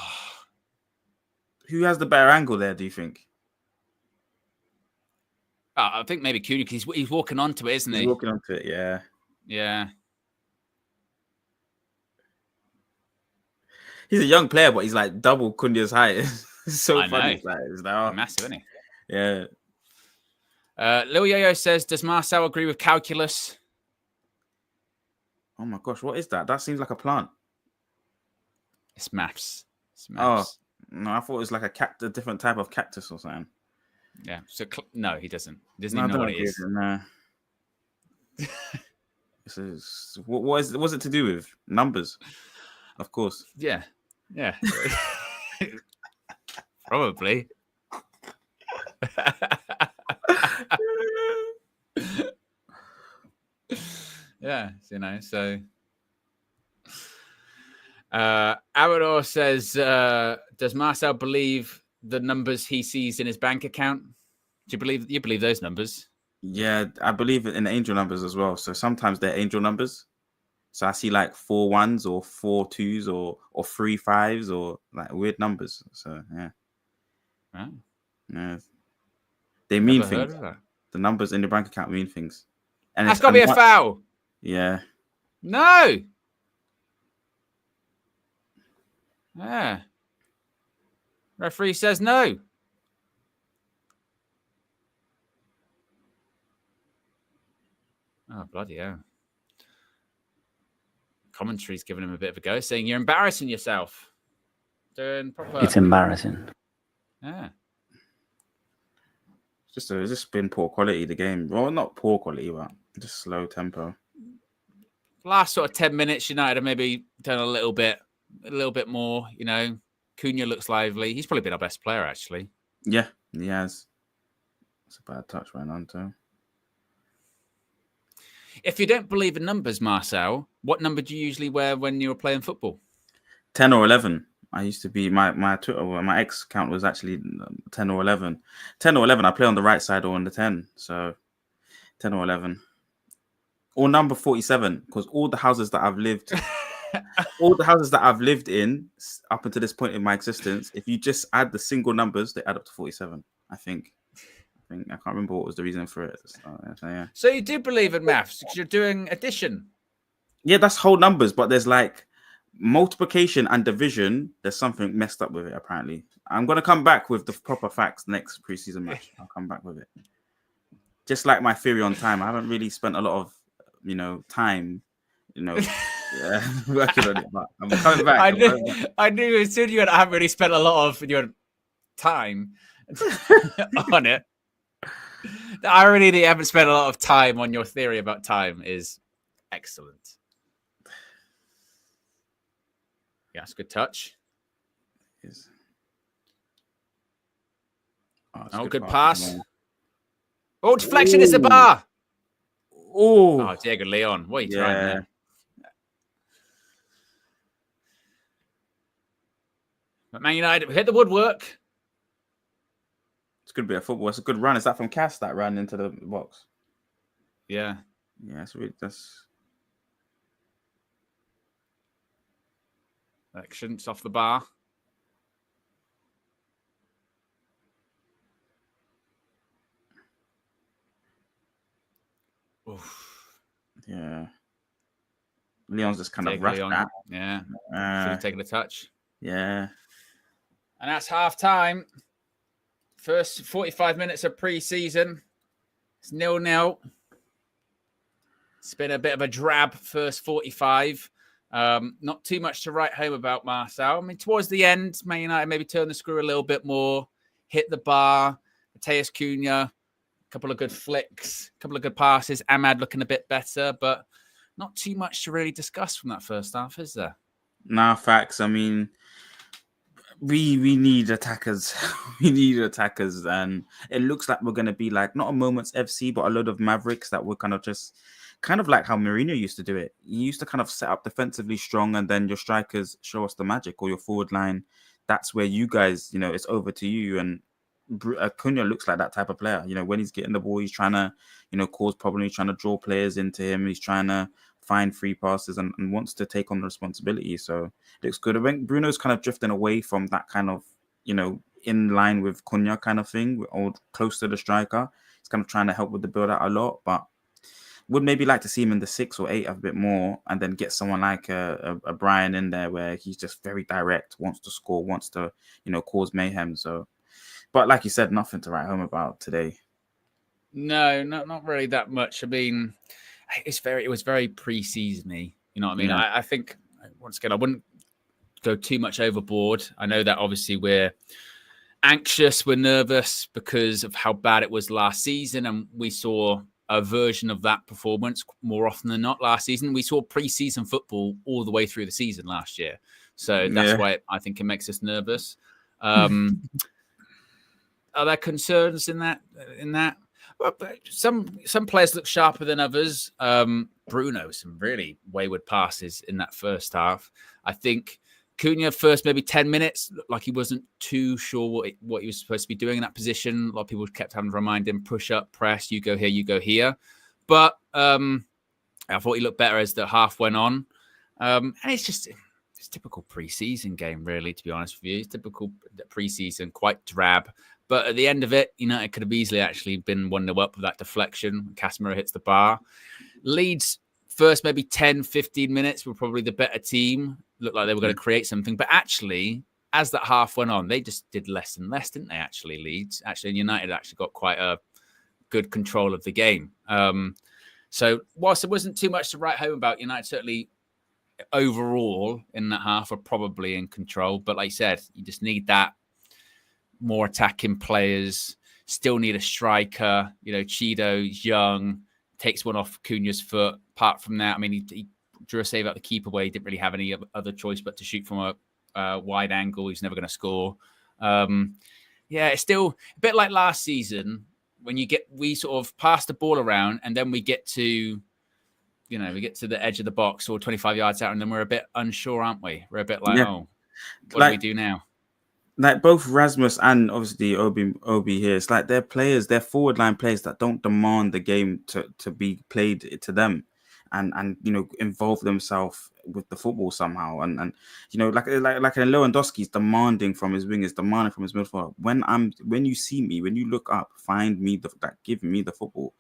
Who has the better angle there, do you think? I think maybe Cunha, because he's walking onto it, isn't he? He's walking onto it, yeah. Yeah. He's a young player, but he's like double Cunha's height. It's so funny. It's like, massive, isn't he? Yeah. Lil Yo-Yo says, does Marcel agree with calculus? Oh my gosh, what is that? That seems like a plant. It's maths. Oh, no, I thought it was like a different type of cactus or something. Yeah. So no, he doesn't. He doesn't even know what it is. No. What's it to do with? Numbers, of course. Yeah. Yeah. Probably. Yeah, you know, so Arador says, does Marcel believe the numbers he sees in his bank account? Do you believe those numbers? Yeah, I believe in angel numbers as well. So sometimes they're angel numbers. So I see like 4 1s or 4 2s or 3 5s or like weird numbers. So yeah. Wow. Yeah. They mean things. The numbers in the bank account mean things. And that's got to be a foul. Yeah. No. Yeah. Referee says no. Oh, bloody hell. Commentary's giving him a bit of a go, saying you're embarrassing yourself. Doing proper. It's embarrassing. Yeah. It's just been poor quality, the game. Well, not poor quality, but just slow tempo. Last sort of 10 minutes, United have maybe done a little bit more, you know. Cunha looks lively. He's probably been our best player, actually. Yeah, he has. It's a bad touch right on too. If you don't believe in numbers, Marcel, what number do you usually wear when you were playing football? 10 or 11. I used to be my Twitter, my X account was actually 10 or 11. 10 or 11. I play on the right side or on the 10. So 10 or 11. Or number 47, because all the houses that I've lived in up until this point in my existence, if you just add the single numbers, they add up to 47. I think I can't remember what was the reason for it. So, yeah. So you do believe in maths because you're doing addition. Yeah, that's whole numbers, but there's like multiplication and division. There's something messed up with it, apparently. I'm going to come back with the proper facts next preseason match. I'll come back with it. Just like my theory on time. I haven't really spent a lot of, time, working on it, but I'm coming back. I knew as soon as you had, I haven't really spent a lot of your time on it. The irony that you haven't spent a lot of time on your theory about time is excellent. Yeah, it's a good touch. Yes. Oh, good pass. Oh, deflection is the bar. Oh, Diego Leon. What are you trying there? But Man United hit the woodwork. It's going to be a football. It's a good run. Is that from Cass that ran into the box? Yeah. Yeah, that's Actions off the bar. Oof. Yeah. Leon's just kind of rough that. Yeah. Should have taken a touch. Yeah. And that's half time. First 45 minutes of pre-season. It's 0-0. It's been a bit of a drab first 45. Not too much to write home about, Marcel. I mean, towards the end, Man United maybe turn the screw a little bit more, hit the bar. Mateus Cunha, a couple of good flicks, a couple of good passes. Ahmad looking a bit better, but not too much to really discuss from that first half, is there? Nah, facts. I mean, we need attackers. We need attackers, and it looks like we're going to be like not a Moments FC, but a load of Mavericks that were kind of like how Mourinho used to do it. He used to kind of set up defensively strong, and then your strikers show us the magic, or your forward line. That's where you guys, it's over to you. And Cunha looks like that type of player. When he's getting the ball, he's trying to, cause problems. He's trying to draw players into him. He's trying to find free passes and wants to take on the responsibility. So it looks good. I think Bruno's kind of drifting away from that kind of, in line with Cunha kind of thing, or close to the striker. He's kind of trying to help with the build out a lot, but would maybe like to see him in the 6 or 8 a bit more, and then get someone like a Brian in there where he's just very direct, wants to score, wants to, cause mayhem. So, but like you said, nothing to write home about today. No, not really that much. I mean, it was very pre-season-y. You know what I mean? Yeah. I think, once again, I wouldn't go too much overboard. I know that obviously we're anxious, we're nervous because of how bad it was last season, and we saw a version of that performance more often than not last season. We saw pre-season football all the way through the season last year. So that's why I think it makes us nervous. Are there concerns in that? Well, some players look sharper than others. Bruno, some really wayward passes in that first half. I think Cunha first maybe 10 minutes looked like he wasn't too sure what he was supposed to be doing in that position. A lot of people kept having to remind him, push up, press, you go here, you go here. But I thought he looked better as the half went on. And it's typical pre-season game, really, to be honest with you. It's typical pre-season, quite drab. But at the end of it, United could have easily actually been 1-0 up with that deflection. Casemiro hits the bar. Leeds, first maybe 10, 15 minutes, were probably the better team. Looked like they were going to create something. But actually, as that half went on, they just did less and less, didn't they, actually, Leeds? Actually, United actually got quite a good control of the game. So whilst there wasn't too much to write home about, United certainly overall in that half are probably in control. But like you said, you just need that more attacking players, still need a striker. Cheeto's young, takes one off Cunha's foot. Apart from that, I mean, he drew a save out the keeper where he didn't really have any other choice but to shoot from a wide angle. He's never going to score. It's still a bit like last season when we sort of pass the ball around and then we get to the edge of the box or 25 yards out and then we're a bit unsure, aren't we? We're a bit like, what do we do now? Like both Rasmus and obviously Obi here, it's like they're forward line players that don't demand the game to be played to them, and involve themselves with the football somehow, and like Lewandowski's demanding from his wingers, demanding from his midfielder. When you see me, when you look up, find me give me the football,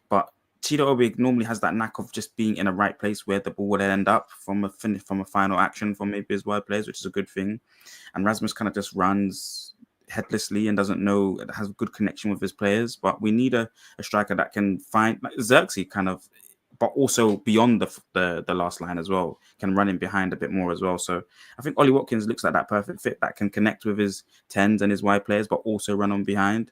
but Cheeto Obi normally has that knack of just being in the right place where the ball would end up from a final action from maybe his wide players, which is a good thing. And Rasmus kind of just runs headlessly and doesn't know, has a good connection with his players. But we need a striker that can find, like Xerxes kind of, but also beyond the last line as well, can run in behind a bit more as well. So I think Ollie Watkins looks like that perfect fit that can connect with his 10s and his wide players, but also run on behind.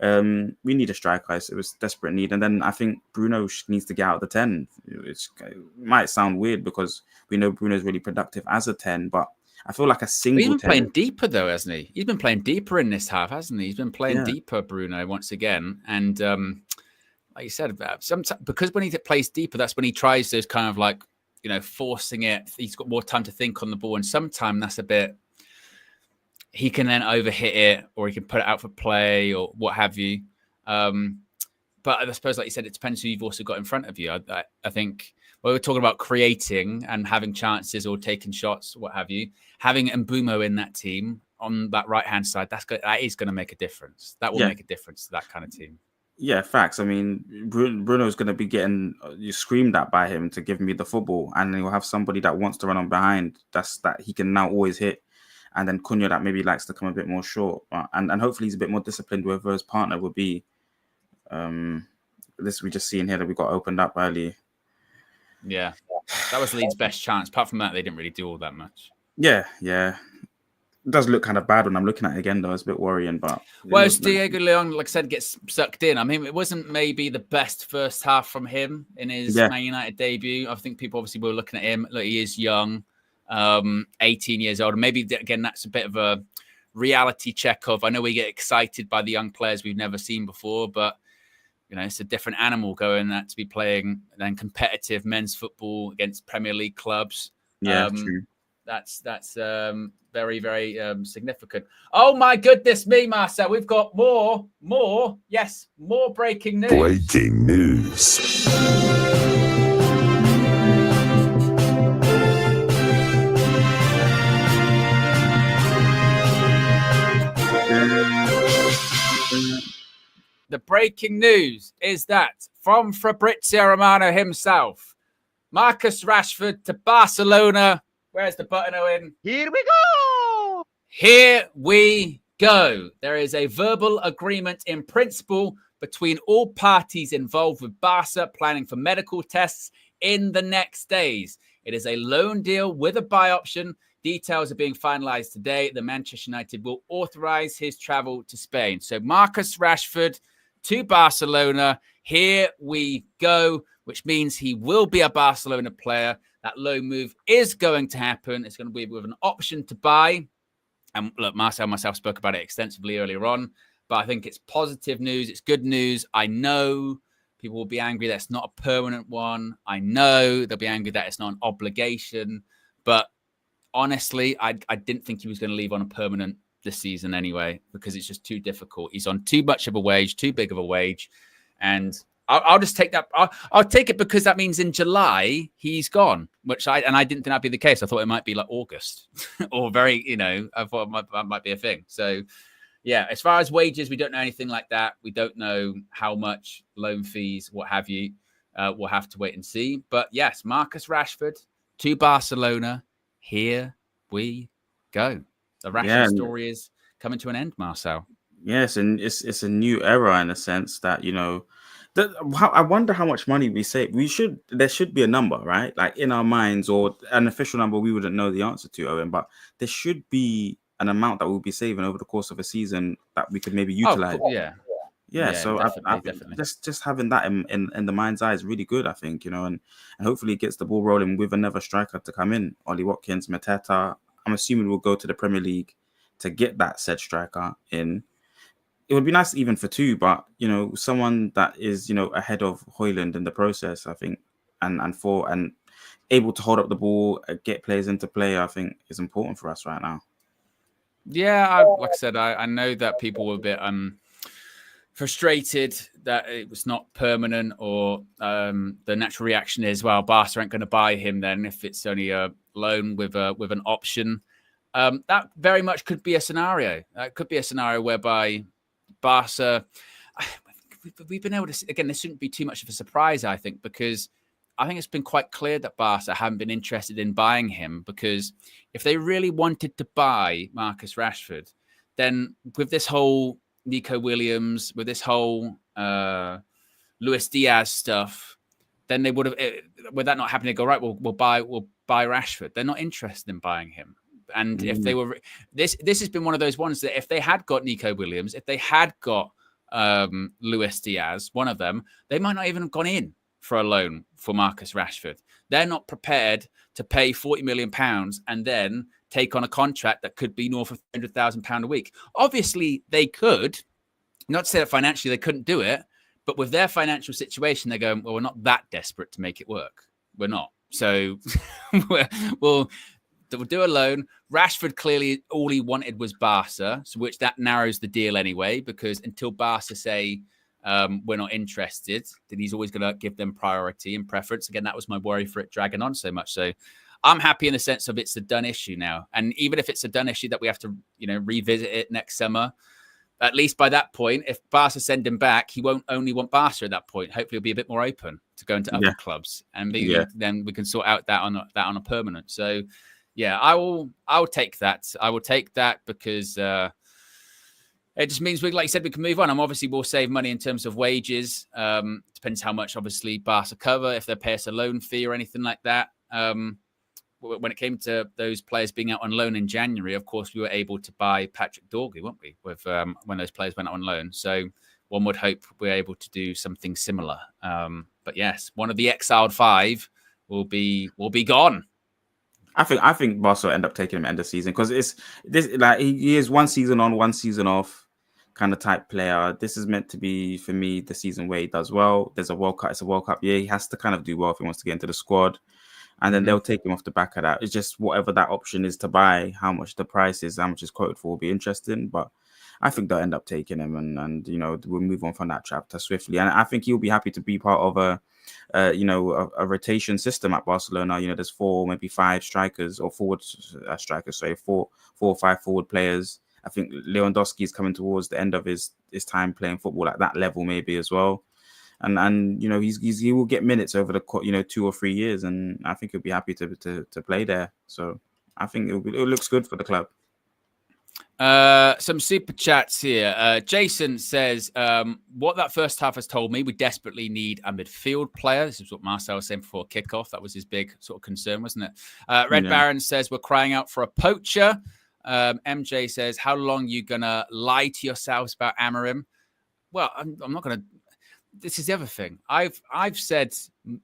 We need a striker. It was desperate need. And then I think Bruno needs to get out of the 10. It might sound weird because we know Bruno's really productive as a 10, but I feel like a single 10. He's been playing deeper though, hasn't he? He's been playing deeper in this half, hasn't he? He's been playing deeper, Bruno, once again. And like you said, because when he plays deeper, that's when he tries those kind of like, forcing it. He's got more time to think on the ball. And sometimes that's a bit, he can then overhit it or he can put it out for play or what have you. But I suppose, like you said, it depends who you've also got in front of you. I think when we're talking about creating and having chances or taking shots, what have you, having Mbumo in that team on that right-hand side, that is going to make a difference. That will make a difference to that kind of team. Yeah, facts. I mean, Bruno's going to be getting you screamed at by him to give me the football, and he'll have somebody that wants to run on behind. That he can now always hit. And then Cunha that maybe likes to come a bit more short. And hopefully he's a bit more disciplined whether his partner would be. This we just seen here that we got opened up early. Yeah, that was Leeds' best chance. Apart from that, they didn't really do all that much. Yeah. does look kind of bad when I'm looking at it again, though. It's a bit worrying, but well, as Diego Leon, like I said, gets sucked in. I mean, it wasn't maybe the best first half from him in his Man United debut. I think people obviously were looking at him. Look, he is young, 18 years old. And maybe, again, that's a bit of a reality check of, I know we get excited by the young players we've never seen before, but, you know, it's a different animal going to be playing than competitive men's football against Premier League clubs. Yeah, true. That's very, very significant. Oh, my goodness me, Marcel. We've got more breaking news. Breaking news. The breaking news is that from Fabrizio Romano himself, Marcus Rashford to Barcelona. Where's the button, Owen? Here we go. Here we go. There is a verbal agreement in principle between all parties involved, with Barca planning for medical tests in the next days. It is a loan deal with a buy option. Details are being finalized today. The Manchester United will authorize his travel to Spain. So Marcus Rashford to Barcelona. Here we go, which means he will be a Barcelona player. That loan move is going to happen. It's going to be with an option to buy. And look, Marcel and myself spoke about it extensively earlier on, but I think it's positive news. It's good news. I know people will be angry that it's not a permanent one. I know they'll be angry that it's not an obligation. But honestly, I didn't think he was going to leave on a permanent this season anyway, because it's just too difficult. He's on too much of a wage, too big of a wage. And I'll just take that. I'll take it, because that means in July he's gone, I didn't think that'd be the case. I thought it might be like August or I thought that might be a thing. So yeah, as far as wages, we don't know anything like that. We don't know how much loan fees, what have you. We'll have to wait and see. But yes, Marcus Rashford to Barcelona. Here we go. The Rashford story is coming to an end, Marcel. Yes, and it's a new era in a sense that, you know, I wonder how much money we save. There should be a number, right? Like in our minds, or an official number we wouldn't know the answer to, Owen, but there should be an amount that we'll be saving over the course of a season that we could maybe utilize. Oh, yeah. So definitely. Just having that in the mind's eye is really good, I think, you know, and hopefully it gets the ball rolling with another striker to come in. Ollie Watkins, Mateta. I'm assuming we'll go to the Premier League to get that said striker in. It would be nice even for two, but, you know, someone that is, you know, ahead of Højlund in the process, I think, and able to hold up the ball, get players into play, I think is important for us right now. Yeah, like I said, I know that people were a bit frustrated that it was not permanent, or the natural reaction is, well, Barca aren't going to buy him then if it's only a loan with an option. That very much could be a scenario. That could be a scenario whereby Barca, we've been able to, again, this shouldn't be too much of a surprise, I think, because I think it's been quite clear that Barca haven't been interested in buying him, because if they really wanted to buy Marcus Rashford, then with this whole Nico Williams, with this whole Luis Diaz stuff, then they would have, with that not happening, go, right, we'll buy Rashford. They're not interested in buying him. And if they were, this has been one of those ones that if they had got Nico Williams, if they had got Luis Diaz, one of them, they might not even have gone in for a loan for Marcus Rashford. They're not prepared to pay £40 million and then take on a contract that could be north of £300,000 a week. Obviously, they could. Not to say that financially they couldn't do it, but with their financial situation, they're going, well, we're not that desperate to make it work. We're not. So we'll do a loan. Rashford, clearly all he wanted was Barca, so which that narrows the deal anyway, because until Barca say we're not interested, then he's always going to give them priority and preference. Again, that was my worry for it dragging on so much. So I'm happy in the sense of it's a done issue now. And even if it's a done issue that we have to, you know, revisit it next summer, at least by that point, if Barca send him back, he won't only want Barca at that point. Hopefully he'll be a bit more open to go into other clubs, and maybe then we can sort out that on a permanent. So yeah, I will take that. I will take that because it just means like you said, we can move on. And obviously we'll save money in terms of wages. Depends how much obviously Barca cover, if they pay us a loan fee or anything like that. when it came to those players being out on loan in January, of course, we were able to buy Patrick Dorgu, weren't we, with when those players went out on loan. So one would hope we're able to do something similar. But yes, one of the exiled 5 will be gone. I think Barca will end up taking him end of season because it's this like he is 1 season on, 1 season off kind of type player. This is meant to be for me the season where he does well. There's a World Cup. It's a World Cup year. He has to kind of do well if he wants to get into the squad, and then they'll take him off the back of that. It's just whatever that option is to buy, how much the price is, how much is quoted for will be interesting. But I think they'll end up taking him, and we'll move on from that chapter swiftly. And I think he'll be happy to be part of a rotation system at Barcelona. There's 4, maybe 5 strikers or forward strikers. So 4 or 5 forward players. I think Lewandowski is coming towards the end of his time playing football at that level, maybe as well. And he will get minutes over the 2 or 3 years, and I think he'll be happy to play there. So I think it looks good for the club. Some super chats here. Jason says, what that first half has told me, we desperately need a midfield player. This is what Marcel was saying before kickoff. That was his big sort of concern, wasn't it? Red Baron says, we're crying out for a poacher. MJ says, how long you going to lie to yourselves about Amorim? Well, I'm not going to. This is the other thing. I've said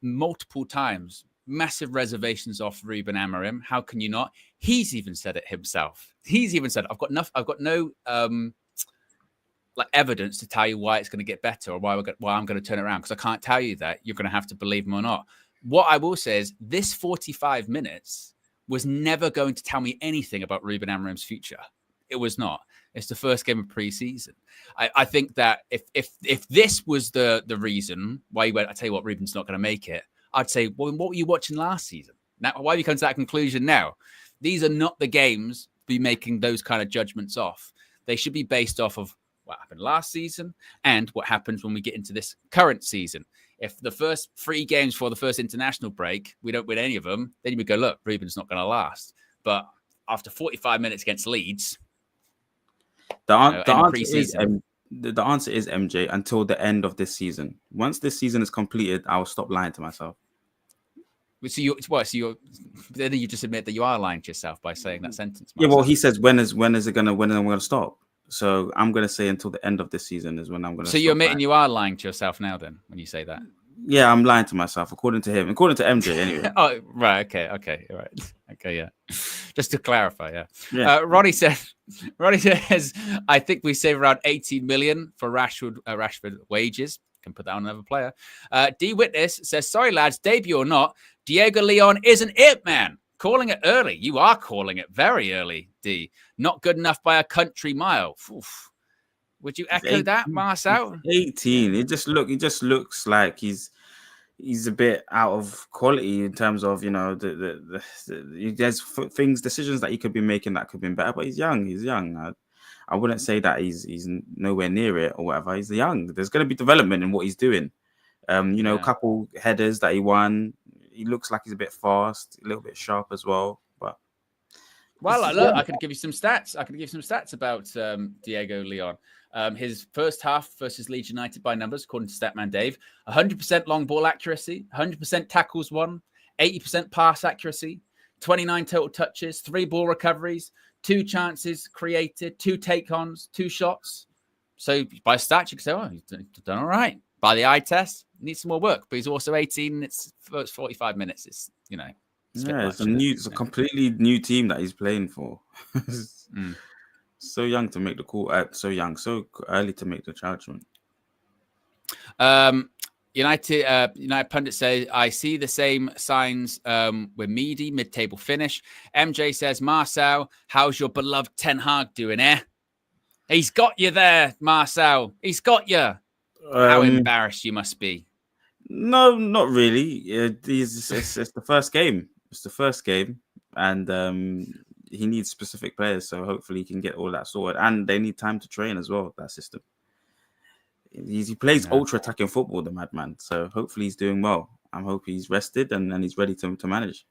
multiple times, massive reservations off Ruben Amorim. How can you not? He's even said it himself. He's even said, I've got no evidence to tell you why it's going to get better or why I'm going to turn it around, because I can't tell you that. You're going to have to believe him or not. What I will say is this 45 minutes was never going to tell me anything about Ruben Amorim's future. It was not. It's the first game of pre-season. I think that if this was the reason why you went, I tell you what, Ruben's not going to make it, I'd say, well, what were you watching last season? Now, why have you come to that conclusion now? These are not the games to be making those kind of judgments off. They should be based off of what happened last season and what happens when we get into this current season. If the first 3 games for the first international break, we don't win any of them, then you would go, look, Ruben's not going to last. But after 45 minutes against Leeds, the answer is MJ until the end of this season. Once this season is completed, I will stop lying to myself. So then you just admit that you are lying to yourself by saying that sentence. Yeah, well, he says when am I going to stop? So I'm going to say until the end of this season is when I'm going to. So you're admitting you are lying to yourself now, then, when you say that? Yeah, I'm lying to myself, according to him, according to MJ, anyway. Oh, right. Okay. All right. Okay. Yeah. Just to clarify. Yeah. Ronnie says, I think we save around 18 million for Rashford wages. Can put that on another player. D Witness says, sorry lads, debut or not, Diego Leon isn't it, man. Calling it early. You are calling it very early, D. Not good enough by a country mile. Oof. Would you echo that, Marcel? 18. It just looks like he's a bit out of quality in terms of there's decisions that he could be making that could be better, but he's young. I wouldn't say that he's nowhere near it or whatever. He's young. There's going to be development in what he's doing. A couple headers that he won. He looks like he's a bit fast, a little bit sharp as well. But look, I can give you some stats. About Diego Leon. His first half versus Leeds United by numbers, according to Statman Dave, 100% long ball accuracy, 100% tackles won, 80% pass accuracy, 29 total touches, 3 ball recoveries, 2 chances created, 2 take-ons, 2 shots. So by stats, you can say, oh, he's done all right. By the eye test, needs some more work, but he's also 18. It's 45 minutes. It's it's a completely new team that he's playing for. So young to make the call. So early to make the judgment. United pundit says, I see the same signs with Meady, mid-table finish. MJ says, Marcel, how's your beloved Ten Hag doing, eh? He's got you there, Marcel. He's got you. How embarrassed you must be. No, not really. It's the first game. It's the first game. And he needs specific players. So hopefully he can get all that sorted. And they need time to train as well, that system. He plays ultra attacking football, the madman. So hopefully he's doing well. I hope he's rested and he's ready to manage.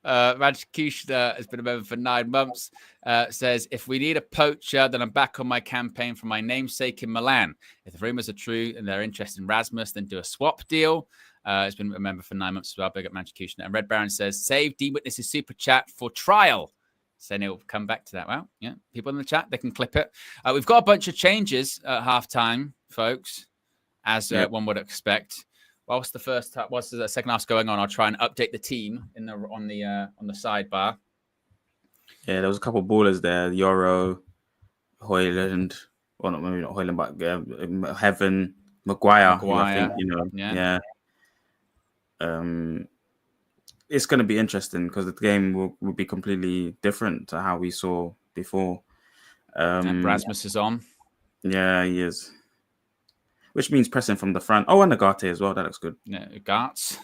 Raj Kushner has been a member for 9 months. Says, if we need a poacher, then I'm back on my campaign for my namesake in Milan. If the rumors are true and they're interested in Rasmus, then do a swap deal. It's been a member for 9 months as well. Big up Manchester. And Red Baron says, save Dean Witness's super chat for trial. Saying he'll come back to that. Well, yeah, people in the chat, they can clip it. We've got a bunch of changes at halftime, folks, as one would expect. Whilst the second half's going on, I'll try and update the team on the sidebar. Yeah, there was a couple of ballers there. Yoro, Hoyland, well, maybe not Hoyland, but Heaven, Maguire. Who I think, yeah. It's going to be interesting because the game will be completely different to how we saw before. Rasmus is on. Yeah, he is. Which means pressing from the front. Oh, and Agate as well. That looks good. Yeah, Garts.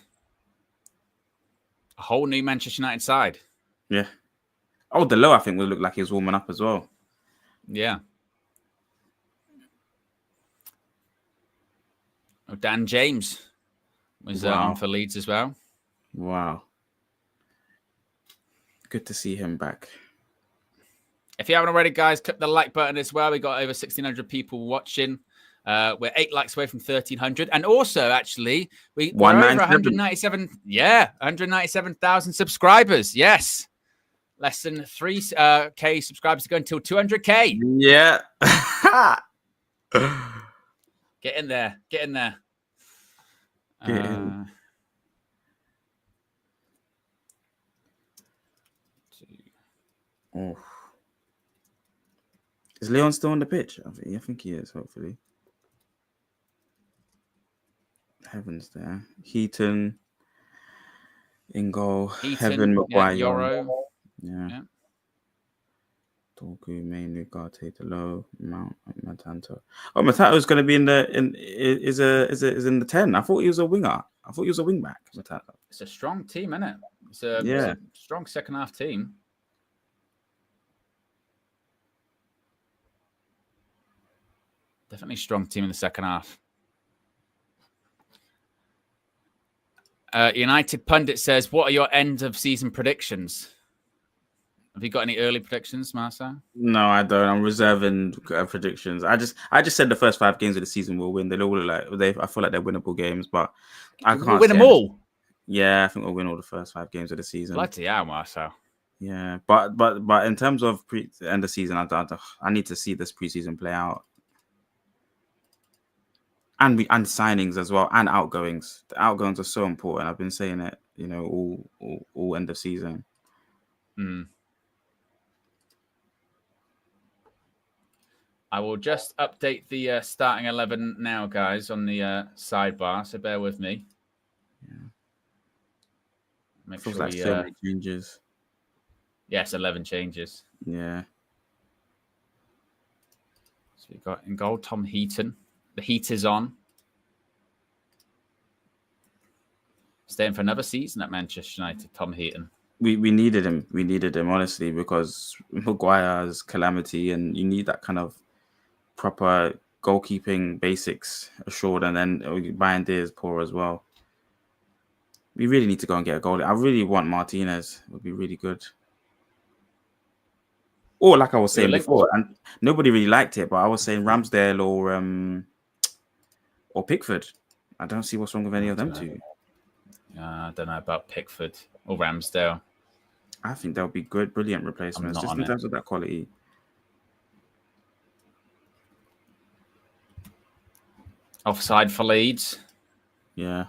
A whole new Manchester United side. Yeah. Oh, Delo, I think, will look like he was warming up as well. Yeah. Oh, Dan James was on for Leeds as well. Wow. Good to see him back. If you haven't already, guys, click the like button as well. We got over 1,600 people watching. We're 8 likes away from 1,300. And also, actually, we're over 197. Yeah, 197,000 subscribers. Yes. Less than 3K subscribers to go until 200K. Yeah. Get in there. Get in there. Get in. Oh. Is Leon still on the pitch? I think he is, hopefully. Heaven's there. Heaton in goal. Heaven, Maguire. Yoro. Yeah. Torgu, Mainu, Garte, Delo, Mount, Matanto. Oh, Matato's going to be in the 10. I thought he was a winger. I thought he was a wing back. Matato. It's a strong team, isn't it? It's a strong second half team. Definitely strong team in the second half. United Pundit says, what are your end of season predictions? Have you got any early predictions, Marcel? No, I don't. I'm reserving predictions. I just said the first 5 games of the season will win. They all look like I feel like they're winnable games, but I can't win them all. Yeah, I think we'll win all the first 5 games of the season. Bloody hell, Marcel. Yeah, but in terms of end of season, I need to see this preseason play out. And signings as well, and outgoings. The outgoings are so important. I've been saying it, all end of season. I will just update the starting 11 now, guys, on the sidebar. So bear with me. Yeah. Make Feels sure like so many changes. Yes, 11 changes. Yeah. So we've got in goal Tom Heaton. The heat is on. Staying for another season at Manchester United, Tom Heaton. We needed him. We needed him, honestly, because Maguire's calamity, and you need that kind of proper goalkeeping basics assured, and then Bayern is poor as well. We really need to go and get a goalie. I really want Martinez. It would be really good. Or like I was saying before, and nobody really liked it, but I was saying Ramsdale or Pickford. I don't see what's wrong with any of them two. I don't know about Pickford or Ramsdale. I think they'll be good, brilliant replacements, just in terms of that quality. Offside for Leeds. Yeah.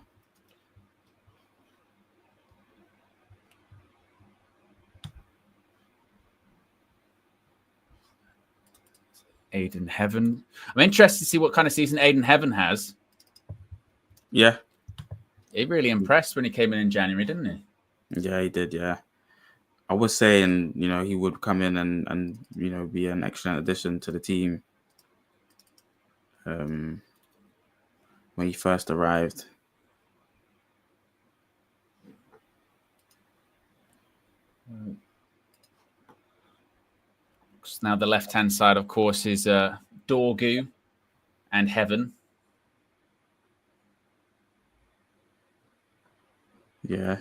Aiden Heaven. I'm interested to see what kind of season Aiden Heaven has. Yeah. He really impressed when he came in January, didn't he? Yeah, he did, yeah. I was saying, he would come in and be an excellent addition to the team when he first arrived. Now the left-hand side, of course, is Dorgu and Heaven. Yeah.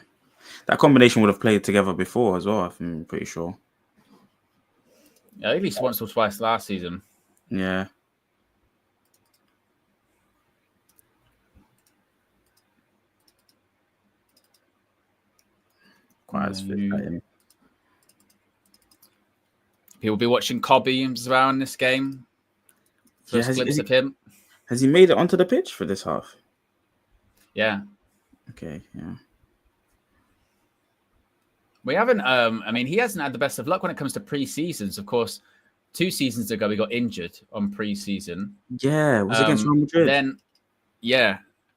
That combination would have played together before as well, I'm pretty sure. Yeah, at least once or twice last season. Yeah. quite as fit as him. He'll be watching Cobby as well in this game. First glimpse of him. Has he made it onto the pitch for this half? Yeah. Okay, yeah. We haven't, I mean, he hasn't had the best of luck when it comes to pre-seasons. Of course, 2 seasons ago, he got injured on pre-season. Yeah, it was against Real Madrid.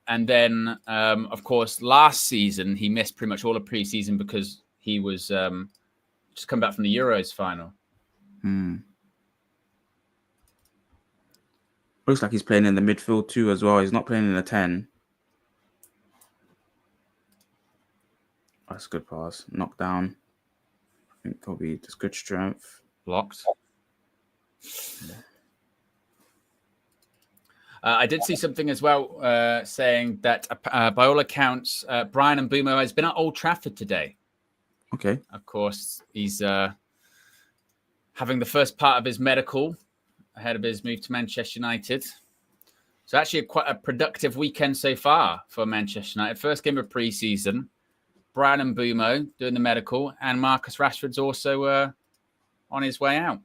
And then, of course, last season, he missed pretty much all of pre-season because he was just come back from the Euros final. Looks like he's playing in the midfield too as well. He's not playing in the 10. That's a good pass. Knockdown. I think Kobe does good strength. Blocked. I did see something as well saying that by all accounts, Brian Mbeumo has been at Old Trafford today. Okay. Of course, he's having the first part of his medical ahead of his move to Manchester United. So actually quite a productive weekend so far for Manchester United. First game of pre-season. Brian Mbeumo doing the medical, and Marcus Rashford's also on his way out.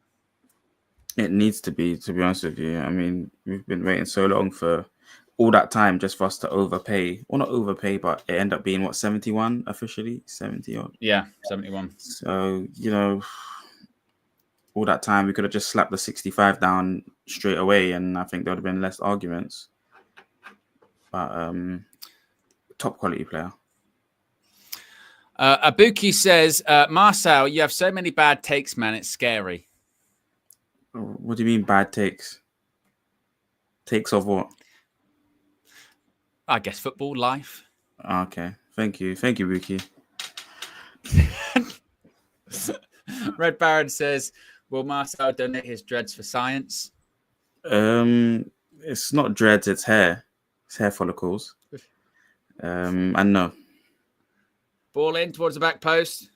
It needs to be honest with you. I mean, we've been waiting so long for all that time just for us to overpay. Well, not overpay, but it ended up being, 71 officially? 70 odd? Yeah, 71. So, all that time, we could have just slapped the 65 down straight away, and I think there would have been less arguments. But top quality player. Abuki says, Marcel, you have so many bad takes, man. It's scary. What do you mean bad takes? Takes of what? I guess football, life. Okay. Thank you. Thank you, Buki. Red Baron says, will Marcel donate his dreads for science? It's not dreads, it's hair. It's hair follicles. And no. Ball in towards the back post.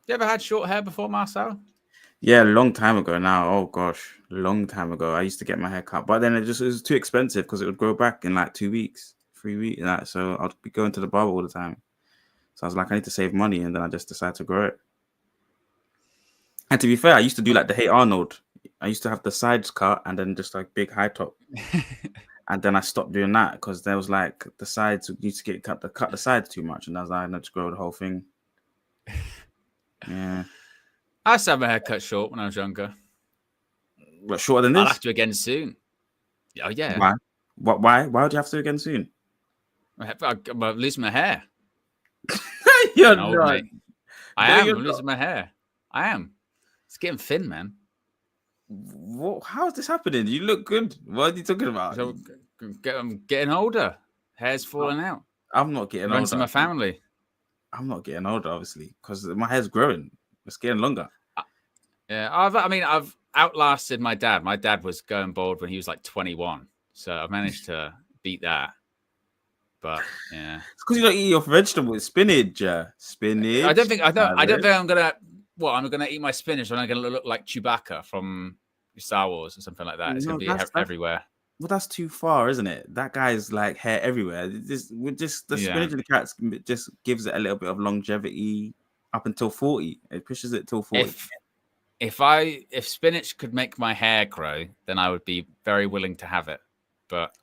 You ever had short hair before, Marcel? Yeah, a long time ago now. Oh, gosh. A long time ago. I used to get my hair cut. But then it was too expensive because it would grow back in like 2 weeks, 3 weeks. So I'd be going to the barber all the time. So I was like, I need to save money. And then I just decided to grow it. And to be fair, I used to do like the Hey Arnold. I used to have the sides cut and then just like big high top. And then I stopped doing that because there was like the sides used to get cut the sides too much. And I was like, I need to grow the whole thing. Yeah. I used to have my hair cut short when I was younger. What, shorter than this? I'll have to again soon. Oh, yeah. Why? Why would you have to again soon? I'm losing my hair. You're no, not. Mate. I'm losing my hair. I am. It's getting thin, man. What? How is this happening? You look good. What are you talking about? So, I'm getting older. Hair's falling out. I'm not getting older. Runs in my family. I'm not getting older, obviously, because my hair's growing. It's getting longer. Yeah, I've outlasted my dad. My dad was going bald when he was like 21, so I've managed to beat that. But yeah, it's because you don't eat your vegetables, spinach. Spinach. I don't think I'm gonna. What, I'm gonna eat my spinach and I'm gonna look like Chewbacca from Star Wars or something like that. It's gonna be everywhere. Well, that's too far, isn't it? That guy's like hair everywhere. The spinach and the carrots just gives it a little bit of longevity up until 40. It pushes it till 40. If spinach could make my hair grow, then I would be very willing to have it. But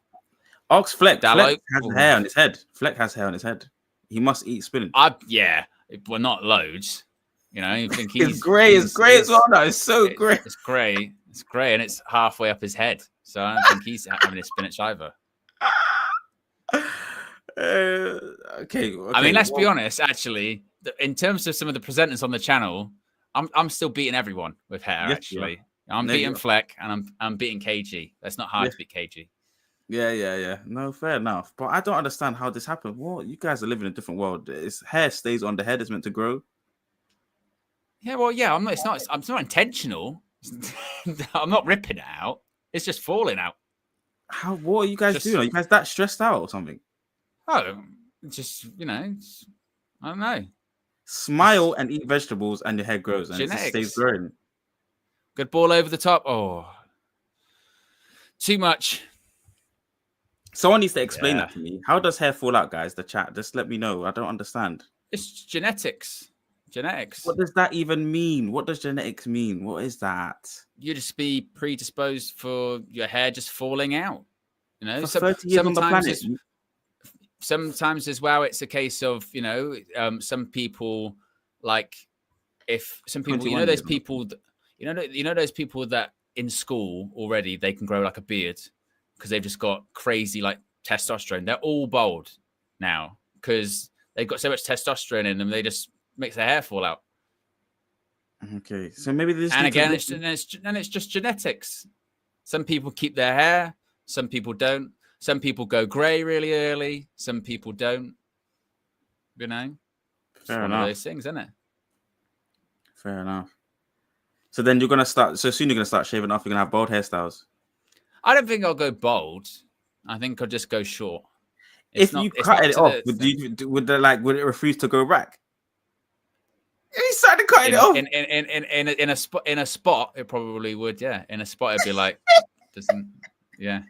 Fleck has hair on his head. Fleck has hair on his head. He must eat spinach. Yeah, well, not loads. You know, you think it's grey. It's grey as well. No, it's so grey. It's grey. It's grey, and it's halfway up his head. So I don't think he's having his spinach either. Okay. I mean, let's be honest. Actually, in terms of some of the presenters on the channel, I'm still beating everyone with hair. Yes, actually, I'm beating Fleck, and I'm beating KG. That's not hard to beat KG. Yeah. No, fair enough. But I don't understand how this happened. Well, you guys are living in a different world. His hair stays on the head. It's meant to grow. Yeah, well, yeah. It's not intentional. I'm not ripping it out. It's just falling out. What are you guys doing? Are you guys that stressed out or something? Oh, just, I don't know. Smile and eat vegetables and your hair grows and it stays growing. Good ball over the top. Oh, too much. Someone needs to explain Yeah. that to me. How does hair fall out, guys? The chat, just let me know. I don't understand. It's genetics. Genetics. What does that even mean? What does genetics mean? What is that? You just be predisposed for your hair just falling out. You know, For 30 years on the planet. Sometimes as well, it's a case of, you know, some people like if some people, you know, 21 those years on. people, you know, those people that in school already they can grow like a beard because they've just got crazy like testosterone. They're all bald now because they've got so much testosterone in them. They just makes their hair fall out. Okay, so maybe this. And again, it's just genetics. Some people keep their hair, some people don't. Some people go grey really early, some people don't. You know, it's Fair one enough. of those things, isn't it? Fair enough. So then you're gonna start. So soon you're gonna start shaving off. You're gonna have bald hairstyles. I don't think I'll go bald. I think I'll just go short. If you cut it off, would it refuse to go back? He started cutting it off. In a spot, it probably would. Yeah, in a spot, it'd be like, doesn't. Yeah.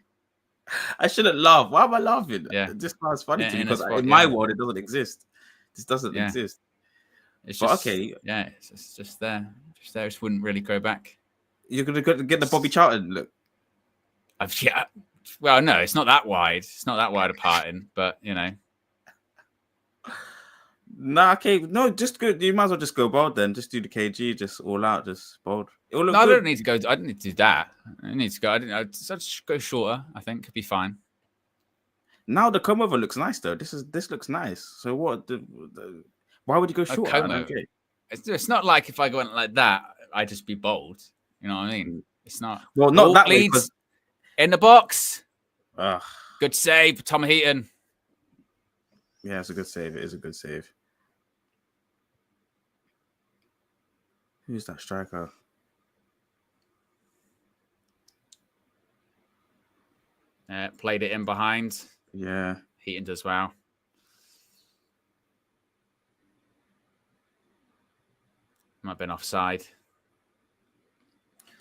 I shouldn't laugh. Why am I laughing? Yeah. This sounds funny to me in a because spot, in my world it doesn't exist. This doesn't Yeah. exist. It's But just, okay. Yeah, it's just there. Just there. Just wouldn't really go back. You're gonna get the Bobby Charlton look. Yeah. Well, no, it's not that wide. It's not that wide apart, but you know. Nah, okay, no, just go. You might as well just go bald then. Just do the KG, just all out, just bald. It'll look No, I good. don't need to go. I don't need to do that. I need to go. I'd just go shorter. I think could be fine. Now the comb over looks nice though. This looks nice. So what? Why would you go shorter? I don't get it. It's not like if I go in like that, I'd just be bold. You know what I mean? It's not. Well, not that way. Leeds in the box. Ugh. Good save, Tom Heaton. Yeah, it's a good save. It is a good save. Who's that striker? Played it in behind. Yeah. Heaton does well. Might have been offside.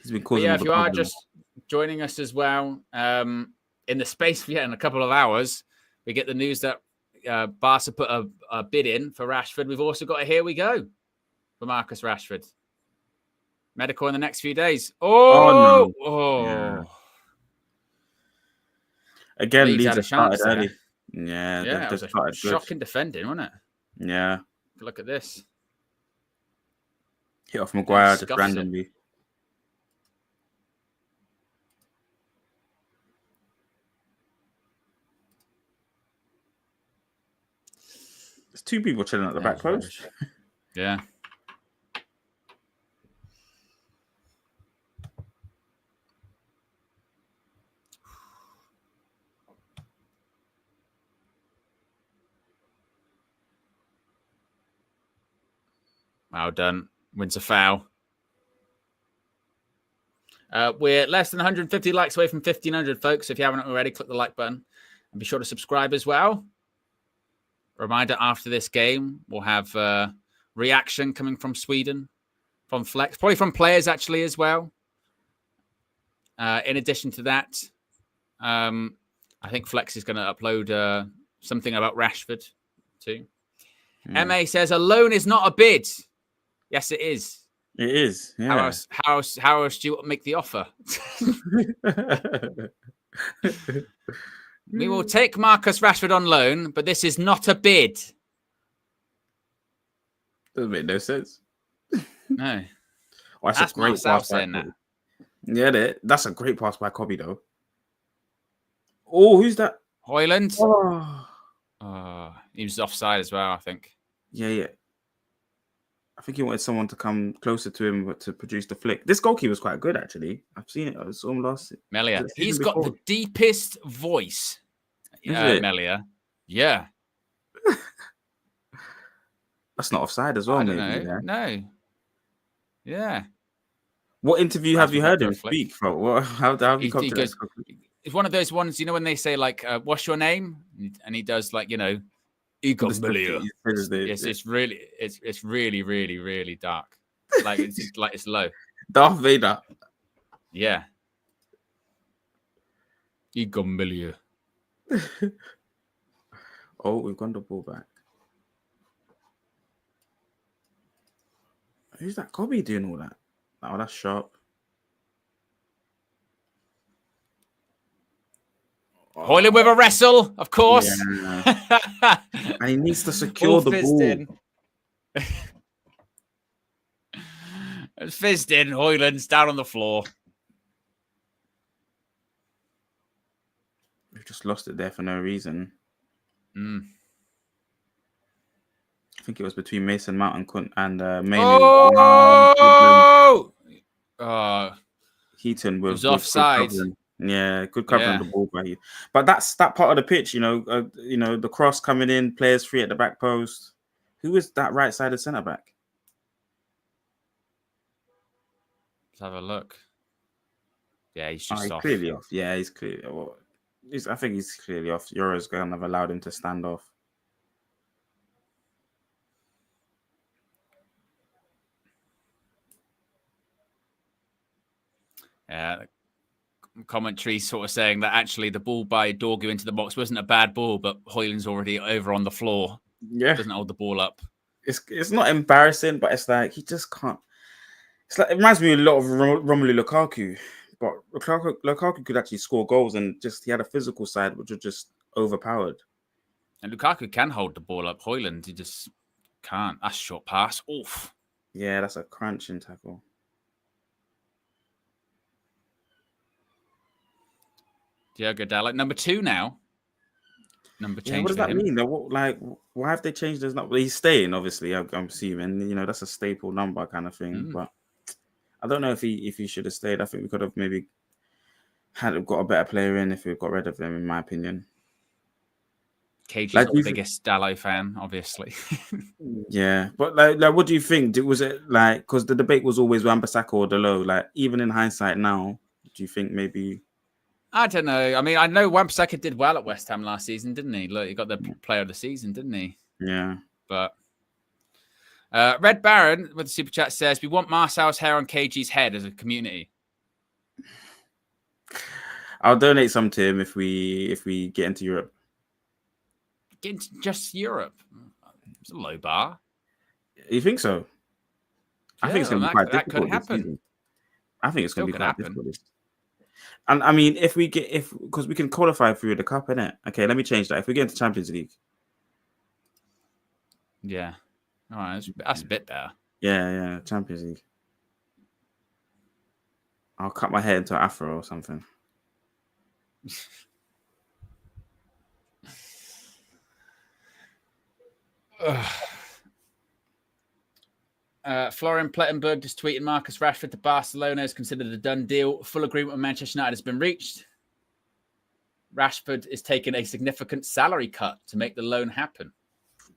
He's been But causing yeah, all if the you are problems. just joining us as well, in the space in a couple of hours, we get the news that Barca put a bid in for Rashford. We've also got a here we go for Marcus Rashford. Medical in the next few days. Oh, Oh, Yeah. Again, Leeds Leeds had a have started chance there. early. Yeah, yeah, it they've was a started good. shocking defending, wasn't it? Yeah, Look at this. hit off Maguire just scuffs it. randomly. There's two people chilling at the back post. Yeah. Well done. Wins a foul. We're less than 150 likes away from 1,500, folks. If you haven't already, click the like button and be sure to subscribe as well. Reminder, after this game, we'll have reaction coming from Sweden, from Flex, probably from players actually as well. In addition to that, I think Flex is going to upload something about Rashford too. MA says, a loan is not a bid. Yes, it is. It is. Yeah. How else do you make the offer? We will take Marcus Rashford on loan, but this is not a bid. Doesn't make no sense. No. Oh, that's That's a great Marcel pass by saying that. Yeah, that's a great pass by Kobe, though. Oh, who's that? Hoyland. Oh, He was offside as well, I think. yeah. I think he wanted someone to come closer to him to produce the flick. This goalkeeper was quite good, actually. I've seen it. I saw him last. Melia. the season He's got the before. deepest voice. Is it? Melia. Yeah. That's not offside as well, I don't maybe. know. Yeah. No. Yeah. What interview have you heard him Flick. speak from? How have you come He to goes, that? it's one of those ones, you know, when they say, like, what's your name? And he does, like, you know, Igor Melia. Yes, it's really, really, really dark. Like it's low. Darth Vader. Yeah. Igor Melia. Oh, we've gone the ball back. Who's that Kobe doing all that? Oh, that's sharp. Hoyland with a wrestle, of course. Yeah. And he needs to secure All the fizzed ball. in. It's fizzed in. Hoyland's down on the floor. We've just lost it there for no reason. Mm. I think it was between Mason Mount and Mainu. Oh! Heaton was with offside. Good covering. Yeah, good covering Yeah. the ball by you. But that's that part of the pitch, the cross coming in, players free at the back post. Who is that right-sided centre back? Let's have a look. Yeah, he's just He's off. clearly off. Yeah, he's clearly. I think he's clearly off. Euro's going to have allowed him to stand off. Yeah, commentary sort of saying that actually the ball by Dorgu into the box wasn't a bad ball, but Hoyland's already over on the floor. Yeah, Doesn't hold the ball up. it's not embarrassing, but it's like he just can't. It's like it reminds me a lot of Romelu Lukaku, but Lukaku could actually score goals, and just he had a physical side which was just overpowered. And Lukaku can hold the ball up. Hoyland, he just can't. That's a short pass. Oof. Yeah, that's a crunching tackle. Diogo Dalot, number 2 now. Number change. Yeah, what does for that him. mean? Why have they changed his number? He's staying, obviously. I'm assuming. That's a staple number kind of thing. But I don't know if he should have stayed. I think we could have maybe got a better player in if we got rid of him, in my opinion. KG's not the biggest Dalot fan, obviously. Yeah, but what do you think? Was it because the debate was always Wan-Bissaka or Dalot? Like, even in hindsight now, do you think maybe? I don't know. I mean, I know Wan-Bissaka did well at West Ham last season, didn't he? Look, he got the player of the season, didn't he? Yeah. But Red Baron with the super chat says, we want Marcel's hair on KG's head as a community. I'll donate some to him if we get into Europe. Get into just Europe. It's a low bar. You think so? I think it's going to be quite difficult. That could happen. I think it's going to be quite happen. difficult. And I mean, because we can qualify through the cup, innit? Okay, let me change that. If we get into Champions League. Yeah. All right, that's a bit better. Yeah, Champions League. I'll cut my hair into an afro or something. Florian Plettenberg just tweeting Marcus Rashford to Barcelona is considered a done deal. Full agreement with Manchester United has been reached. Rashford is taking a significant salary cut to make the loan happen.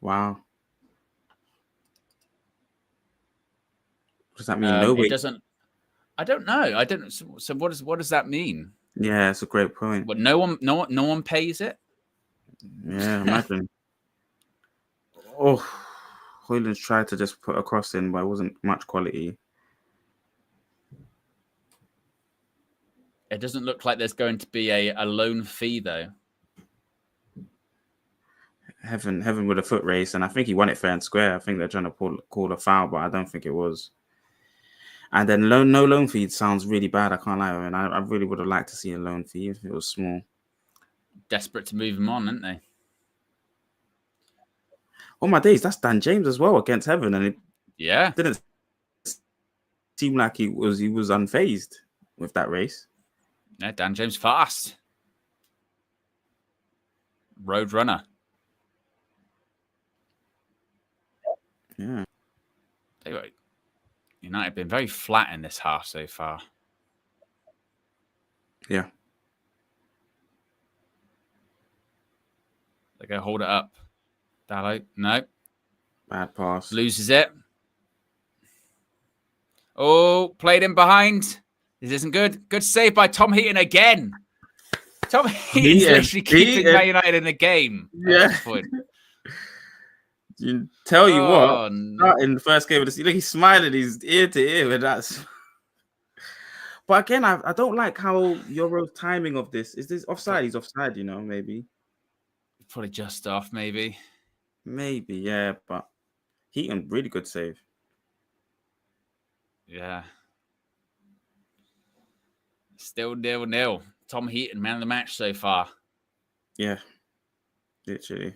Wow. What does that mean? No way. It doesn't. I don't know. I don't. So what does that mean? Yeah, it's a great point. But no one pays it. Yeah, imagine. Hoyland's tried to just put a cross in, but it wasn't much quality. It doesn't look like there's going to be a loan fee, though. Heaven with a foot race, and I think he won it fair and square. I think they're trying to call a foul, but I don't think it was. And then no loan fee sounds really bad. I can't lie. I mean, I really would have liked to see a loan fee if it was small. Desperate to move him on, aren't they? Oh my days, that's Dan James as well against Heaven, and it didn't seem like he was unfazed with that race. Yeah, Dan James fast. Road runner. Yeah. Anyway, United have been very flat in this half so far. Yeah. They go hold it up. Dalot, no. Bad pass. Loses it. Oh, played in behind. This isn't good. Good save by Tom Heaton again. Tom Heaton's literally keeping Man United in the game. Yeah. You tell you what, in the first game of the season, look, he's smiling, he's ear to ear, and that's. But again, I don't like how Euro's timing of this. Is this offside? He's offside, maybe. Probably just off, maybe. Maybe, yeah, but Heaton, really good save. Yeah. Still 0-0. Tom Heaton, man of the match so far. Yeah, literally.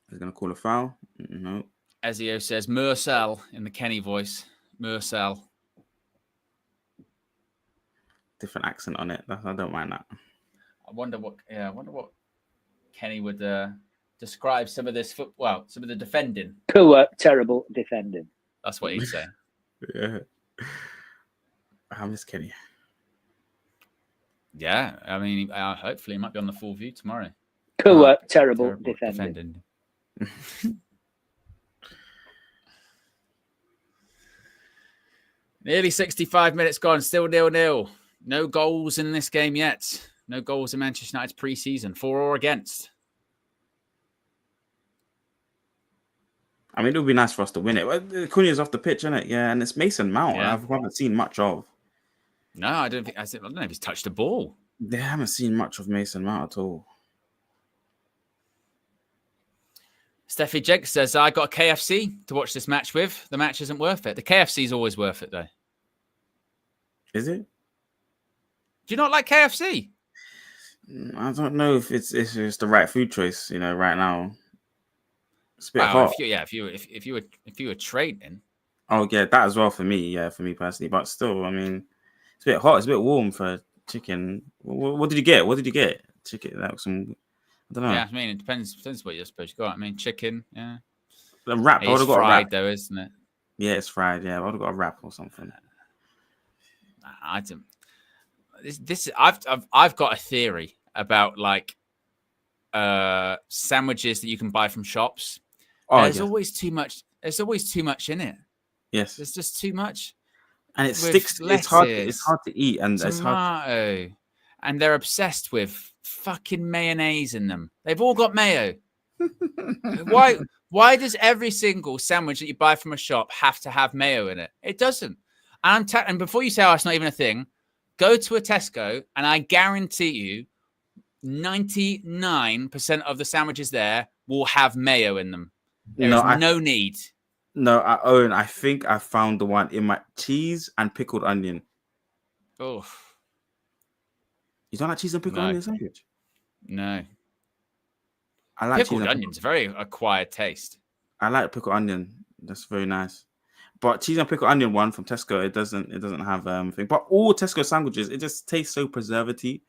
He's going to call a foul. No. Ezio says Mursell in the Kenny voice. Mursell. Different accent on it. I don't mind that. I wonder what Kenny would describe some of this some of the defending. Poor, terrible defending. That's what he'd say. Yeah. I miss Kenny. Yeah, I mean, hopefully he might be on the full view tomorrow. Poor, terrible defending. Nearly 65 minutes gone, still 0-0. No goals in this game yet. No goals in Manchester United's pre-season, for or against. I mean, it would be nice for us to win it. Cunha's off the pitch, isn't it? Yeah, and it's Mason Mount. Yeah. I haven't seen much of. No, I don't know if he's touched a ball. They haven't seen much of Mason Mount at all. Steffi Jenks says, I got a KFC to watch this match with. The match isn't worth it. The KFC is always worth it, though. Is it? Do you not like KFC? I don't know if it's the right food choice, right now. It's a bit hot. If you were trading. Oh yeah, that as well for me. Yeah, for me personally. But still, I mean, it's a bit hot. It's a bit warm for chicken. What did you get? Chicken. That was some. I don't know. Yeah, I mean, it depends what you're supposed to got. I mean, chicken. Yeah. The wrap. I would have got fried a wrap. though, isn't it? Yeah, it's fried. Yeah, I would have got a wrap or something. I don't. I've got a theory about like sandwiches that you can buy from shops. There's always too much. There's always too much in it. Yes, there's just too much, and it sticks. It's hard to eat, and tomato, it's hard. And they're obsessed with fucking mayonnaise in them. They've all got mayo. Why does every single sandwich that you buy from a shop have to have mayo in it? It doesn't. And before you say, oh, it's not even a thing, go to a Tesco and I guarantee you 99% of the sandwiches there will have mayo in them. There's no need. No, Owen, I think I found the one in my cheese and pickled onion. Oh. You don't like cheese and pickled onion sandwich? No. I like pickled onion's a very acquired taste. I like pickled onion. That's very nice. But cheese and pickled onion one from Tesco, it doesn't have thing. But all Tesco sandwiches, it just tastes so preservative.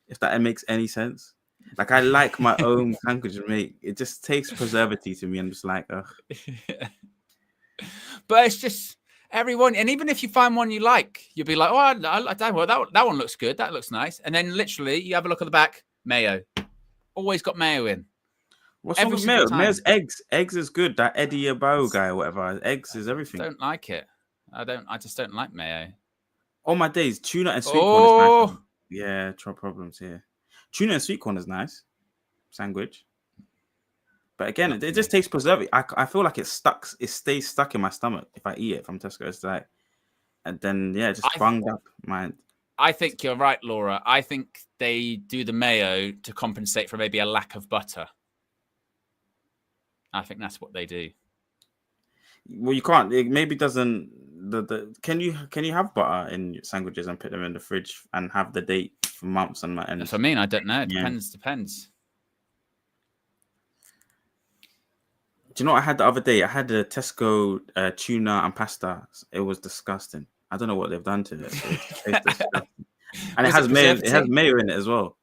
If that makes any sense. Like I like my own sandwich, mate. It just tastes preservative to me. I'm just like, ugh. But it's just everyone, and even if you find one you like, you'll be like, oh, I that one looks good. That looks nice. And then literally, you have a look at the back, mayo. Always got mayo in. What's wrong with mayo? Mayo's eggs. Eggs is good. That Eddie Abao guy or whatever. Eggs is everything. I don't like it. I just don't like mayo. All my days, tuna and sweet corn is nice. Yeah, problems here. Tuna and sweet corn is nice. Sandwich. But again, it just tastes preservative. I feel like it stays stuck in my stomach if I eat it from Tesco. It's like, and then just bunged up my. I think you're right, Laura. I think they do the mayo to compensate for maybe a lack of butter. I think that's what they do. Well, you can't. It maybe doesn't. Can you have butter in your sandwiches and put them in the fridge and have the date for months and months? That's what I mean. I don't know. It depends. Do you know what I had the other day? I had a Tesco tuna and pasta. It was disgusting. I don't know what they've done to it. It's disgusting. And it has mayo. It has mayo in it as well.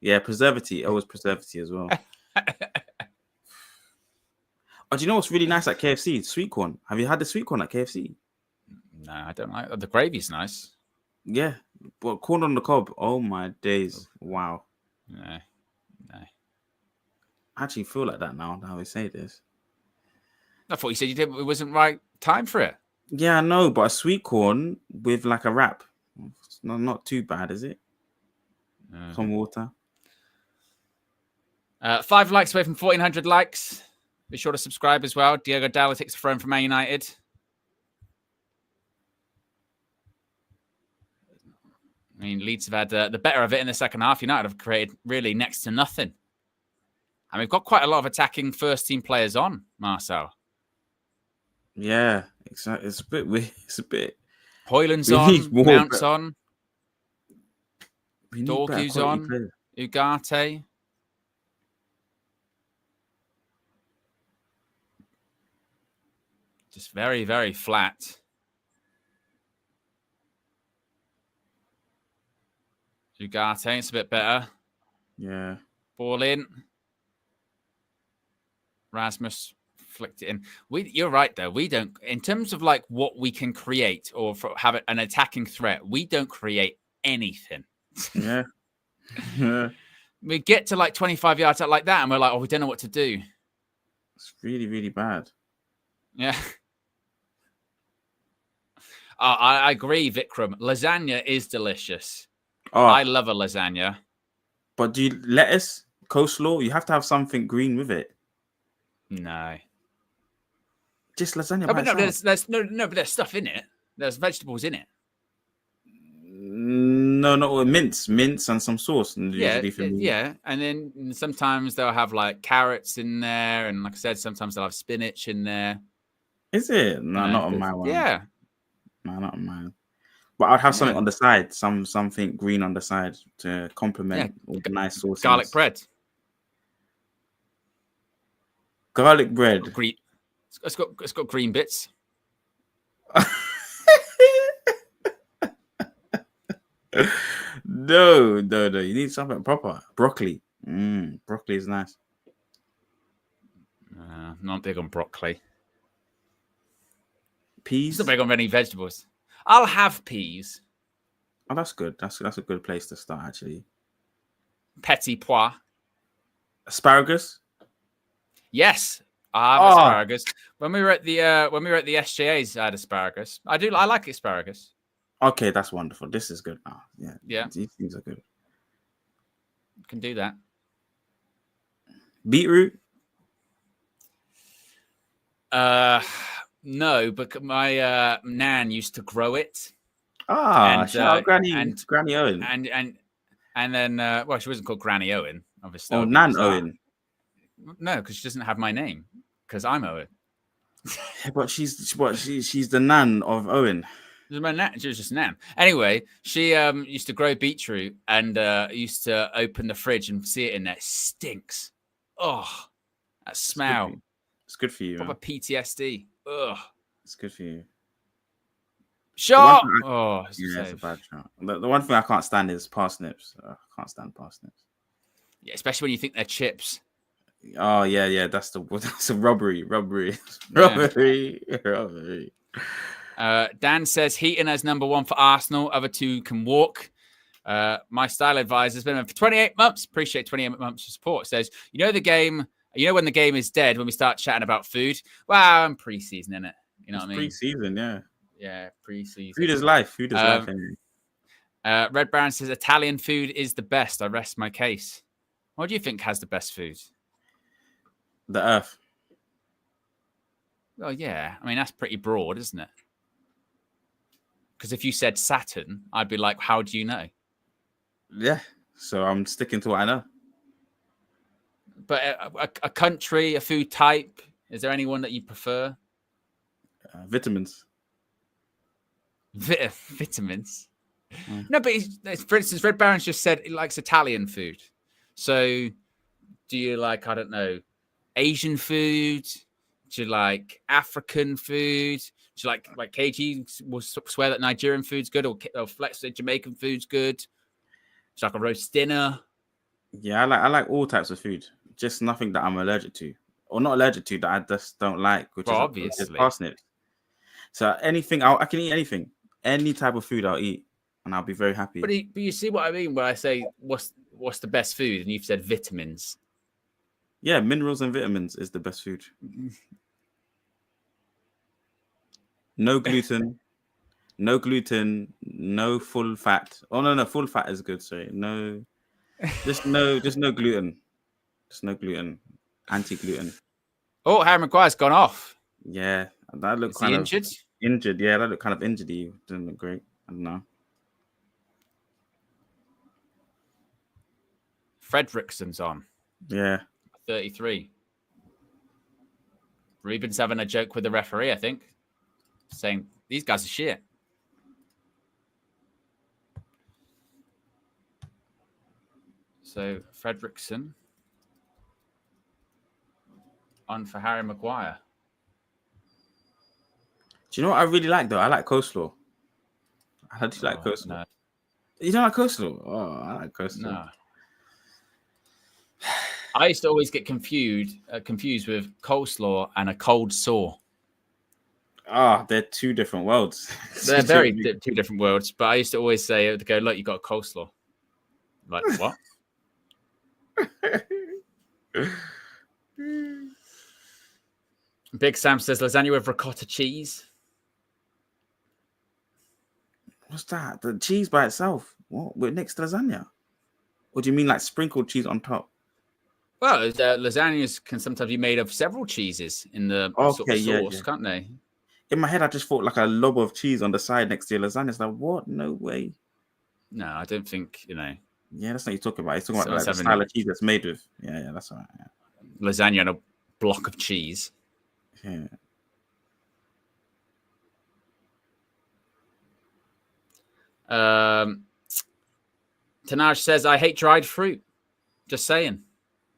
Yeah, preservative. It was preservative as well. Oh, do you know what's really nice at KFC? Sweet corn. Have you had the sweet corn at KFC? No, I don't like it. The gravy's nice. Yeah, but corn on the cob. Oh my days! Wow. No. I actually feel like that now. How we say this. I thought you said it wasn't right time for it. Yeah, I know, but a sweet corn with like a wrap, it's not too bad, is it? Some water. 5 likes away from 1,400 likes. Be sure to subscribe as well. Diogo Dallo takes a throne from Man United. I mean, Leeds have had the better of it in the second half. United have created really next to nothing. And we've got quite a lot of attacking first-team players on, Marcel. Yeah, exactly. It's a bit weird. It's a bit. Hoyland's We need on, more, Mount's but- on, We need better Dorgu's quality on, players. Ugarte. Just very, very flat. Ugarte, it's a bit better. Yeah. Ball in. Rasmus flicked it in. You're right, though. We don't, in terms of like what we can create or have an attacking threat, we don't create anything. Yeah. Yeah. We get to like 25 yards out like that, and we're like, oh, we don't know what to do. It's really, really bad. Yeah. I agree, Vikram. Lasagna is delicious. Oh, I love a lasagna. but do you lettuce, coleslaw? You have to have something green with it. No. Just lasagna. Oh, by but no, itself. but there's stuff in it. There's vegetables in it. No, not with mince and some sauce. Usually for me. Yeah. And then sometimes they'll have like carrots in there, and like I said, sometimes they'll have spinach in there. Is it? No, not on my one. Yeah. No, not on mine. But I'd have something on the side, something green on the side to complement all the nice sauces. Garlic bread. Garlic bread. Green. It's got green bits. No. You need something proper. Broccoli. Broccoli is nice. Not big on broccoli. Peas. Not big on any vegetables. I'll have peas. Oh, that's good. That's a good place to start, actually. Petit pois. Asparagus. Yes, I have asparagus. When we were at the SJAs, I had asparagus. I like asparagus. Okay, that's wonderful. This is good. Oh, Yeah. These things are good. Can do that. Beetroot. No, but my nan used to grow it. Shout out Granny Owen. And then well, she wasn't called Granny Owen, obviously. Oh, Nan Owen. No, because she doesn't have my name. Because I'm Owen. But she's the nan of Owen. She was just Nan. Anyway, she used to grow beetroot and used to open the fridge and see it in there. It stinks. Oh, that smell. It's good for you. Proper PTSD. Ugh. It's good for you. Shot. It's a bad shot. The one thing I can't stand is parsnips. I can't stand parsnips. Yeah, especially when you think they're chips. Oh yeah. That's a robbery. Dan says Heaton as number one for Arsenal. Other two can walk. My style advisor has been for 28 months. Appreciate 28 months of support. Says, you know when the game is dead when we start chatting about food? Well, I'm pre-season, in it. You know what I mean? Pre-season, yeah. Yeah, pre-season. Food is life. Anyway. Red Baron says Italian food is the best. I rest my case. What do you think has the best food? The Earth. Well, yeah. I mean, that's pretty broad, isn't it? Because if you said Saturn, I'd be like, how do you know? Yeah. So I'm sticking to what I know. But a country, a food type, is there anyone that you prefer? Vitamins. Vitamins? No, but for instance, Red Baron's just said he likes Italian food. So do you like, I don't know, Asian food? Do you like African food? Do you like KG will swear that Nigerian food's good, or Flex that Jamaican food's good? It's like a roast dinner. Yeah, I like all types of food. Just nothing that I'm allergic to, or not allergic to, that I just don't like. Which is parsnips. So anything, I can eat anything, any type of food I'll eat, and I'll be very happy. But you see what I mean when I say what's the best food, and you've said vitamins. Yeah, minerals and vitamins is the best food. No gluten, no full fat. Oh no, full fat is good. Sorry, no, just no gluten, anti-gluten. Oh, Harry Maguire's gone off. Yeah, that looked kind of injured. Injured, yeah, that looked kind of injured. Didn't look great. I don't know. Fredrickson's on. Yeah. 33. Ruben's having a joke with the referee, I think, saying these guys are shit. So Fredrickson on for Harry Maguire. Do you know what I really like though? I like coleslaw. How do you like coleslaw? No. You don't like coleslaw? Oh, I like coleslaw. No. I used to always get confused with coleslaw and a cold sore. Ah, they're two different worlds. They're very two different worlds. But I used to always say, to go, look, you got a coleslaw. Like, what? Big Sam says lasagna with ricotta cheese. What's that? The cheese by itself? What? With next to lasagna? Or do you mean like sprinkled cheese on top? Well, lasagnas can sometimes be made of several cheeses in the sort of sauce, can't they? In my head, I just thought like a lob of cheese on the side next to your lasagna. It's like, what? No way. No, I don't think, Yeah, that's not what you're talking about. He's talking about like the style of cheese that's made with. Yeah, that's all right. Yeah. Lasagna and a block of cheese. Yeah. Tanaj says, I hate dried fruit. Just saying.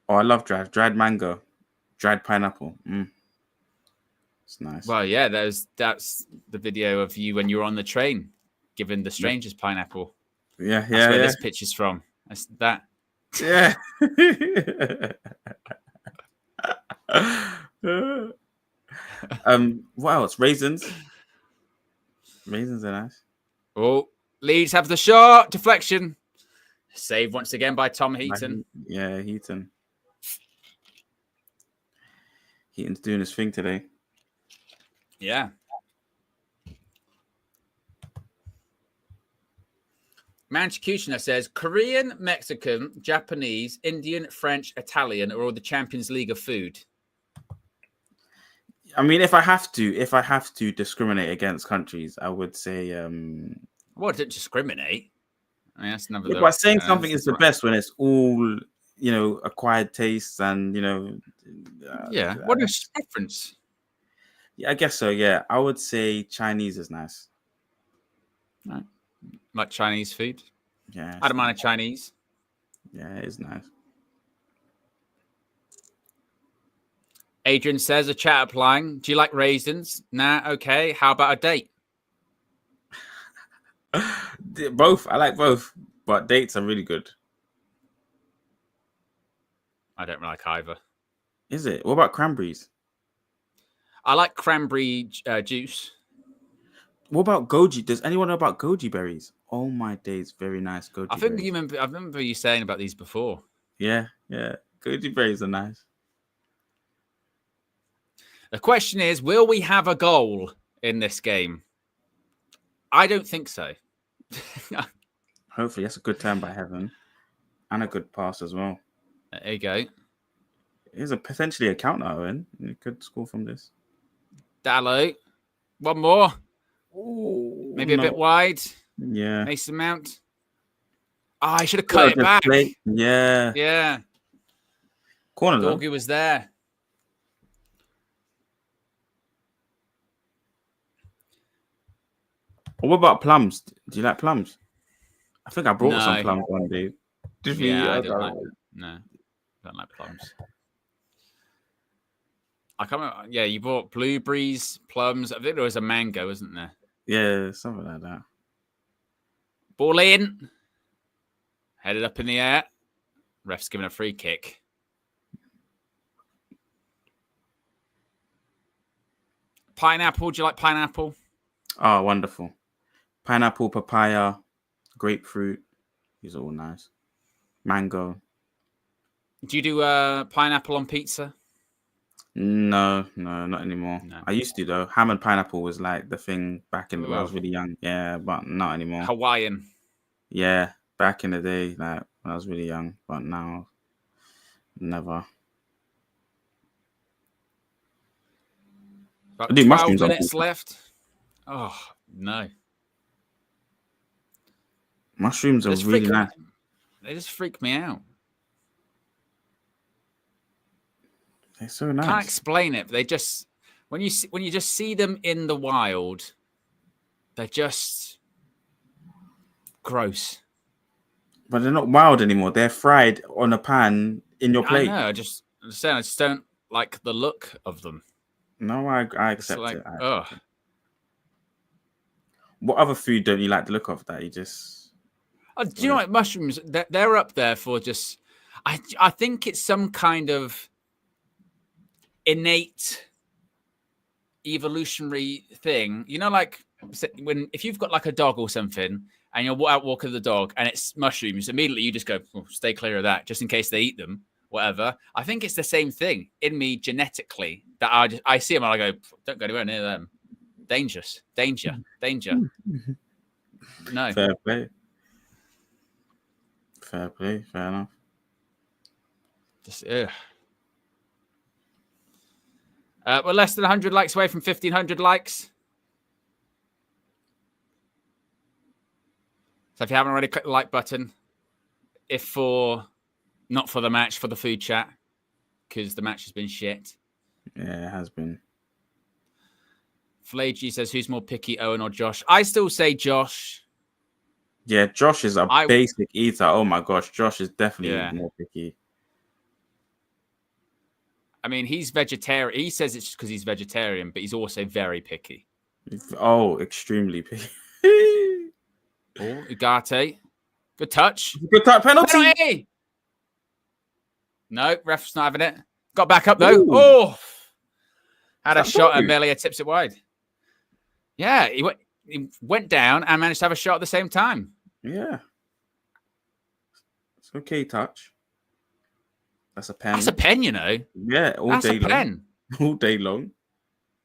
Oh, I love dried mango, dried pineapple. It's nice. Well, yeah, that's the video of you when you were on the train giving the strangers pineapple. Yeah, That's where this picture's from. That's that. Yeah. What else? Raisins. Raisins are nice. Oh, Leeds have the shot. Deflection. Saved once again by Tom Heaton. Yeah, Heaton. Heaton's doing his thing today. Yeah. Manchukushina says Korean, Mexican, Japanese, Indian, French, Italian are all the Champions League of food. I mean, if I have to discriminate against countries, I would say Well, don't discriminate. I mean, that's another. By saying something is the best when it's all acquired tastes and What is preference? Yeah, I guess so. Yeah, I would say Chinese is nice. Right. Like Chinese food. Yeah, I don't mind a Chinese. Yeah, it is nice. Adrian says a chat applying. Do you like raisins? Nah. Okay. How about a date? Both. I like both, but dates are really good. I don't like either. Is it? What about cranberries? I like cranberry juice. What about goji? Does anyone know about goji berries? Oh my days, very nice goji. I remember you saying about these before. Yeah. Goji berries are nice. The question is, will we have a goal in this game? I don't think so. Hopefully, that's a good turn by Heaven and a good pass as well. There you go. Here's potentially a counter, Owen. You could score from this. Dallo. One more. Ooh, maybe a bit wide. Yeah. Mason Mount. Oh, I should have cut it back. Yeah. Yeah. Corner though. Doggy was there. What about plums? Do you like plums? I think I brought some No. plums one day. Did we? Yeah, I don't like. No, don't like plums. I can't remember. Yeah, you bought blueberries, plums. I think there was a mango, isn't there? Yeah, something like that. Ball in. Headed up in the air. Ref's giving a free kick. Pineapple. Do you like pineapple? Oh, wonderful. Pineapple, papaya, grapefruit. These are all nice. Mango. Do you do pineapple on pizza? No, not anymore. No. I used to though. Ham and pineapple was like the thing back in when I was really young. Yeah, but not anymore. Hawaiian. Yeah, back in the day, like when I was really young, but now, never. About I do 12 mushrooms on minutes pizza. left. Oh, no. Mushrooms are Just really nice. They just freak me out. They're so nice. Can't explain it. They just when you just see them in the wild, they're just gross. But they're not wild anymore. They're fried on a pan in your plate. I know. I just don't like the look of them. No, I It's accept like, it. ugh. What other food don't you like the look of that you just... Oh, do you know what? Mushrooms, they're up there for just... I think it's some kind of innate evolutionary thing. You know, like if you've got like a dog or something and you're out walking the dog and it's mushrooms, immediately you just go, oh, stay clear of that just in case they eat them, whatever. I think it's the same thing in me genetically that I see them and I go, don't go anywhere near them. Dangerous. Danger. No. Fair play. Fair enough. Just, we're less than 100 likes away from 1,500 likes. So if you haven't already, click the like button. Not for the match, for the food chat, because the match has been shit. Yeah, it has been. Flagy says, who's more picky, Owen or Josh? I still say Josh. Yeah, Josh is a basic eater. Oh my gosh, Josh is definitely more picky. I mean, he's vegetarian. He says it's just because he's vegetarian, but he's also very picky. Oh, extremely picky. Oh, Ugarte. Good touch. Good touch. Penalty. No, ref's not having it. Got back up, though. Ooh. Oh. Had a shot, and Melia tips it wide. Yeah, he went down and managed to have a shot at the same time. Yeah. It's okay touch. That's a pen. That's a pen, you know. Yeah, all day long. All day long.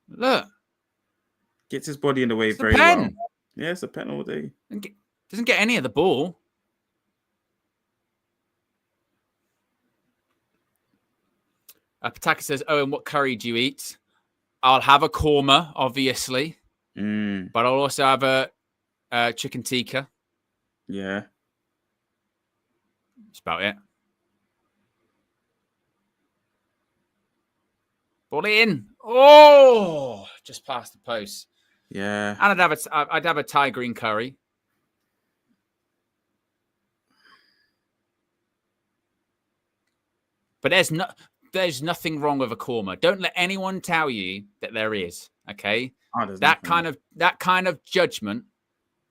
Look. Gets his body in the way It's very a pen. well. Yeah, it's a pen all day. Doesn't get any of the ball. Pataka says, Owen, what curry do you eat? I'll have a korma, obviously. But I'll also have a chicken tikka. Yeah. That's about it. Ball in. Oh, just past the post. Yeah. And I'd have a Thai green curry. But there's nothing wrong with a korma. Don't let anyone tell you that there is. Okay. Oh, that kind of judgment,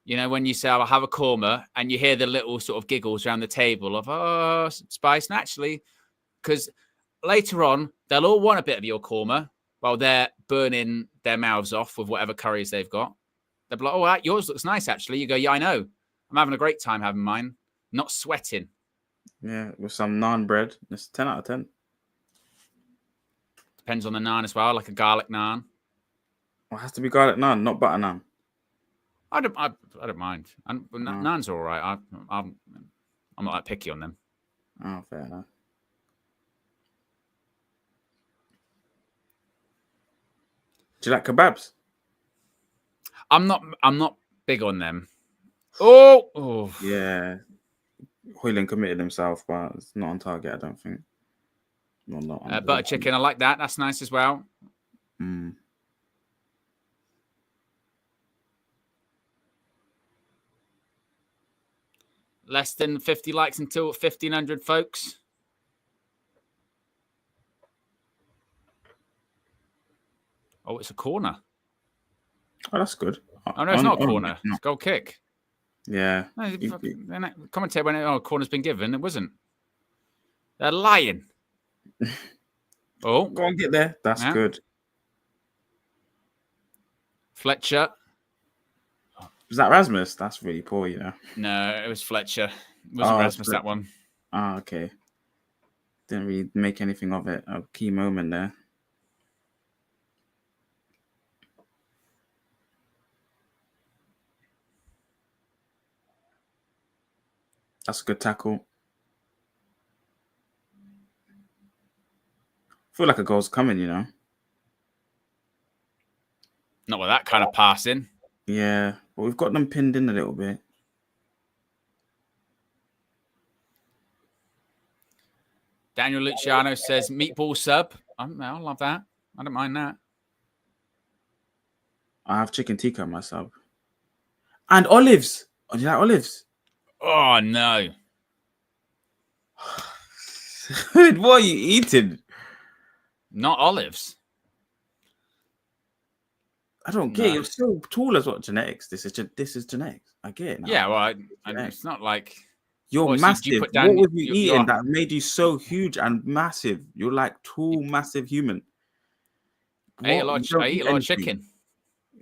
you know, when you say, I'll have a korma, and you hear the little sort of giggles around the table of, oh, spice, naturally, because later on, they'll all want a bit of your korma while they're burning their mouths off with whatever curries they've got. They'll be like, oh, yours looks nice, actually. You go, yeah, I know. I'm having a great time having mine. Not sweating. Yeah, with some naan bread. It's 10 out of 10. Depends on the naan as well, like a garlic naan. Well, it has to be garlic naan, not butter naan. I don't mind. Naans are all right. I'm not that picky on them. Oh, fair enough. Do you like kebabs? I'm not big on them. Oh. Yeah. Hoyland committed himself, but it's not on target, I don't think. Not butter chicken, I like that. That's nice as well. Less than 50 likes until 1,500, folks. Oh, it's a corner. Oh, that's good. Oh, no, it's not a corner. It's a goal kick. Yeah. No, the commentator went, corner's been given. It wasn't. They're lying. Oh. Go on, get there. That's good. Fletcher. Was that Rasmus? That's really poor, you know. No, it was Fletcher. It wasn't Rasmus, that one. Oh, okay. Didn't really make anything of it. A key moment there. That's a good tackle. I feel like a goal's coming, you know. Not with that kind of passing. Yeah, but we've got them pinned in a little bit. Daniel Luciano says, meatball sub. I'll love that. I don't mind that. I have chicken tikka myself. And olives. Oh, do you like olives? Oh no. What are you eating? Not olives. I don't get it. You're so tall as what genetics. This is genetics. I get it now. Yeah, well, it's not like you're so massive. do you put What down was you your- eating your- that made you so huge and massive? You're like tall, massive human. I eat a lot You don't of anything. chicken.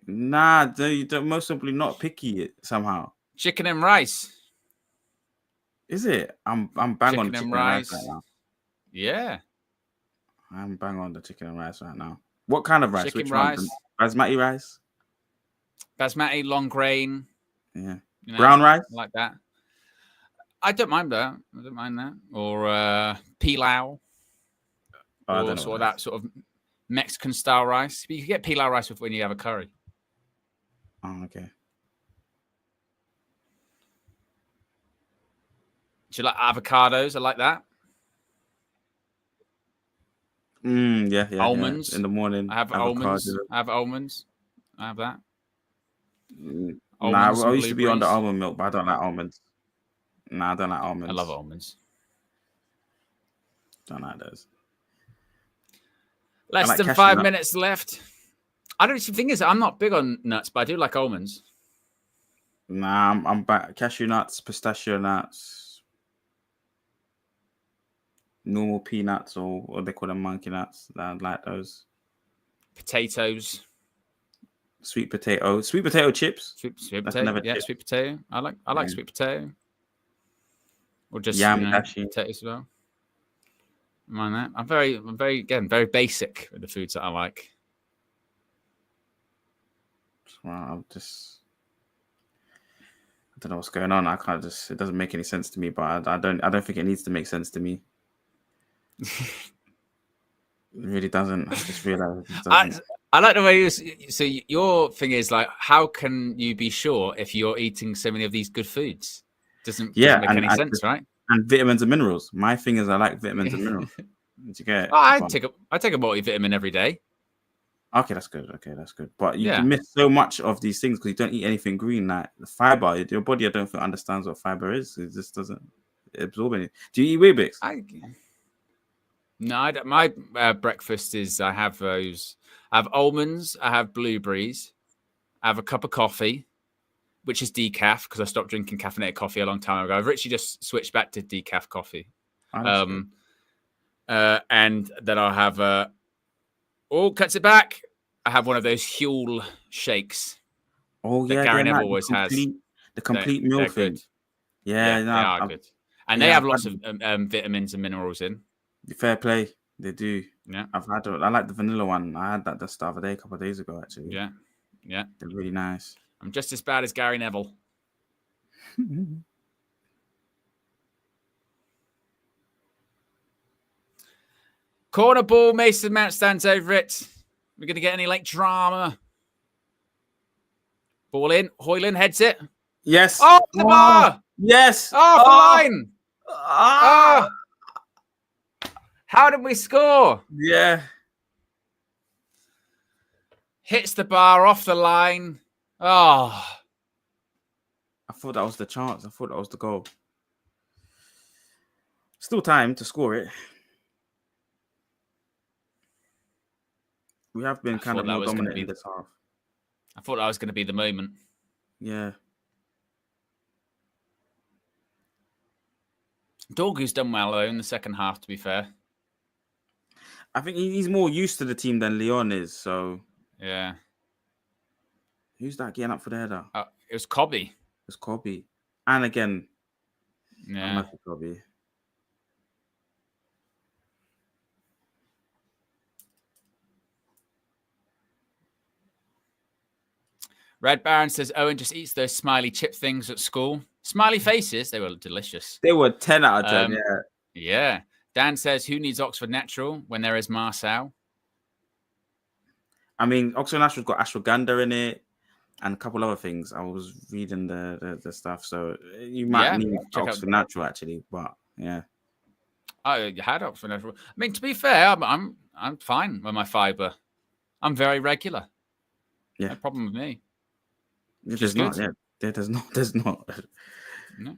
Nah, you don't most simply not picky it somehow. Chicken and rice. Is it? I'm bang on Chicken the and chicken and rice. rice right now. Yeah. I'm bang on the chicken and rice right now. What kind of rice? Chicken Which rice. one? Basmati rice? Basmati, long grain. Yeah. You know, Brown rice? like that. I don't mind that. I don't mind that. Or pilau. I Or don't know sort of what that sort of Mexican style rice. But you can get pilau rice when you have a curry. Oh, okay. Do you like avocados? I like that. Yeah. Almonds. In the morning. I have almonds. I have almonds. I have that. Nah, Almonds I and used to be on the blueberries. almond milk, but I don't like almonds. Nah, I don't like almonds. I love almonds. Don't like those. Less like than cashew 5 nut. minutes left. I don't. The thing is, I'm not big on nuts, but I do like almonds. Nah, I'm back. Cashew nuts, pistachio nuts, normal peanuts, or what they call them, monkey nuts. I like those. Potatoes. Sweet potato chips. Sweet That's potato. another Yeah, chip. sweet potato. I like Yeah. sweet potato. Or just Yam dashi. potatoes as well. Mind that. I'm very very basic with the foods that I like. Well, I don't know what's going on. It doesn't make any sense to me, but I don't think it needs to make sense to me. It really doesn't. I just realized it doesn't. I like the way you. So your thing is like, how can you be sure if you're eating so many of these good foods? Doesn't make any sense, right? And vitamins and minerals. My thing is, I like vitamins and minerals. Did you get it? Oh, I take a multivitamin every day. Okay, that's good. But you Yeah. can miss so much of these things because you don't eat anything green. Like the fiber, your body, I don't think understands what fiber is. It just doesn't absorb it. Do you eat Weetabix? No, I don't. My breakfast is I have those. I have almonds. I have blueberries. I have a cup of coffee, which is decaf because I stopped drinking caffeinated coffee a long time ago. I've literally just switched back to decaf coffee. And then I'll have cuts it back. I have one of those Huel shakes. Oh that yeah, Gary they're Neville like always has. The complete meal they're thing. good. Yeah, they are good, and they have lots of vitamins and minerals in. Fair play, they do. Yeah, I like the vanilla one. I had that just the other day, a couple of days ago, actually. Yeah, they're really nice. I'm just as bad as Gary Neville. Corner ball, Mason Mount stands over it. We're going to get any late drama. Ball in, Hoyland heads it. Yes. Oh, the bar. Yes. Off the line. Oh. How did we score? Yeah. Hits the bar off the line. Oh. I thought that was the chance. I thought that was the goal. Still time to score it. We have been kind of more dominant in this half. I thought that was going to be the moment. Yeah. Dorgu's done well, though, in the second half, to be fair. I think he's more used to the team than Leon is, so... Yeah. Who's that getting up for the header? It was Cobby. It's Cobby. And again... Yeah. Cobby. Red Baron says Owen just eats those smiley chip things at school. Smiley faces, they were delicious. They were 10 out of 10, yeah. Yeah. Dan says, who needs Oxford Natural when there is Marcel? I mean, Oxford Natural's got ashwagandha in it and a couple other things. I was reading the stuff, so you might need Oxford Natural, actually, but yeah. I had Oxford Natural. I mean, to be fair, I'm I'm fine with my fiber. I'm very regular. Yeah. No problem with me. There's not. Yeah. There's not. There's not. No.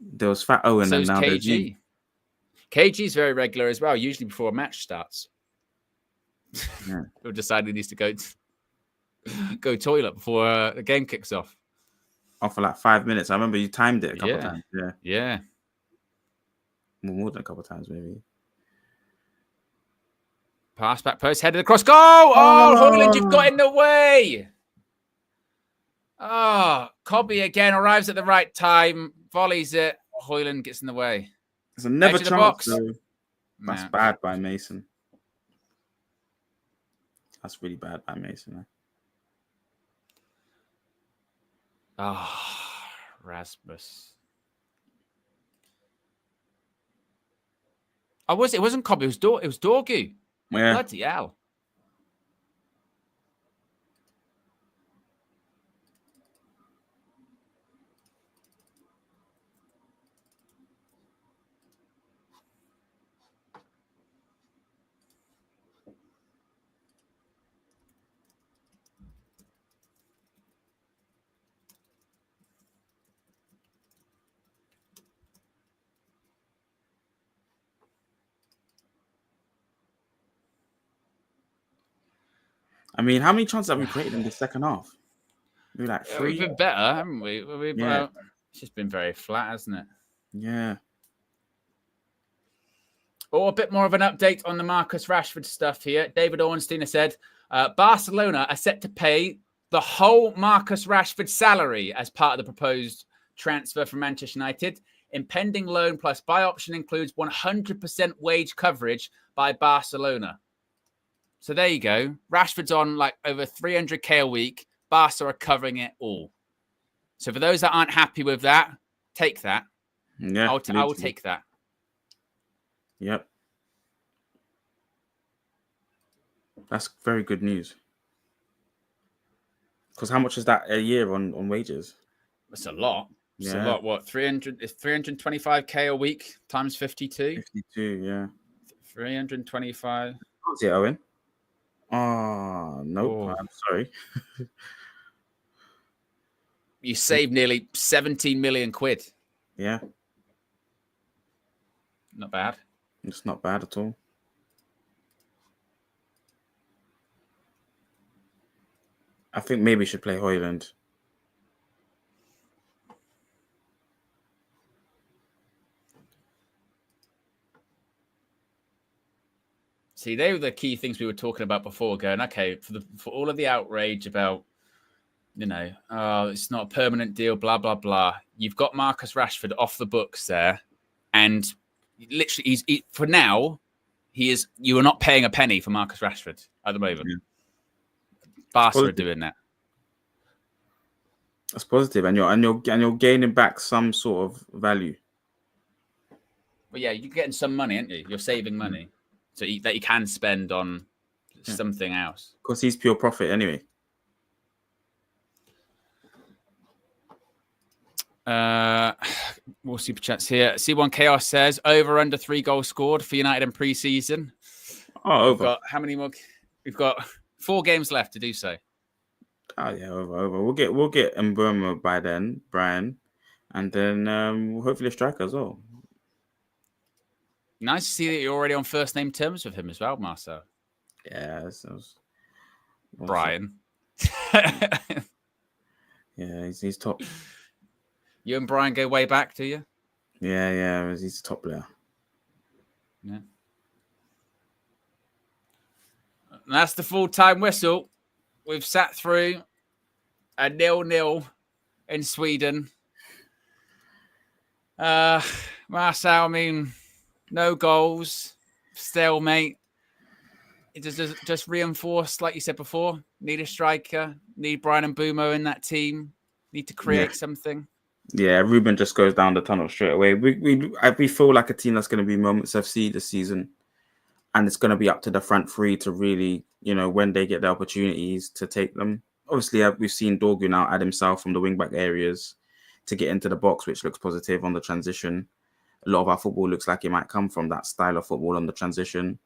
There was Fat Owen, So and is now there's you. KG. KG's very regular as well, usually before a match starts. Yeah. He'll decide he needs to go toilet before the game kicks off. For like 5 minutes. I remember you timed it a couple Yeah. times. Yeah. Yeah. More than a couple times, maybe. Pass back post, headed across. Goal! Oh, Hoyland, you've got in the way. Oh, Cobby again arrives at the right time, volleys it. Hoyland gets in the way. It's a never Edge of the chance. box. So that's Nah. bad by Mason. That's really bad by Mason. Ah, Rasmus. Oh, was it? It wasn't Cobby. It was Dorgu. Yeah. Bloody hell. I mean, how many chances have we created in the second half? Maybe like Yeah, 3. we've been better, haven't we? Yeah. It's just been very flat, hasn't it? Yeah. Or a bit more of an update on the Marcus Rashford stuff here. David Ornstein has said Barcelona are set to pay the whole Marcus Rashford salary as part of the proposed transfer from Manchester United. Impending loan plus buy option includes 100% wage coverage by Barcelona. So there you go. Rashford's on like over 300k a week. Barca are covering it all. So for those that aren't happy with that, take that. Yeah. I will take that. Yep. That's very good news. Because how much is that a year on wages? That's a lot. It's Yeah. a lot. What, 300? It's 325k a week times 52. 52, yeah. 325. How's it, Owen? Oh, nope. Oh. I'm sorry. You save nearly 17 million quid. Yeah. Not bad. It's not bad at all. I think maybe we should play Hoyland. See, they were the key things we were talking about before, going, okay, for all of the outrage about, oh, it's not a permanent deal, blah, blah, blah. You've got Marcus Rashford off the books there. And literally, for now, you are not paying a penny for Marcus Rashford at the moment. Yeah. Barca are doing that. That's positive, and you're gaining back some sort of value. Well, yeah, you're getting some money, aren't you? You're saving money that you can spend on something else. Because he's pure profit anyway. More super chats here. C1 Chaos says over under 3 goals scored for United in pre-season. Oh, over. How many more? We've got 4 games left to do so. Oh yeah, over. We'll get Mbeumo by then, Brian, and then hopefully a striker as well. Nice to see that you're already on first name terms with him as well, Marcel. Yeah, Brian. Yeah, he's top. You and Brian go way back, do you? Yeah, he's a top player. Yeah. And that's the full-time whistle. We've sat through a 0-0 in Sweden. Marcel, I mean, no goals, stalemate. It just reinforced, like you said before, need a striker, need Brian Mbeumo in that team, need to create something. Yeah, Ruben just goes down the tunnel straight away. We feel like a team that's going to be Moments FC this season, and it's going to be up to the front three to really, when they get the opportunities to take them. Obviously, we've seen Dorgu now add himself from the wing-back areas to get into the box, which looks positive on the transition. A lot of our football looks like it might come from that style of football on the transition.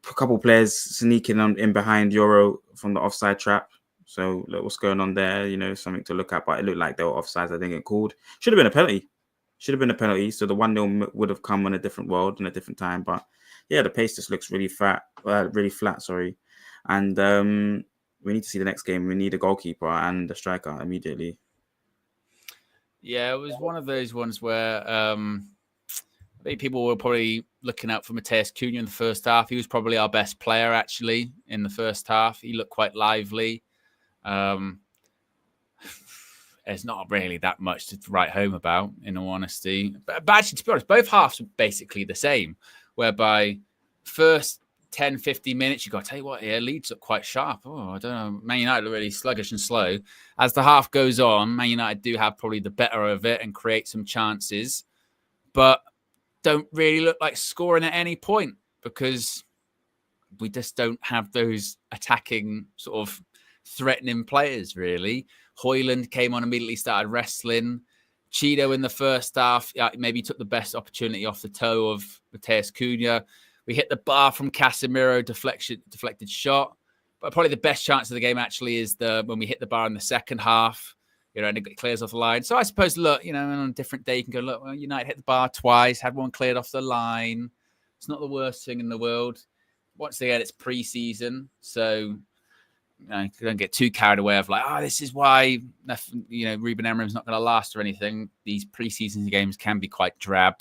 a couple players sneaking in behind Euro from the offside trap. So look, what's going on there? You know, something to look at. But it looked like they were offsides. I think it called. Should have been a penalty. Should have been a penalty. So the 1-0 would have come in a different world in a different time. But yeah, the pace just looks really flat. Sorry, and we need to see the next game. We need a goalkeeper and a striker immediately. Yeah, it was one of those ones where I think people were probably looking out for Matheus Cunha in the first half. He was probably our best player, actually, in the first half. He looked quite lively. There's not really that much to write home about, in all honesty. But actually, to be honest, both halves were basically the same, whereby first 10, 15 minutes, you got to tell you what, here, Leeds look quite sharp. Oh, I don't know. Man United look really sluggish and slow. As the half goes on, Man United do have probably the better of it and create some chances, but don't really look like scoring at any point because we just don't have those attacking sort of threatening players, really. Højlund came on immediately, started wrestling. Cheeto in the first half, maybe took the best opportunity off the toe of Matheus Cunha. We hit the bar from Casemiro, deflected shot. But probably the best chance of the game actually is when we hit the bar in the second half, you know, and it clears off the line. So I suppose, look, you know, on a different day, you can go, look, well, United hit the bar twice, had one cleared off the line. It's not the worst thing in the world. Once again, it's pre-season, so you know, don't get too carried away of like, this is why, you know, Ruben Amorim's not going to last or anything. These pre-season games can be quite drab.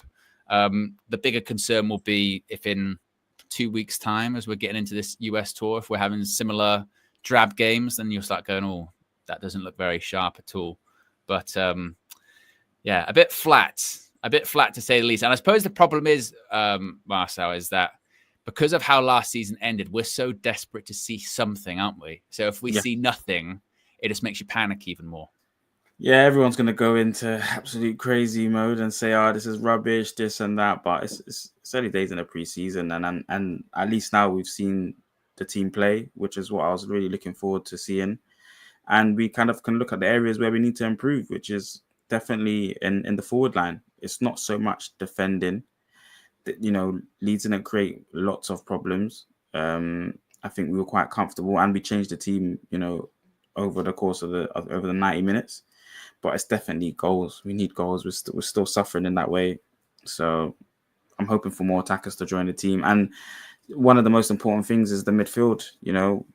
The bigger concern will be if in 2 weeks' time, as we're getting into this US tour, if we're having similar drab games, then you'll start going, oh, that doesn't look very sharp at all. But yeah, a bit flat to say the least. And I suppose the problem is, Marcel, is that because of how last season ended, we're so desperate to see something, aren't we? So if we see nothing, it just makes you panic even more. Yeah, everyone's going to go into absolute crazy mode and say, this is rubbish, this and that. But it's early days in the preseason. And at least now we've seen the team play, which is what I was really looking forward to seeing. And we kind of can look at the areas where we need to improve, which is definitely in the forward line. It's not so much defending. You know, Leeds didn't create lots of problems. I think we were quite comfortable, and we changed the team, you know, over the course of over the 90 minutes. But it's definitely goals. We need goals. We're still suffering in that way. So I'm hoping for more attackers to join the team. And one of the most important things is the midfield. You know,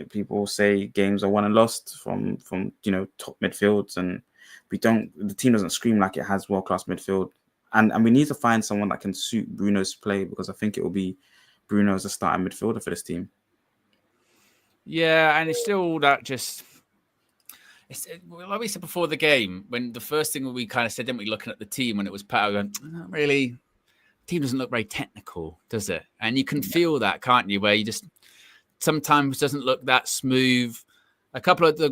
people say games are won and lost from you know, top midfields, and the team doesn't scream like it has world-class midfield. And we need to find someone that can suit Bruno's play, because I think it will be Bruno as a starting midfielder for this team. Yeah, and it's still that just... like we said before the game, when the first thing we kind of said, didn't we, looking at the team when it was Pat, going, not really, the team doesn't look very technical, does it? And you can feel that, can't you? Where you just sometimes doesn't look that smooth.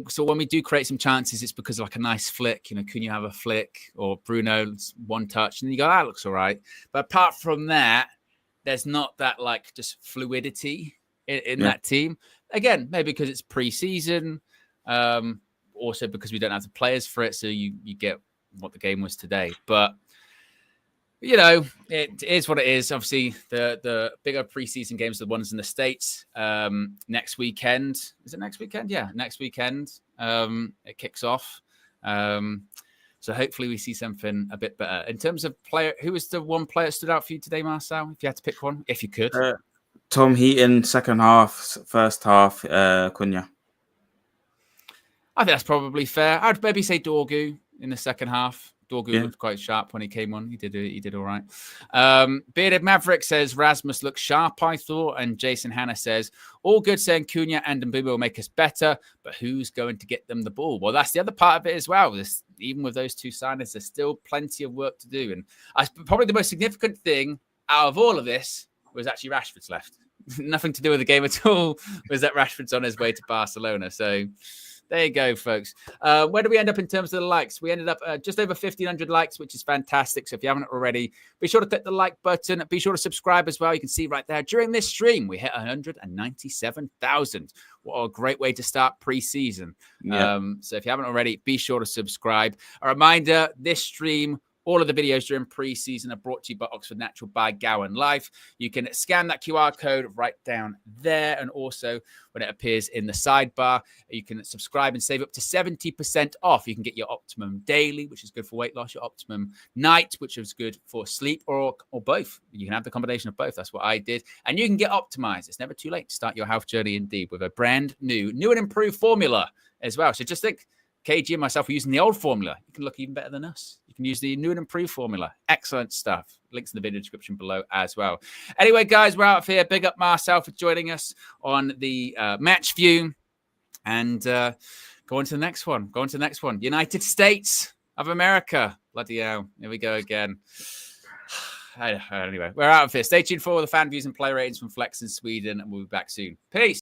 So when we do create some chances, it's because of like a nice flick. You know, can you have a flick, or Bruno's one touch, and then you go, that looks all right. But apart from that, there's not that like just fluidity in that team. Again, maybe because it's pre-season. Also because we don't have the players for it, so you get what the game was today. But you know, it is what it is. Obviously, the bigger preseason games are the ones in the States. Next weekend. Is it next weekend? Yeah, next weekend. It kicks off. So hopefully we see something a bit better. In terms of player, who was the one player that stood out for you today, Marcel? If you had to pick one, if you could. Tom Heaton, second half, first half, Cunha. I think that's probably fair. I'd maybe say Dorgu in the second half. Dorgu looked quite sharp when he came on. He did all right. Bearded Maverick says Rasmus looks sharp, I thought. And Jason Hanna says, all good, saying Cunha and Mbeumo will make us better, but who's going to get them the ball? Well, that's the other part of it as well. Even with those two signings, there's still plenty of work to do. And probably the most significant thing out of all of this was actually Rashford's left. Nothing to do with the game at all, was that Rashford's on his way to Barcelona. So there you go, folks. Where do we end up in terms of the likes? We ended up just over 1,500 likes, which is fantastic. So if you haven't already, be sure to click the like button. Be sure to subscribe as well. You can see right there, during this stream, we hit 197,000. What a great way to start pre-season. Yeah. So if you haven't already, be sure to subscribe. A reminder, this stream All of the videos during pre-season are brought to you by Oxford Natural by Gowan Life. You can scan that QR code right down there. And also when it appears in the sidebar, you can subscribe and save up to 70% off. You can get your Optimum Daily, which is good for weight loss, your Optimum Night, which is good for sleep, or both. You can have the combination of both. That's what I did. And you can get Optimized. It's never too late to start your health journey indeed with a brand new and improved formula as well. So just think, KG and myself are using the old formula. You can look even better than us. You can use the new and improved formula. Excellent stuff. Links in the video description below as well. Anyway, guys, we're out of here. Big up Marcel for joining us on the match view. And go on to the next one. Go on to the next one. United States of America. Bloody hell. Here we go again. Anyway, we're out of here. Stay tuned for all the fan views and play ratings from Flex in Sweden, and we'll be back soon. Peace.